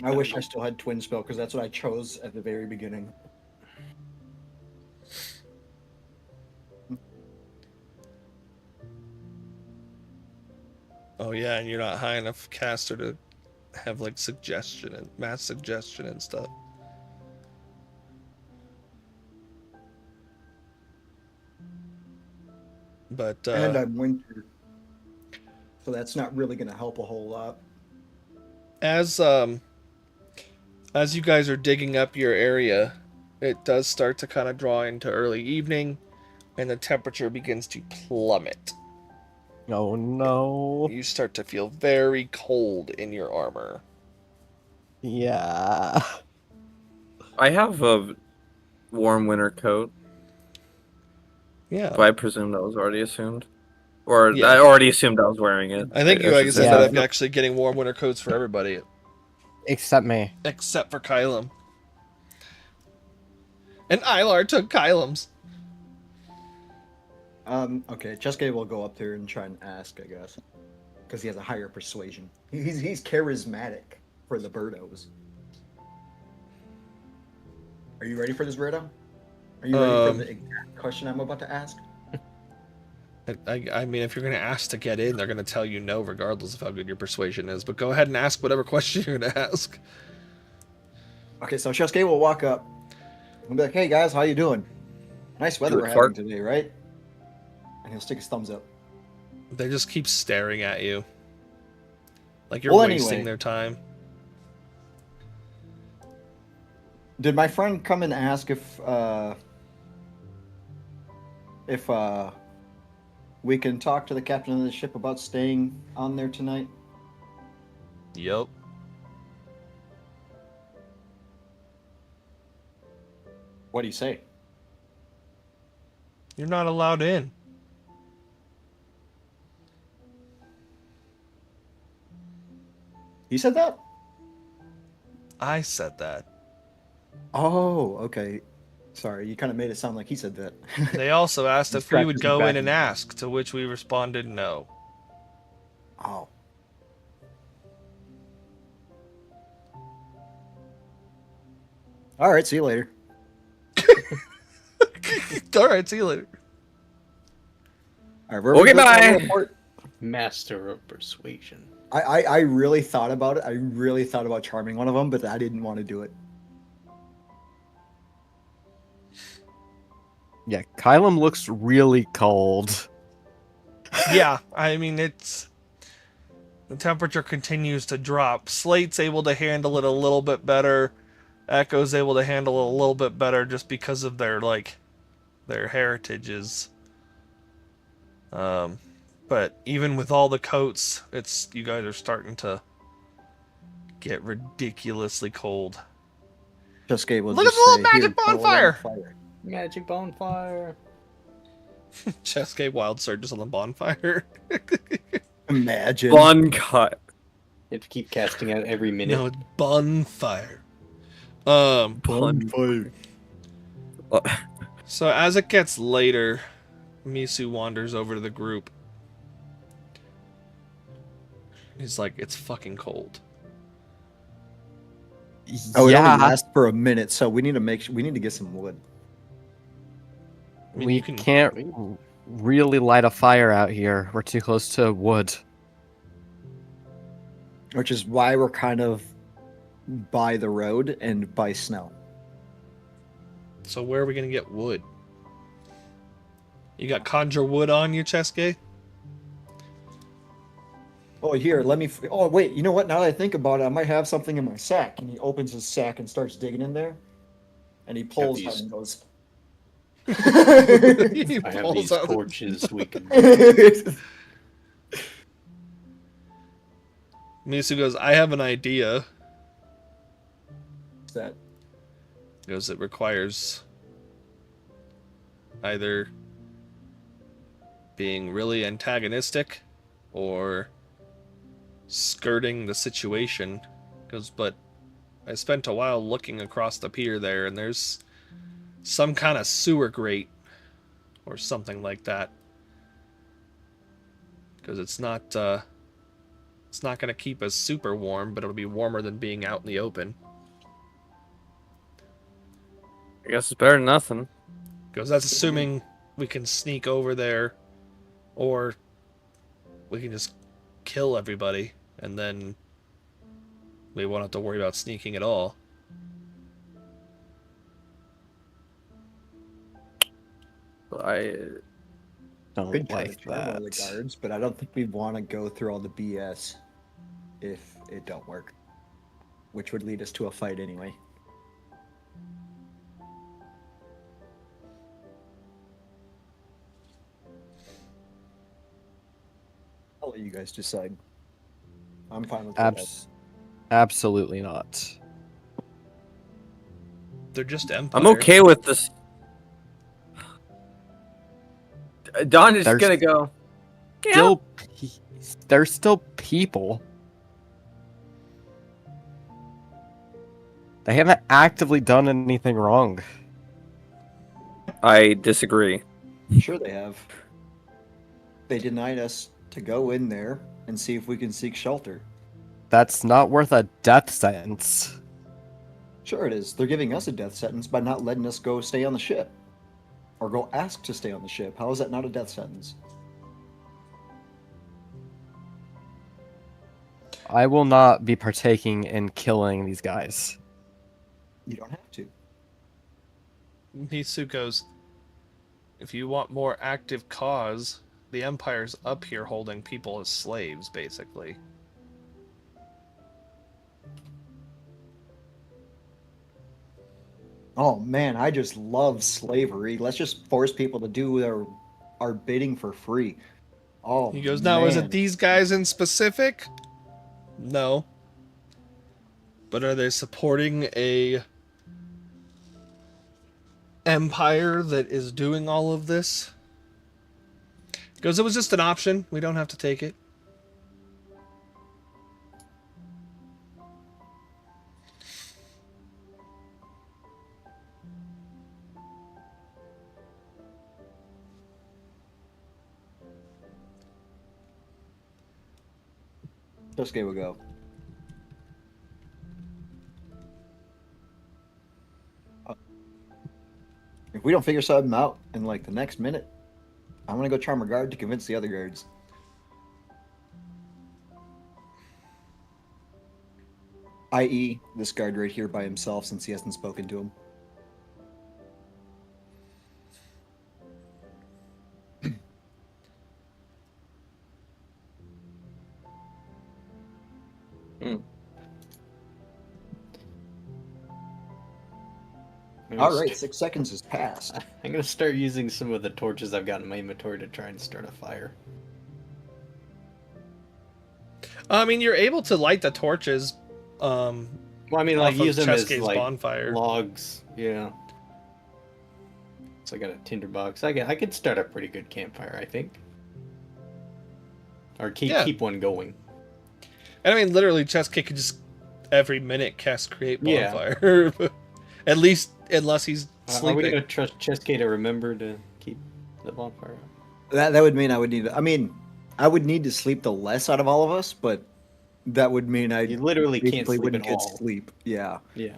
I wish I still had twin spell because that's what I chose at the very beginning. Oh yeah, and you're not high enough caster to have like suggestion and mass suggestion and stuff. But And I'm winter, so that's not really going to help a whole lot. as you guys are digging up your area, it does start to kind of draw into early evening, and the temperature begins to plummet. Oh no. You start to feel very cold in your armor. Yeah. I have a warm winter coat, Yeah. but I presume that was already assumed. Or Yeah. I already assumed I was wearing it. I think you should guys say. ended Yeah. up actually getting warm winter coats for everybody, Except me. except for Kylam. And Ilar took Kylam's. Okay, Chesuke will go up there and try and ask, I guess, because he has a higher persuasion. He's charismatic for the birdos. Are you ready for this, Birdo? Are you ready for the exact question I'm about to ask? I mean, if you're going to ask to get in, they're going to tell you no, regardless of how good your persuasion is. But go ahead and ask whatever question you're going to ask. Okay, so Chesuke will walk up and be like, "Hey guys, how you doing? Nice weather Good we're fart. having today, right?" And he'll stick his thumbs up. They just keep staring at you. Like you're Well, wasting anyway. their time. Did my friend come and ask if we can talk to the captain of the ship about staying on there tonight? Yup. What do you say? You're not allowed in. He said that? I said that. Oh, okay. Sorry, you kind of made it sound like he said that. They also asked He's if we would practicing go back in and in. ask, to which we responded no. Oh. All right, see you later. All right, see you later. All right, Okay, bye. report. Master of persuasion. I really thought about it. I really thought about charming one of them, but I didn't want to do it. Yeah, Kylam looks really cold. Yeah, I mean, it's... The temperature continues to drop. Slate's able to handle it a little bit better. Echo's able to handle it a little bit better just because of their, like, their heritages. But even with all the coats, you guys are starting to get ridiculously cold. Chesuke will Look just at the little say, magic "Here, put a little bonfire!" fire." Magic bonfire. Chesuke wild surges on the bonfire. Imagine. Bun cut. You have to keep casting it every minute. No, it's bonfire. Bonfire. So as it gets later, Misu wanders over to the group. He's like, "It's fucking cold." Oh, it only Yeah, lasts for a minute, so we need to get some wood. I mean, we you can. can't really light a fire out here. We're too close to wood. Which is why we're kind of by the road and by snow. So where are we gonna get wood? You got conjure wood on you, Chesuke? Oh, here, let me. Oh, wait, you know what? Now that I think about it, I might have something in my sack. And he opens his sack and starts digging in there. And he pulls these- out and goes. He I have pulls these out- torches we can. Misu goes, "I have an idea." that Goes, "It requires either being really antagonistic or skirting the situation." Goes, "But I spent a while looking across the pier there, and there's some kind of sewer grate or something like that. Because it's not going to keep us super warm, but it'll be warmer than being out in the open." I guess it's better than nothing. Goes, "That's assuming we can sneak over there, or we can just kill everybody, and then we won't have to worry about sneaking at all." I Don't could try to like charm one of the that. guards, but I don't think we'd want to go through all the BS if it don't work. Which would lead us to a fight anyway. I'll let you guys decide. I'm fine with that. Absolutely not. They're just empire. I'm okay with this. Don is There's- gonna go. still they're still people. They haven't actively done anything wrong. I disagree. Sure, they have. They denied us to go in there and see if we can seek shelter. That's not worth a death sentence. Sure, it is. They're giving us a death sentence by not letting us go stay on the ship. Or go ask to stay on the ship. How is that not a death sentence? I will not be partaking in killing these guys. You don't have to. Misu goes, if you want more active cause, the Empire's up here holding people as slaves, basically. Oh man, I just love slavery. Let's just force people to do our bidding for free. Oh, He goes, now, is man. it these guys in specific? No. But are they supporting a empire that is doing all of this? Goes, it was just an option. We don't have to take it. Tosuke will go. If we don't figure something out in like the next minute, I'm gonna go charm a guard to convince the other guards. I.e., this guard right here by himself since he hasn't spoken to him. All right, 6 seconds has passed. I'm gonna start using some of the torches I've got in my inventory to try and start a fire. I mean, you're able to light the torches. Well, I mean, Off like of use them as Chesky's like bonfire. logs. Yeah. So I got a tinderbox. I could start a pretty good campfire, I think. Or keep one going. And I mean, literally, Chesuke could just every minute cast create Yeah. bonfire. At least, unless he's Are sleeping. we gonna trust Chesuke to remember to keep the bonfire up? That would mean I would need. I would need to sleep the less out of all of us, but that would mean I You literally can't basically sleep wouldn't at get all. sleep. Yeah, Yeah.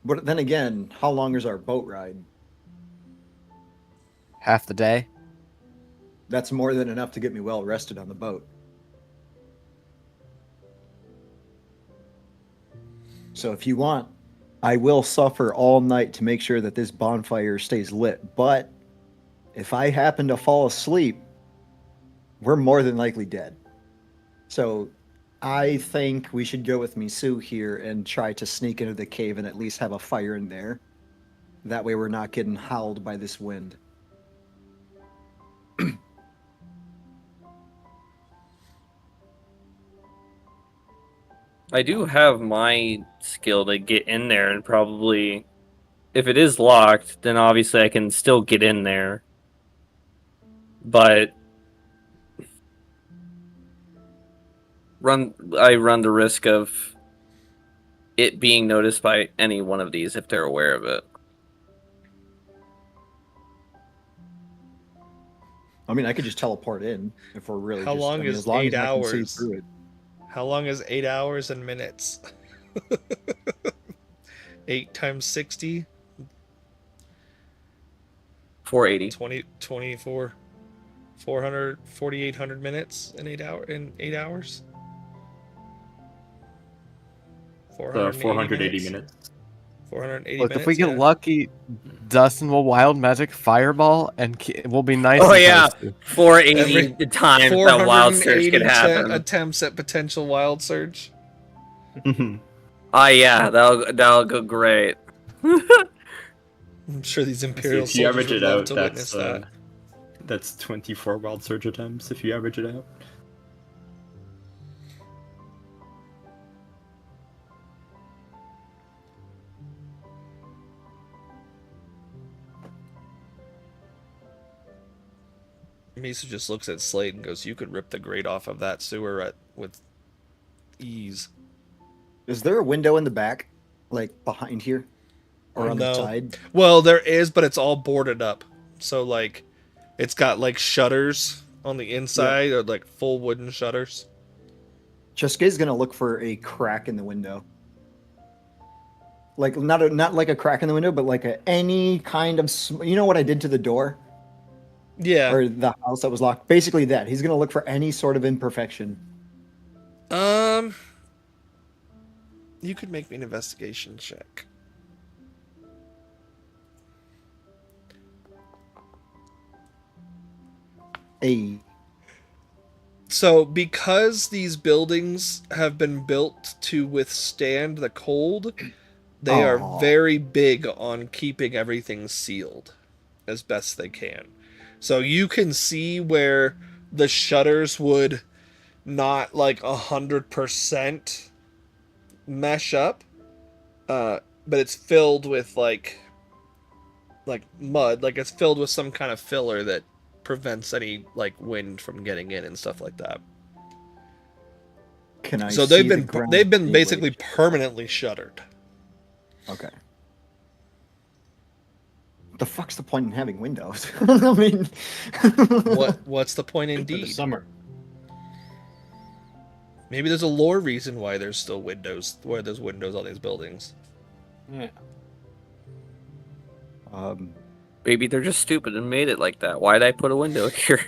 but then again, how long is our boat ride? Half the day. That's more than enough to get me well rested on the boat. So if you want, I will suffer all night to make sure that this bonfire stays lit. But if I happen to fall asleep, we're more than likely dead. So I think we should go with Misu here and try to sneak into the cave and at least have a fire in there. That way we're not getting howled by this wind. I do have my skill to get in there and probably, if it is locked, then obviously I can still get in there. But I run the risk of it being noticed by any one of these if they're aware of it. I mean, I could just teleport in if we're really. How long is as long 8 as I can see hours? through it. How long is 8 hours and minutes? 8 times 60? 480. 20, 24, 400, 4,800 minutes in 8 hours? 480 minutes. 480 Look, minutes. if we get yeah. lucky, Dustin will wild magic fireball, and we'll be nice. Oh and yeah, toasty. 480 times that wild surge 480 could happen. attempts at potential wild surge. Ah, yeah, that'll go great. I'm sure these Imperial if you soldiers average would it love out, to witness that. that's 24 wild surge attempts if you average it out. Misa just looks at Slade and goes, "You could rip the grate off of that sewer with ease." Is there a window in the back, like behind here, or on No. the side? Well, there is, but it's all boarded up. So like, it's got like shutters on the inside, or like full wooden shutters. Chesuke's gonna look for a crack in the window. Like not like a crack in the window, but like any kind of you know what I did to the door Yeah. or the house that was locked. Basically that he's gonna look for any sort of imperfection. You could make me an investigation check. So, because these buildings have been built to withstand the cold, they are Aw. very big on keeping everything sealed as best they can. So you can see where the shutters would not like 100% mesh up, but it's filled with like mud, like it's filled with some kind of filler that prevents any like wind from getting in and stuff like that. Can I? So see they've the been ground they've been being basically laid? permanently shuttered. Okay. The fuck's the point in having windows? I mean, What's the point Good for the indeed? summer. Maybe there's a lore reason why there's still windows, where there's windows on these buildings. Yeah. Maybe they're just stupid and made it like that. Why'd I put a window here?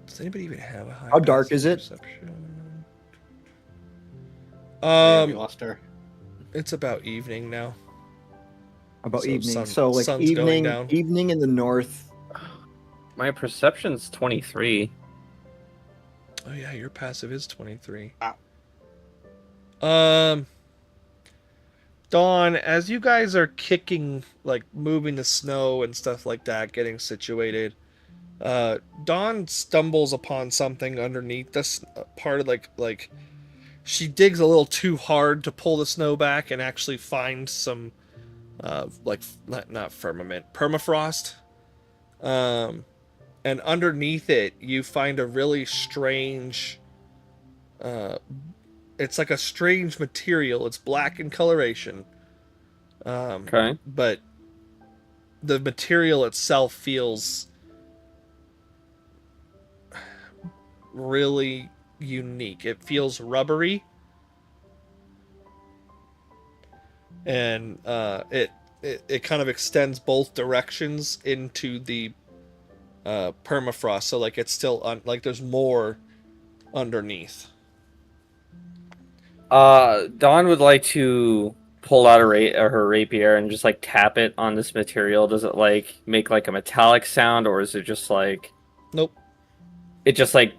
Does anybody even have a high? How dark passive is it? perception? Yeah, we lost her. It's about evening now. about So evening. So like sun's going down. evening in the north. My perception's 23. Oh yeah, your passive is 23. Ah. Dawn, as you guys are kicking, like moving the snow and stuff like that, getting situated, Dawn stumbles upon something underneath this part of like she digs a little too hard to pull the snow back and actually find some like not firmament, permafrost. And underneath it you find a really strange it's like a strange material. It's black in coloration. Okay. But the material itself feels really unique. It feels rubbery. And it kind of extends both directions into the permafrost. So like it's still like there's more underneath. Dawn would like to pull out her rapier and just like tap it on this material. Does it like make like a metallic sound, or is it just like Nope. it just like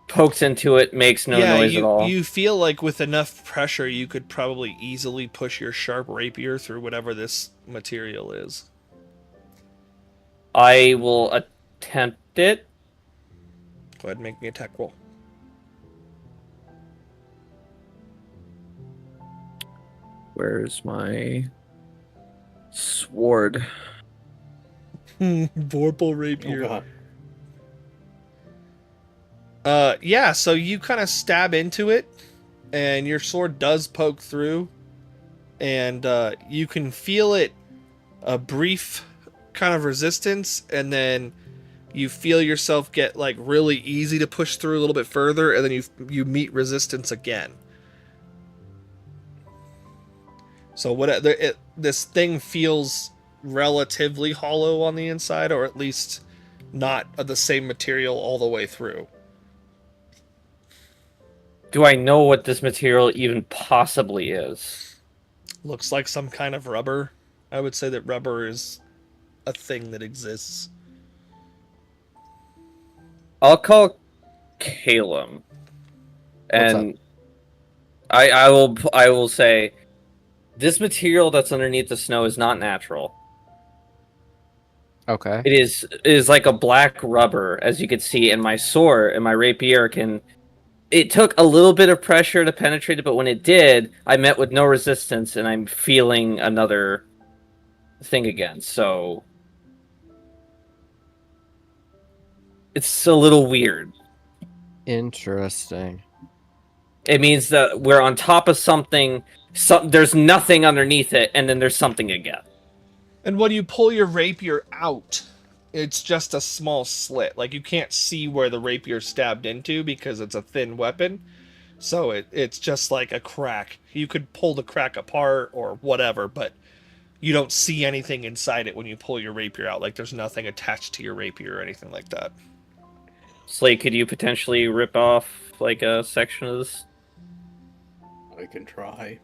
pokes into it, makes no noise at all? You feel like with enough pressure you could probably easily push your sharp rapier through whatever this material is. I will attempt it. Go ahead and make me a tech roll. Where's my sword? Vorpal Oh, rapier. God. Yeah, so you kind of stab into it, and your sword does poke through, and you can feel it a brief kind of resistance, and then you feel yourself get like really easy to push through a little bit further, and then you meet resistance again. So this thing feels relatively hollow on the inside, or at least not of the same material all the way through. Do I know what this material even possibly is? Looks like some kind of rubber. I would say that rubber is a thing that exists. I'll call Calum, and I will say this material that's underneath the snow is not natural. Okay. It is like a black rubber, as you can see in my sword, and my rapier it took a little bit of pressure to penetrate it, but when it did, I met with no resistance, and I'm feeling another thing again. So it's a little weird. Interesting. It means that we're on top of something. There's nothing underneath it, and then there's something again. And when you pull your rapier out, it's just a small slit. Like, you can't see where the rapier stabbed into because it's a thin weapon. So it's just like a crack. You could pull the crack apart or whatever, but you don't see anything inside it when you pull your rapier out. Like, there's nothing attached to your rapier or anything like that. Slate, could you potentially rip off like a section of this? I can try.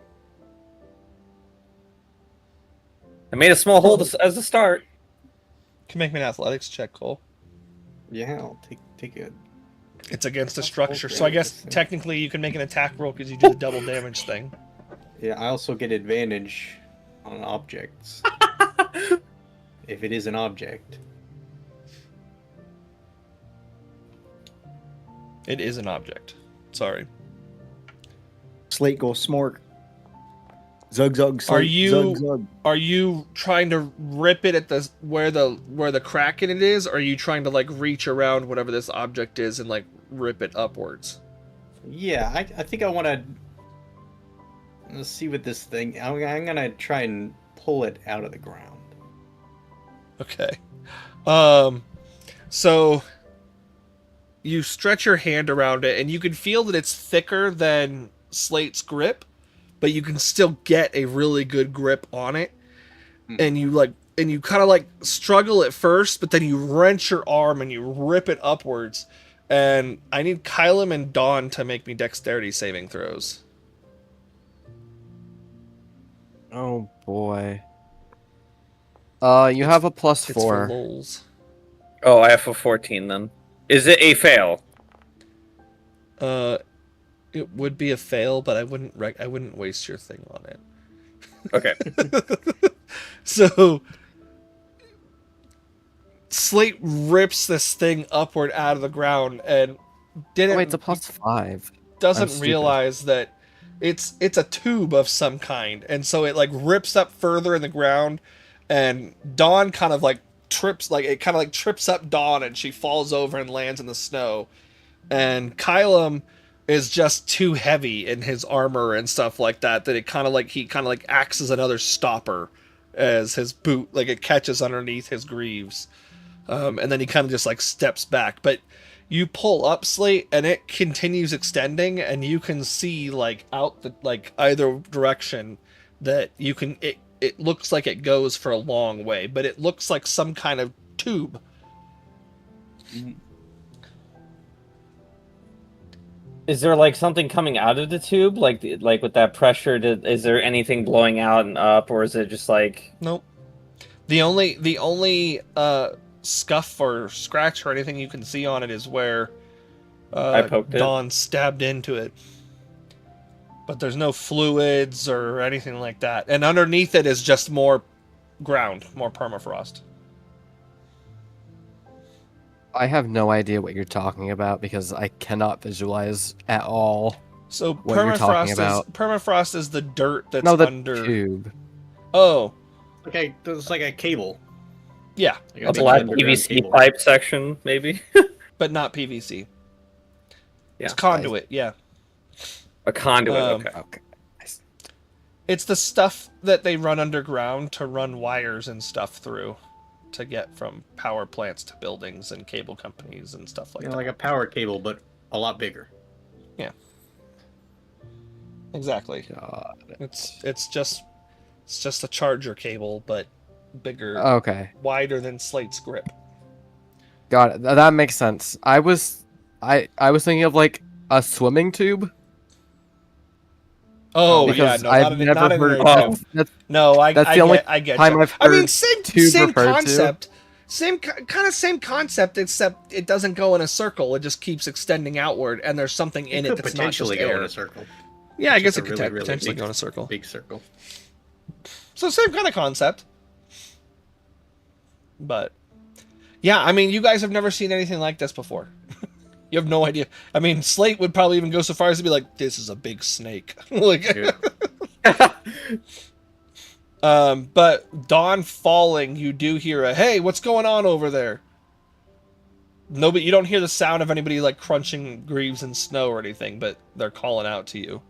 I made a small hole as a start. Can make me an athletics check, Cole. Yeah, I'll take it. It's against a structure, so I guess technically you can make an attack roll because you do the double damage thing. Yeah, I also get advantage on objects. If it is an object. It is an object. Sorry. Slate goes smork. Zug zug. Slate, Are you zug, zug. are you trying to rip it at the where the crack in it is, or are you trying to like reach around whatever this object is and like rip it upwards? Yeah, I think I want to. Let's see what this thing. I'm gonna try and pull it out of the ground. Okay. So you stretch your hand around it and you can feel that it's thicker than Slate's grip, but you can still get a really good grip on it. And you kind of like struggle at first, but then you wrench your arm and you rip it upwards. And I need Kylam and Dawn to make me dexterity saving throws. Oh boy. You have a It's for +4. lols. Oh, I have a 14 then. Is it a fail? It would be a fail, but I wouldn't waste your thing on it. Okay. So Slate rips this thing upward out of the ground and Oh, wait, it's a +5. doesn't I'm stupid. realize that it's a tube of some kind, and so it like rips up further in the ground, and Dawn kind of like trips up Dawn, and she falls over and lands in the snow, and Kylam is just too heavy in his armor and stuff like that he kind of like acts as another stopper as his boot, like it catches underneath his greaves, and then he kind of just like steps back. But you pull up Slate and it continues extending, and you can see like out the like either direction that you can it looks like it goes for a long way, but it looks like some kind of tube. Is there like something coming out of the tube, like with that pressure? Is there anything blowing out and up, or is it just like? Nope. The only scuff or scratch or anything you can see on it is where I poked it. Dawn stabbed into it. But there's no fluids or anything like that. And underneath it is just more ground, more permafrost. I have no idea what you're talking about because I cannot visualize at all. So What you're talking permafrost is the dirt that's No, the under. tube. Oh, Okay, it's like a cable. yeah, Like A big black underground PVC cable. pipe section, maybe? but not PVC. Yeah, It's conduit, yeah. A conduit, okay. Okay. It's the stuff that they run underground to run wires and stuff through to get from power plants to buildings and cable companies and stuff like You know, that. like a power cable, but a lot bigger. Exactly. God. It's just a charger cable, but bigger, Okay. wider than Slate's grip. Got it. That makes sense. I was thinking of like a swimming tube. Oh because yeah, no, I've never not in heard there, of. too. That's No, That's the only I get time you. I've I mean, heard same tube referred to. concept. Same concept, except it doesn't go in a circle. It just keeps extending outward, and there's something in it could that's not just potentially go in air. a circle. Yeah, I It's guess just it a could really, really potentially big- go in a circle. Big circle. So same kind of concept. But yeah, I mean, you guys have never seen anything like this before. You have no idea. I mean, Slate would probably even go so far as to be like, "This is a big snake." Like, but Dawn falling, you do hear a, "Hey, what's going on over there?" No, but you don't hear the sound of anybody like crunching greaves in snow or anything, but they're calling out to you.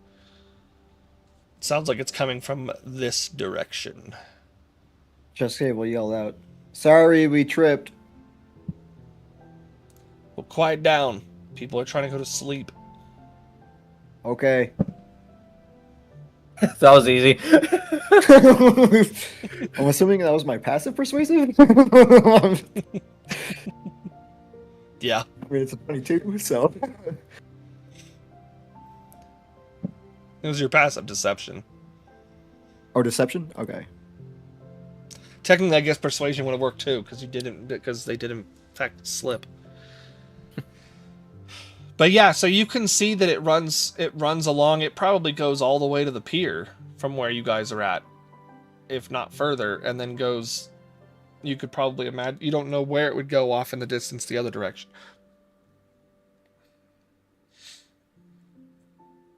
Sounds like it's coming from this direction. Chesuke will yell out, "Sorry, we tripped." Well, quiet down. People are trying to go to sleep. Okay. That was easy. I'm assuming that was my passive persuasive. Yeah. I mean, it's a 22, so. It was your passive deception. Or deception? Okay. Technically, I guess persuasion would have worked too, because they did in fact slip. But yeah, so you can see that it runs along. It probably goes all the way to the pier from where you guys are at, if not further, and then goes. You could probably imagine. You don't know where it would go off in the distance the other direction.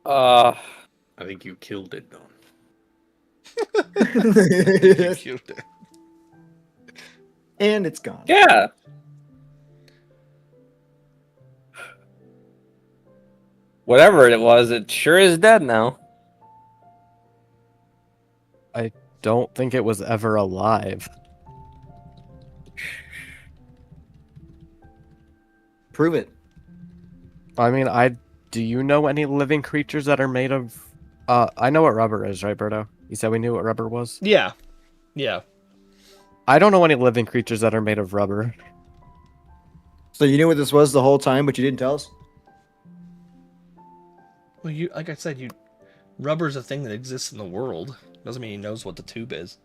I think you killed it, Don. And it's gone. Yeah. Whatever it was, it sure is dead now. Don't think it was ever alive. Prove it. I mean, do you know any living creatures that are made of? I know what rubber is, right, Berto? You said we knew what rubber was. Yeah. Yeah. I don't know any living creatures that are made of rubber. So you knew what this was the whole time, but you didn't tell us? Well, like I said, rubber's a thing that exists in the world. Doesn't mean he knows what the tube is.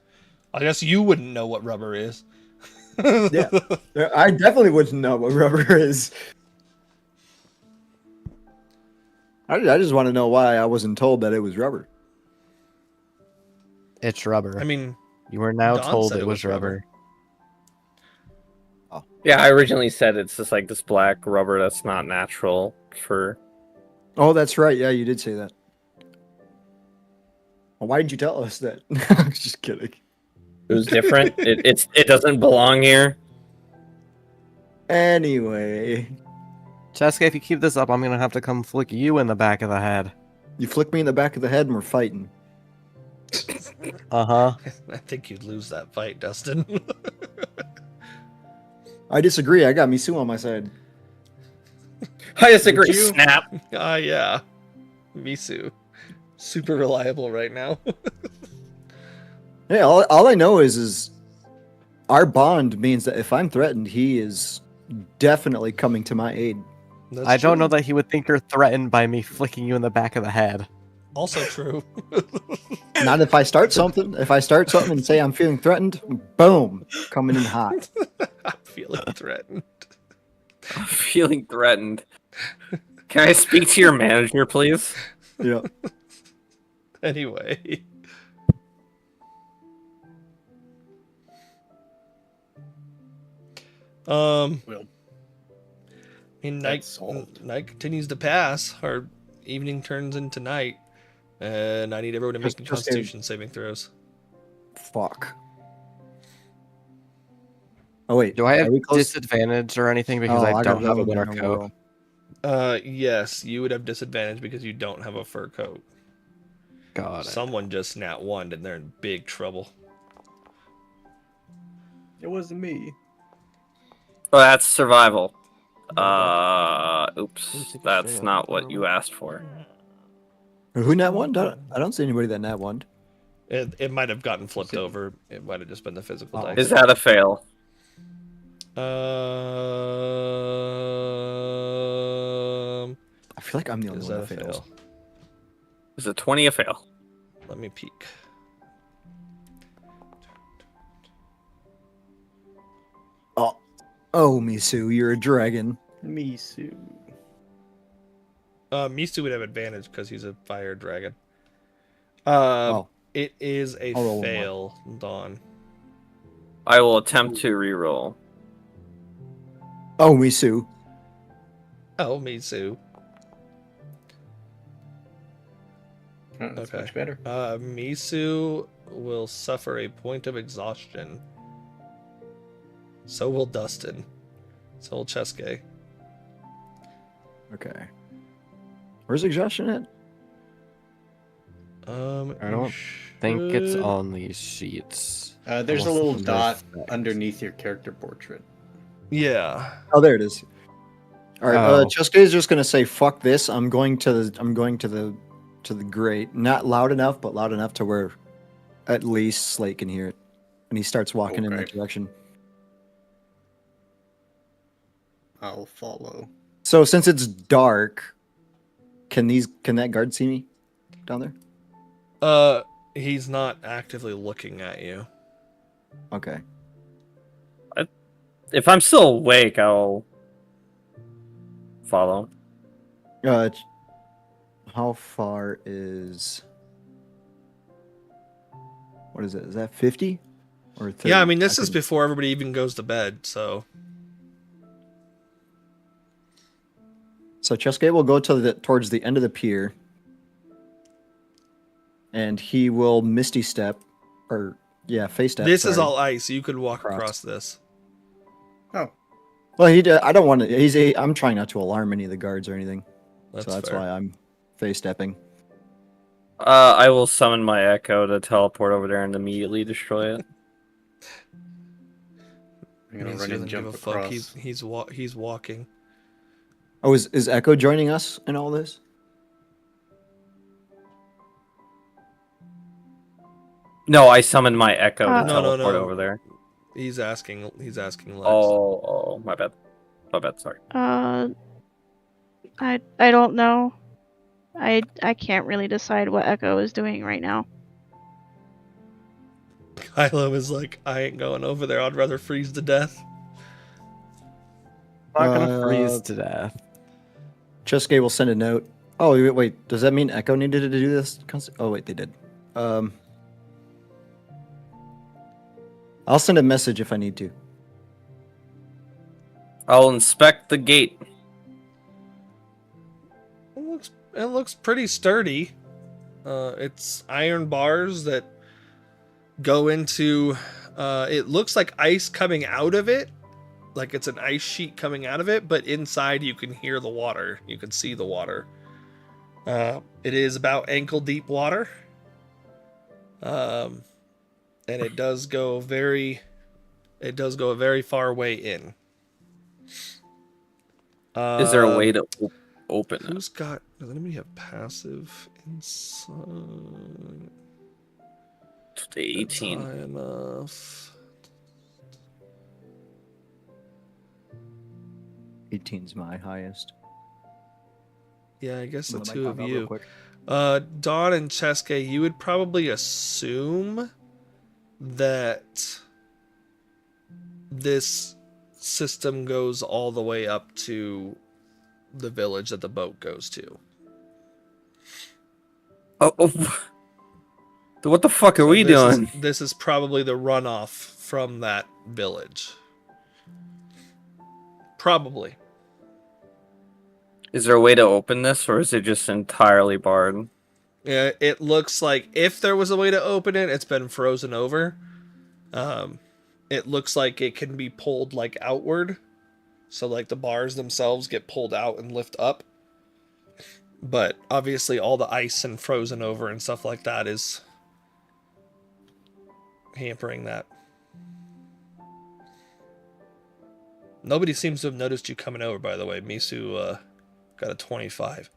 I guess you wouldn't know what rubber is. Yeah. I definitely wouldn't know what rubber is. I just want to know why I wasn't told that it was rubber. It's rubber. I mean, you were now Don told said it was rubber. Yeah, I originally said it's just like this black rubber that's not natural for. Oh, that's right. Yeah, you did say that. Well, why didn't you tell us that? I'm just kidding. It was different. It doesn't belong here. Anyway, Cheska, if you keep this up, I'm gonna have to come flick you in the back of the head. you flick me in the back of the head and we're fighting. Uh-huh. I think you'd lose that fight, Dustin. I disagree. I got Misu on my side. I disagree. Would you? Snap. Yeah. Misu. Super reliable right now. Yeah, all I know is our bond means that if I'm threatened, he is definitely coming to my aid. That's I don't true. know that he would think you're threatened by me flicking you in the back of the head. Also true. Not if I start something. If I start something and say I'm feeling threatened, boom, coming in hot. I'm feeling threatened. I'm feeling threatened. Can I speak to your manager, please? Yeah. Anyway. Well, I mean, that's solved. night continues to pass. Our evening turns into night. And I need everyone to make Just- Constitution saving throws. Fuck. Oh wait, Do I have are we close? disadvantage or anything because Oh, I got don't have a one winter in a coat? row. Yes, you would have disadvantage because you don't have a fur coat. Got it. Someone just nat one and they're in big trouble. It wasn't me. Oh, that's survival. Oops. That's not what you asked for. Who nat one? I don't see anybody that nat one. It might have gotten flipped over. It might have just been the physical dice. Is that a fail? I feel like I'm the only Is one that that a fails. fail? Is a 20 a fail? Let me peek. Oh, Misu, you're a dragon. Misu. Misu would have advantage because he's a fire dragon. Oh. It is a I'll roll one. fail, Dawn. I will attempt to reroll. Oh, Misu. Oh, Misu. Oh, that's Okay. much better. Misu will suffer a point of exhaustion. So will Dustin. So will Chesuke. Okay. Where's exhaustion at? I don't think it's on these sheets. There's a Unless little it's dot effect. underneath your character portrait. Yeah. Oh, there it is. All right. Oh. Chesuke is just gonna say, "Fuck this! I'm going to the grate. Not loud enough, but loud enough to where at least Slate can hear it." And he starts walking in that Okay. direction. I'll follow. So since it's dark, can that guard see me down there? He's not actively looking at you. Okay. If I'm still awake, I'll follow. How far is? What is it? Is that 50 or 30? Yeah, I mean, this is could- before everybody even goes to bed, so. So Chesuke will go towards the end of the pier, and he will Misty Step, face step. This is sorry. all ice. You could walk Across. across this. Oh, Well, I don't want to. I'm trying not to alarm any of the guards or anything, so that's fair. why I'm face stepping. I will summon my Echo to teleport over there and immediately destroy it. I'm gonna He run doesn't and give jump a fuck. across. He's walking. Oh, is Echo joining us in all this? No, I summoned my Echo to No, teleport no. over there. He's asking Lex. Oh, my bad. My bad, sorry. I don't know. I can't really decide what Echo is doing right now. Kylo is like, I ain't going over there. I'd rather freeze to death. I'm not gonna Uh, freeze to death. Chesuke will send a note. Oh, wait. Does that mean Echo needed to do this? Oh, wait, they did. I'll send a message if I need to. I'll inspect the gate. It looks pretty sturdy. It's iron bars that go into. It looks like ice coming out of it, like it's an ice sheet coming out of it. But inside, you can hear the water. You can see the water. It is about ankle deep water. And it does go a very far way in. Is there a way to open it? Who's got? Does anybody have passive inside? 18. High enough. 18's my highest. Yeah, I guess the Let my two mic of pop out real you. quick. Dawn and Chesuke, you would probably assume that this system goes all the way up to the village that the boat goes to. Oh, what the fuck are we doing? This is probably the runoff from that village. Probably. Is there a way to open this, or is it just entirely barred? Yeah, it looks like if there was a way to open it, it's been frozen over. It looks like it can be pulled like outward. So like the bars themselves get pulled out and lift up. But obviously all the ice and frozen over and stuff like that is hampering that. Nobody seems to have noticed you coming over, by the way. Misu got a 25.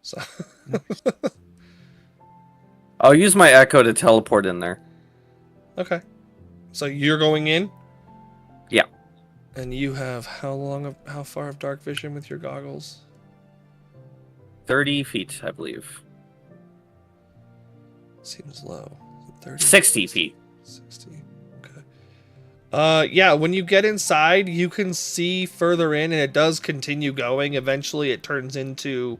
So I'll use my Echo to teleport in there. okay. So you're going in? Yeah. And you have how far of dark vision with your goggles? 30 feet, I believe. Seems low. 30? 60 feet. 60. Okay. Yeah, when you get inside, you can see further in, and it does continue going. Eventually, it turns into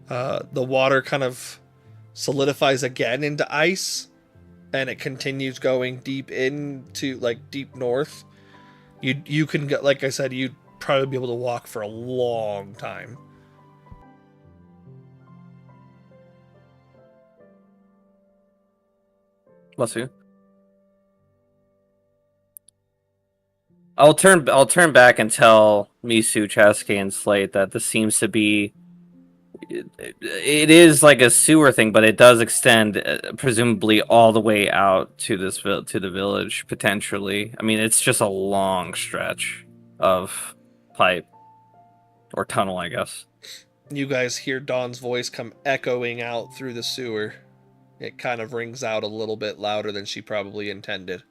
the water kind of solidifies again into ice, and it continues going deep into like deep north. You can get, like I said, you probably be able to walk for a long time. Bless you. I'll turn back and tell Misu, Chasuke, and Slate that this seems to be. It is like a sewer thing, but it does extend presumably all the way out to to the village potentially. I mean, it's just a long stretch of pipe or tunnel, I guess. You guys hear Dawn's voice come echoing out through the sewer. It kind of rings out a little bit louder than she probably intended.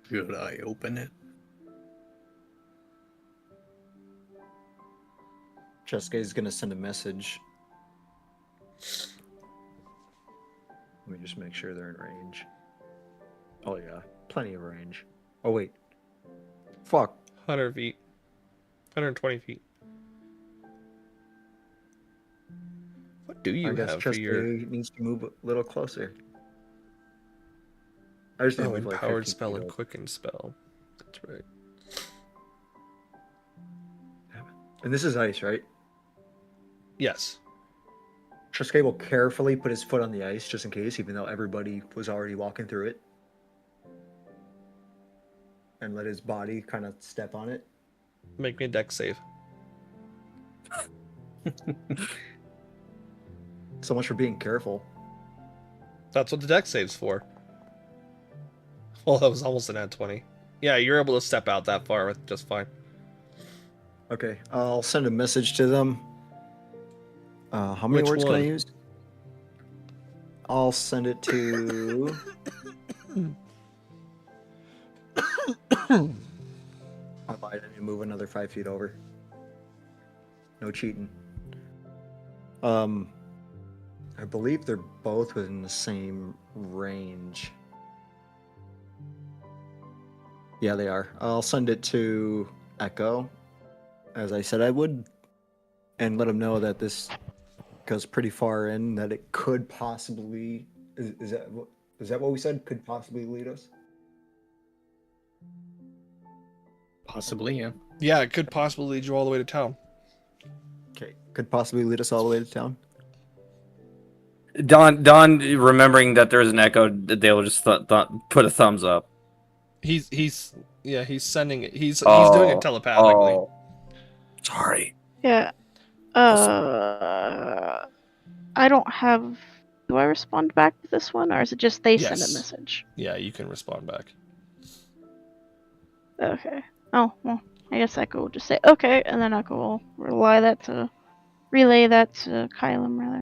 Should I open it? Chesuke is gonna send a message. Let me just make sure they're in range. Oh yeah, plenty of range. Oh wait. Fuck. 100 feet. 120 feet. What do you I guess have for your... Chesuke needs to move a little closer. I just need to Oh, move like empowered 15 spell feet and over. quicken spell. That's right. And this is ice, right? Yes. Chesuke will carefully put his foot on the ice just in case, even though everybody was already walking through it. And let his body kind of step on it. Make me a dex save. So much for being careful. That's what the dex save's for. Well, that was almost an ad 20. Yeah, you're able to step out that far with just fine. Okay, I'll send a message to them. How many Which words can I one? use? I'll send it to. I lied. I need to move another 5 feet over. No cheating. I believe they're both within the same range. Yeah, they are. I'll send it to Echo, as I said I would, and let him know that this goes pretty far in, that it could possibly... Is that what we said? Could possibly lead us? Possibly, yeah. Yeah, it could possibly lead you all the way to town. Okay. Could possibly lead us all the way to town? Don, remembering that there's an echo, they will just put a thumbs up. He's sending it. He's doing it telepathically. Oh. Sorry. Yeah. I don't have. Do I respond back to this one, or is it just they send Yes. a message? Yeah, you can respond back. Okay. Oh well, I guess Echo will just say okay, and then Echo will relay that to Kylam rather.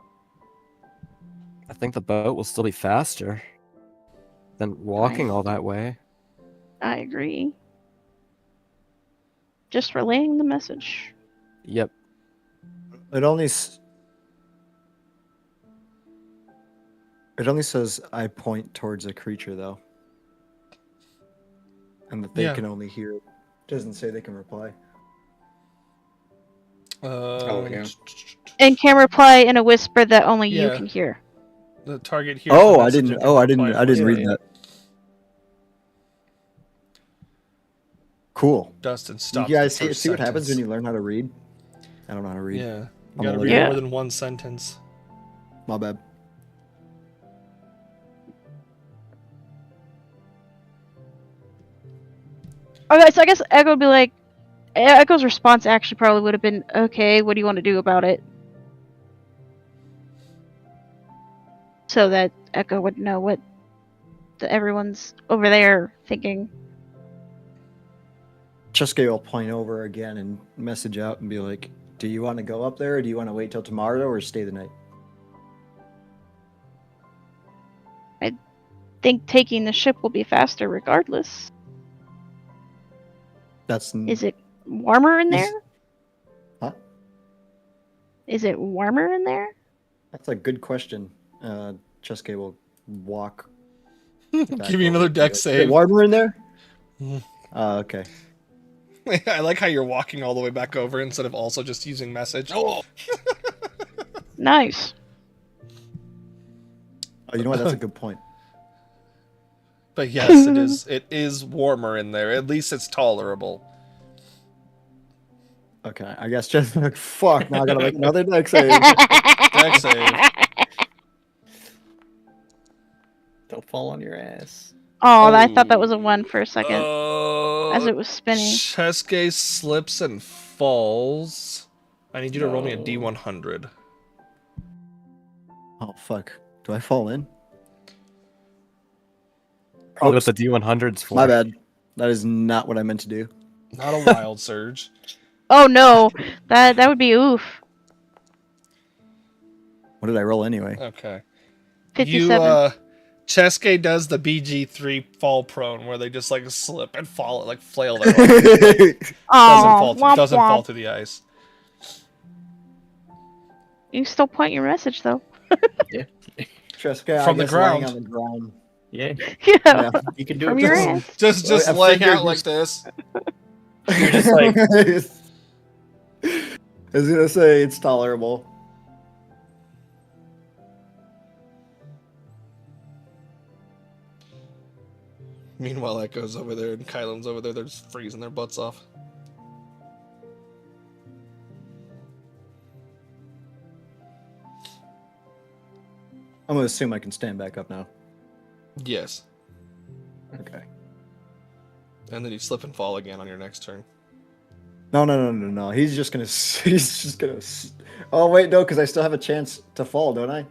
I think the boat will still be faster than walking Right. all that way. I agree. Just relaying the message. Yep. It only says I point towards a creature, though. And that they Yeah. can only hear it. Doesn't say they can reply. yeah. And can reply in a whisper that only you Yeah. can hear. The target here. Oh, I didn't read that. Cool. Dustin, You stop. guys see what happens when you learn how to read? I don't know how to read. Yeah, you I'm gotta only- read Yeah. more than one sentence. My bad. Okay, so I guess Echo would be like, Echo's response actually probably would have been, okay, what do you want to do about it? So that Echo would know what everyone's over there thinking. Chesuke will point over again and message out and be like, do you want to go up there, or do you want to wait till tomorrow, or stay the night? Think taking the ship will be faster regardless. That's Is it warmer in Is- there? Huh? Is it warmer in there? That's a good question. Chesuke will walk. Give me another deck Is it save. warmer in there? Mhm. Okay. I like how you're walking all the way back over instead of also just using message. Oh, Nice. Oh, you know what? That's a good point. But yes, it is. It is warmer in there. At least it's tolerable. Okay, I guess just fuck. Now I gotta make another deck save. Deck save. Don't fall on your ass. Oh, I thought that was a 1 for a second as it was spinning. Cheske slips and falls. I need you to roll me a No. D100. Oh fuck. Do I fall in? Probably what the D100's for. My bad. That is not what I meant to do. Not a wild surge. Oh no, that would be oof. What did I roll anyway? Okay. 57. Cheske does the BG3 fall prone where they just like slip and fall, like flail their arms. Doesn't Oh, fall through the ice. You can still point your message though. Cheska, From the I guess laying ground. on the ground. Yeah, Yeah, Yeah. you can do from it. your Just- ass. Just I laying figured out like just- this. You're just like, I was gonna say it's tolerable. Meanwhile, Echo's over there and Kylan's over there. They're just freezing their butts off. I'm gonna assume I can stand back up now. Yes. Okay. And then you slip and fall again on your next turn. No. He's just gonna. He's just gonna. Oh wait, no, because I still have a chance to fall, don't I?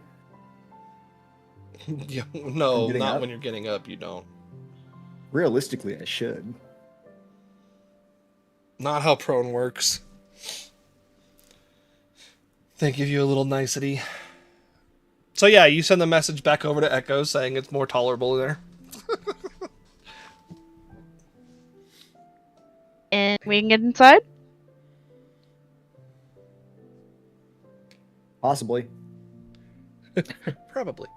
Yeah, no, getting not up? when you're getting up. You don't. Realistically, I should. Not how prone works. They give you a little nicety. So yeah, you send the message back over to Echo saying it's more tolerable there. And we can get inside. Possibly. Probably.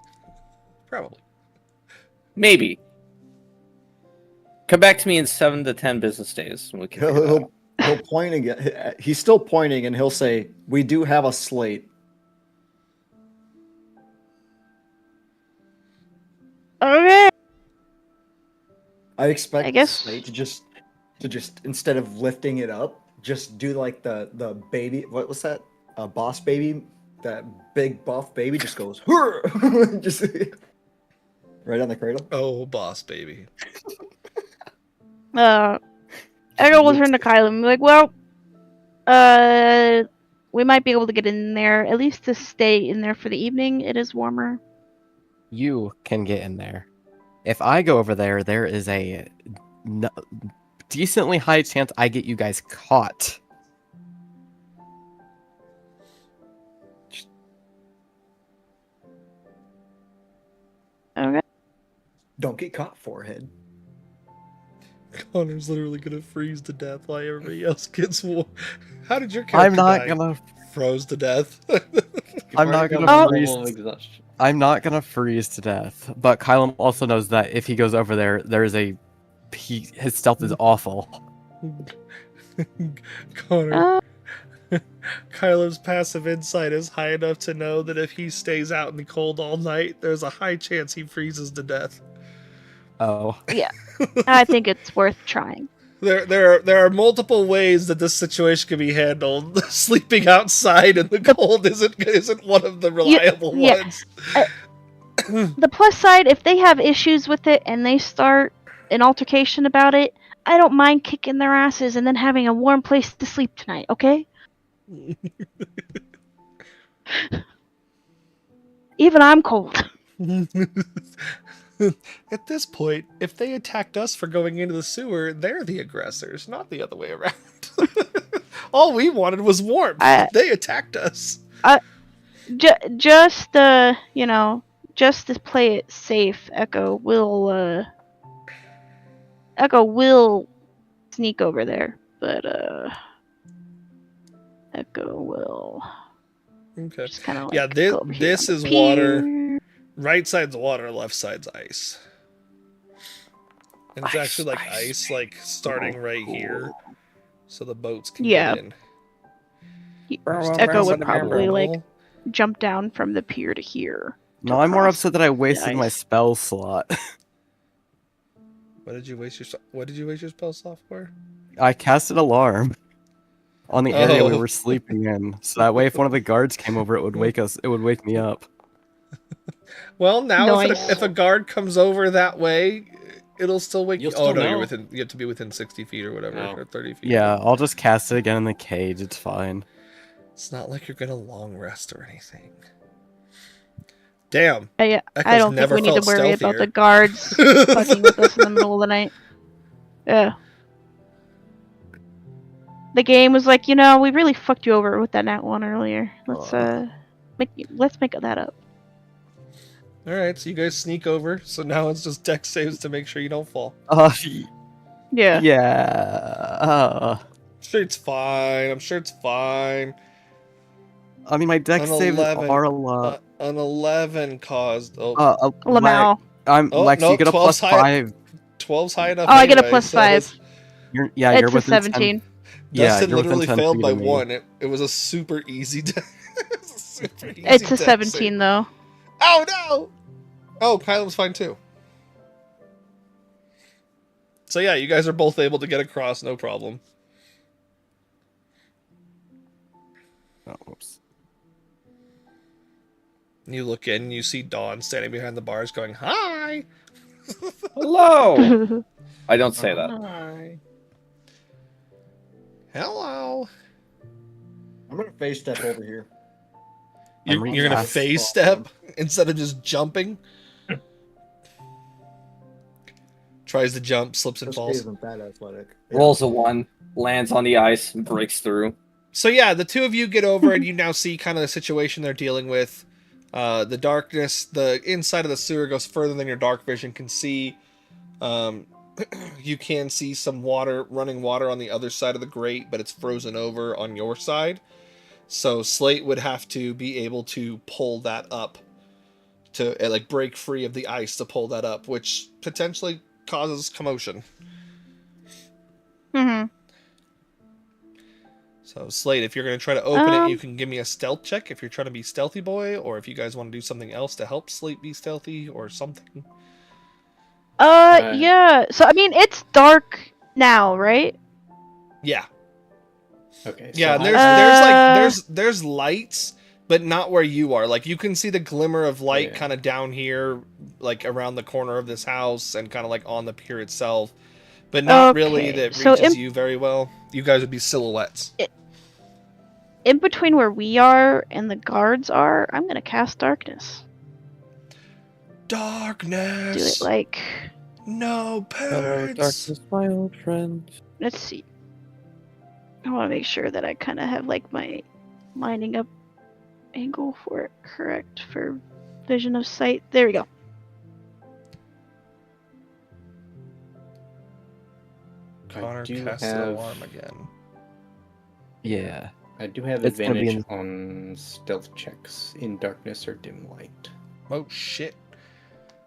maybe. Come back to me in 7 to 10 business days. And we can figure it out. He'll point again. He's still pointing, and he'll say, "We do have a slate." Okay. I expect I guess- the slate to just instead of lifting it up, just do like the baby. What was that? A boss baby. That big buff baby just goes just right on the cradle. Oh, boss baby. Echo will turn to Kyla and be like, well, we might be able to get in there, at least to stay in there for the evening. It is warmer. You can get in there. If I go over there, there is a decently high chance I get you guys caught. Okay. Don't get caught, forehead. Connor's literally gonna freeze to death while everybody else gets warm. How did your character I'm not die? gonna. Froze to death. I'm not gonna Oh. freeze. Exhaustion. I'm not gonna freeze to death. But Kylam also knows that if he goes over there, there's a his stealth is awful. Connor. Kylo's passive insight is high enough to know that if he stays out in the cold all night, there's a high chance he freezes to death. Oh, I think it's worth trying. There are multiple ways that this situation can be handled. Sleeping outside in the cold isn't one of the reliable yeah. ones. The plus side, if they have issues with it and they start an altercation about it, I don't mind kicking their asses and then having a warm place to sleep tonight, okay? Even I'm cold. At this point, if they attacked us for going into the sewer, they're the aggressors, not the other way around. All we wanted was warmth. They attacked us. Just to play it safe, Echo will sneak over there, but Echo will Okay. just kind of Yeah, this is water. Right side's water, left side's ice. And it's actually like ice, like starting right here, so the boats can Yeah. get in. Echo would probably like jump down from the pier to here. no, I'm more cross upset that I wasted the my ice. spell slot. What did you waste your spell slot for? I casted alarm on the area we Oh. were sleeping in, so that way if one of the guards came over, it would wake me up. Well, now Nice. if a guard comes over that way, it'll still wake you. You'll Oh still no, know. you have to be within 60 feet or whatever, No. or 30 feet. Yeah, I'll just cast it again in the cage. It's fine. It's not like you're gonna long rest or anything. Damn. I Echo's don't think never we need to felt worry about stealthier. the guards fucking with us in the middle of the night. Yeah. The game was like, you know, we really fucked you over with that nat one earlier. Let's make that up. All right, so you guys sneak over. So now it's just dex saves to make sure you don't fall. Yeah. Yeah. I'm sure it's fine. I mean, my dex An saves 11. are a lot. An 11 caused. Oh, Lamau. Lex, no, you get a 12's plus high. 5. 12's high enough. Oh, I get a anyway, plus so 5. You're It's a within 17. 10. Yeah, Dustin you're within literally 10 failed feet by of me. 1. It was a super easy. It's a 17 though. Oh no! Oh, Kylan's fine too. So yeah, you guys are both able to get across, no problem. Oh, whoops. You look in, you see Dawn standing behind the bars, going, "Hi." Hello. I don't say that. Hi. Hello. I'm gonna face step over here. You're gonna fast. phase step instead of just jumping. Tries to jump, slips and This falls. isn't that athletic. Yeah. Rolls a 1, lands on the ice, and breaks through. So yeah, the two of you get over, and you now see kind of the situation they're dealing with. The darkness, the inside of the sewer goes further than your dark vision can see. You can see some running water on the other side of the grate, but it's frozen over on your side. So Slate would have to be able to pull that up to like break free of the ice to pull that up, which potentially causes commotion. Mhm. So Slate, if you're going to try to open it, you can give me a stealth check if you're trying to be stealthy boy, or if you guys want to do something else to help Slate be stealthy or something. Yeah. So I mean, it's dark now, right? Yeah. Okay. So Yeah, and there's lights, but not where you are. Like you can see the glimmer of light Yeah. kind of down here, like around the corner of this house, and kind of like on the pier itself, but not really Okay, that so reaches you very well. You guys would be silhouettes. In between where we are and the guards are, I'm gonna cast darkness. Do Darkness. it like, No Hello, parents. darkness, my old friend. let's see. I want to make sure that I kind of have like my lining up angle for it correct for vision of sight. There we go. Connor do casted have- alarm again. Yeah. I do have It's gonna be advantage on stealth checks in darkness or dim light. Oh shit!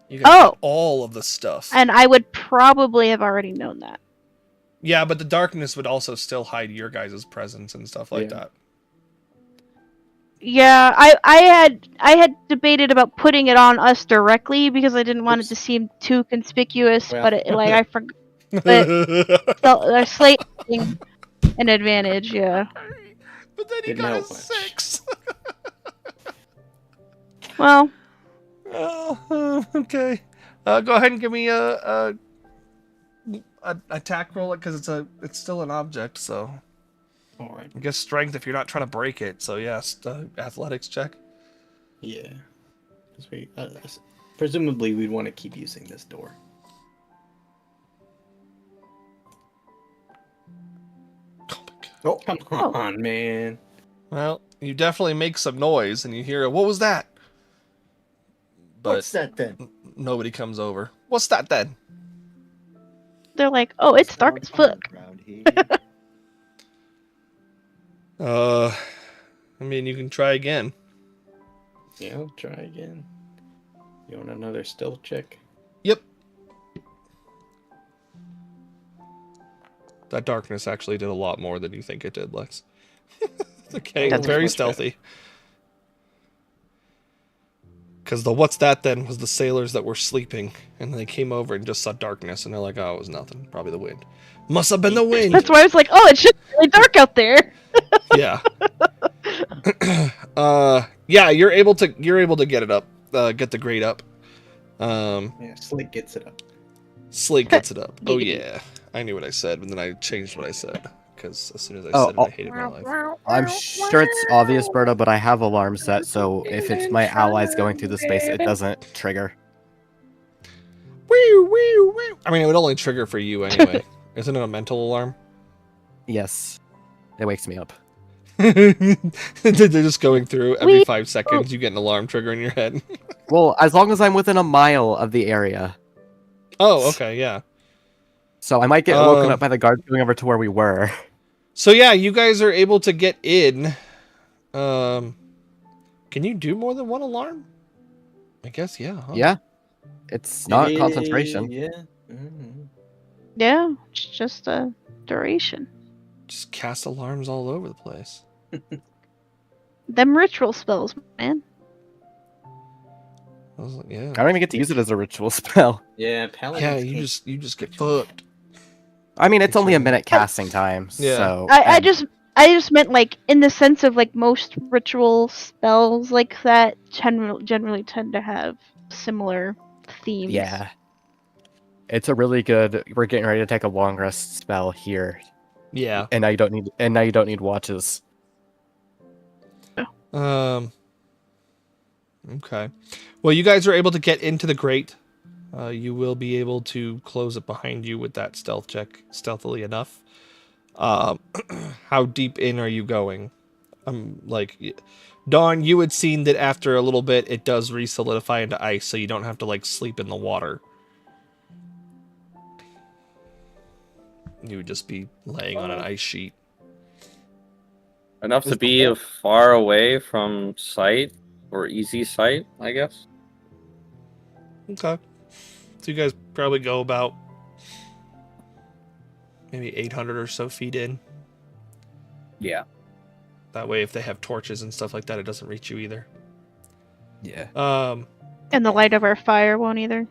You got Oh! all of the stuff. And I would probably have already known that. Yeah, but the darkness would also still hide your guys' presence and stuff like Yeah. that. Yeah, I had debated about putting it on us directly because I didn't want it to seem too conspicuous, Well. but it, like I forgot. But Slate being an advantage, yeah. But then he Didn't got a help much. 6. Well, Oh, okay. Go ahead and give me a attack roll it because it's still an object. So All right. I guess strength if you're not trying to break it. So yes, athletics check. Yeah. 'Cause we, presumably, we'd want to keep using this door. Oh, Come Oh. on, man. Well, you definitely make some noise, and you hear a, "What was that?" But what's that then? nobody comes over. What's that then? they're like, oh, it's dark as fuck. Around here. I mean, you can try again. Yeah, I'll try again. You want another stealth check? Yep. That darkness actually did a lot more than you think it did, Lex. Okay, That's very much better. stealthy. Because the what's that then was the sailors that were sleeping, and they came over and just saw darkness, and they're like, oh, it was nothing. Probably the wind. Must have been the wind. That's why I was like, oh, it's just really dark out there. Yeah. Yeah, you're able to get it up, get the grate up. Yeah, Slick gets it up. Slate gets it up. Oh yeah, I knew what I said, but then I changed what I said because as soon as I said it, I hated my life. I'm sure it's obvious, Berto, but I have alarm set, so if it's my allies going through the space, it doesn't trigger. Wee wee wee. I mean, it would only trigger for you anyway. Isn't it a mental alarm? Yes. It wakes me up. They're just going through every 5 seconds. You get an alarm trigger in your head. Well, as long as I'm within a mile of the area. Oh, okay, yeah. So I might get woken up by the guards going over to where we were. So yeah, you guys are able to get in. Can you do more than one alarm? I guess, yeah. Huh? Yeah. It's not concentration. Yeah. Mm-hmm. Yeah, it's just a duration. Just cast alarms all over the place. Them ritual spells, man. I was like, yeah. I don't even get to use it as a ritual spell. Yeah, paladins. Yeah, can't- you just get fucked. I mean, it's only a minute casting time, Yeah. so... I and- just meant like in the sense of like most ritual spells like that generally tend to have similar themes. Yeah. It's a really good... We're getting ready to take a long rest spell here. Yeah. And now you don't need watches. Okay. Well, you guys are able to get into the grate. You will be able to close it behind you with that stealth check, stealthily enough. How deep in are you going? Dawn, you had seen that after a little bit, it does re-solidify into ice, so you don't have to, like, sleep in the water. You would just be laying on an ice sheet. Enough to be far away from sight or easy sight, I guess. Okay. So you guys probably go about maybe 800 or so feet in. Yeah. That way, if they have torches and stuff like that, it doesn't reach you either. Yeah. And the light of our fire won't either.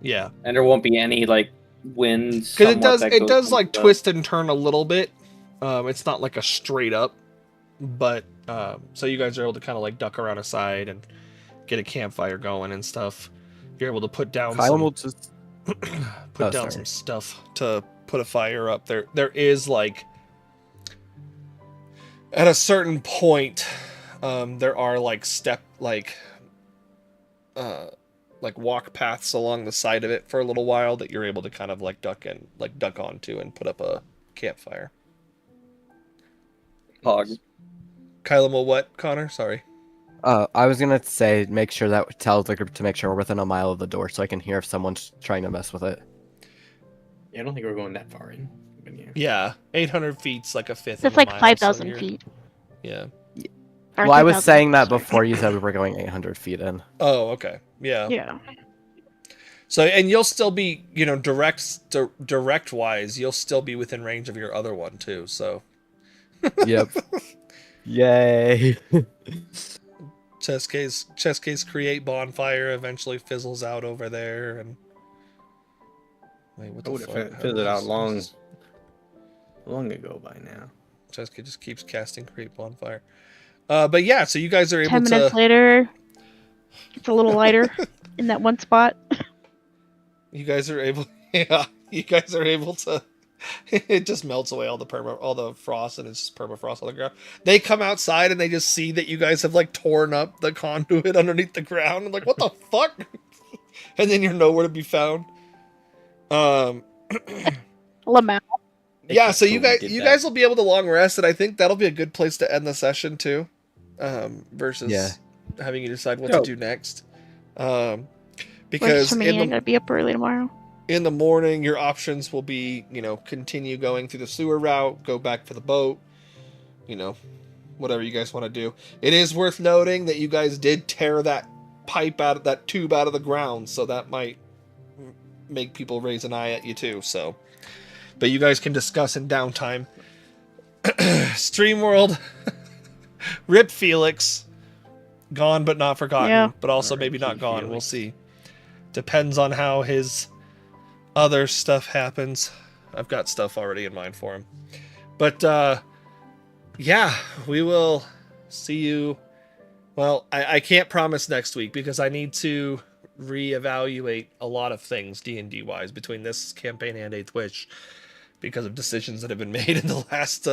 Yeah. And there won't be any like wind. Because somewhat it does from like the- twist and turn a little bit. It's not like a straight up, but so you guys are able to kind of like duck around a side and get a campfire going and stuff. You're able to put down Kylan some, will just... put down some stuff to put a fire up. There is like at a certain point, there are like walk paths along the side of it for a little while that you're able to kind of like duck onto and put up a campfire. Hog. Kylan will what, Connor? Sorry. I was gonna say make sure that tells the group to make sure we're within a mile of the door, so I can hear if someone's trying to mess with it. Yeah, I don't think we're going that far in. But yeah. Yeah, 800 feet's like a fifth. That's of a like mile, 5,000 so you're- feet. Yeah. Or Well, I was 3,000, saying that sorry. before you said we were going 800 feet in. Oh, okay. Yeah. Yeah. So, and you'll still be, direct wise, you'll still be within range of your other one too. So, Yep. Yay. chess case create bonfire eventually fizzles out over there, and wait, what I the would fuck? have How filled does it out this- long ago by now. Chesky just keeps casting create bonfire. But yeah, so you guys are able 10 minutes to. later, it's a little lighter in that one spot. You guys are able. Yeah, you guys are able to. It just melts away all the frost, and it's just permafrost on the ground. They come outside and they just see that you guys have like torn up the conduit underneath the ground, and like, what the fuck? And then you're nowhere to be found. Lamau. Yeah, so you Totally guys get you that. guys will be able to long rest, and I think that'll be a good place to end the session too. Versus having you decide what to do next. Because For me, I gotta be up early tomorrow. in the morning, your options will be, continue going through the sewer route, go back for the boat, whatever you guys want to do. It is worth noting that you guys did tear that tube out of the ground, so that might make people raise an eye at you too. So, but you guys can discuss in downtime. StreamWorld, Rip Felix. gone but not forgotten, Yeah. but also Alright, maybe not key gone. We'll feelings. see. Depends on how his other stuff happens. I've got stuff already in mind for him. But yeah, we will see you. Well, I can't promise next week because I need to reevaluate a lot of things D&D wise between this campaign and Eighth Wish because of decisions that have been made in the last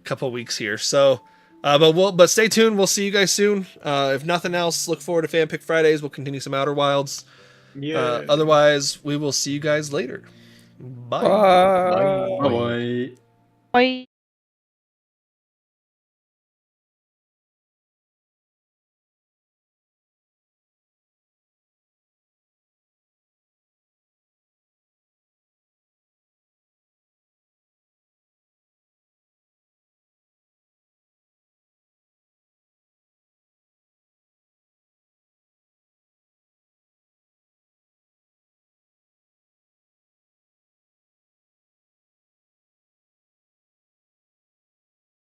couple weeks here. So, but stay tuned. We'll see you guys soon. If nothing else, look forward to Fanpick Fridays. We'll continue some Outer Wilds. Yeah. Otherwise, we will see you guys later. Bye. Bye. Bye. Bye.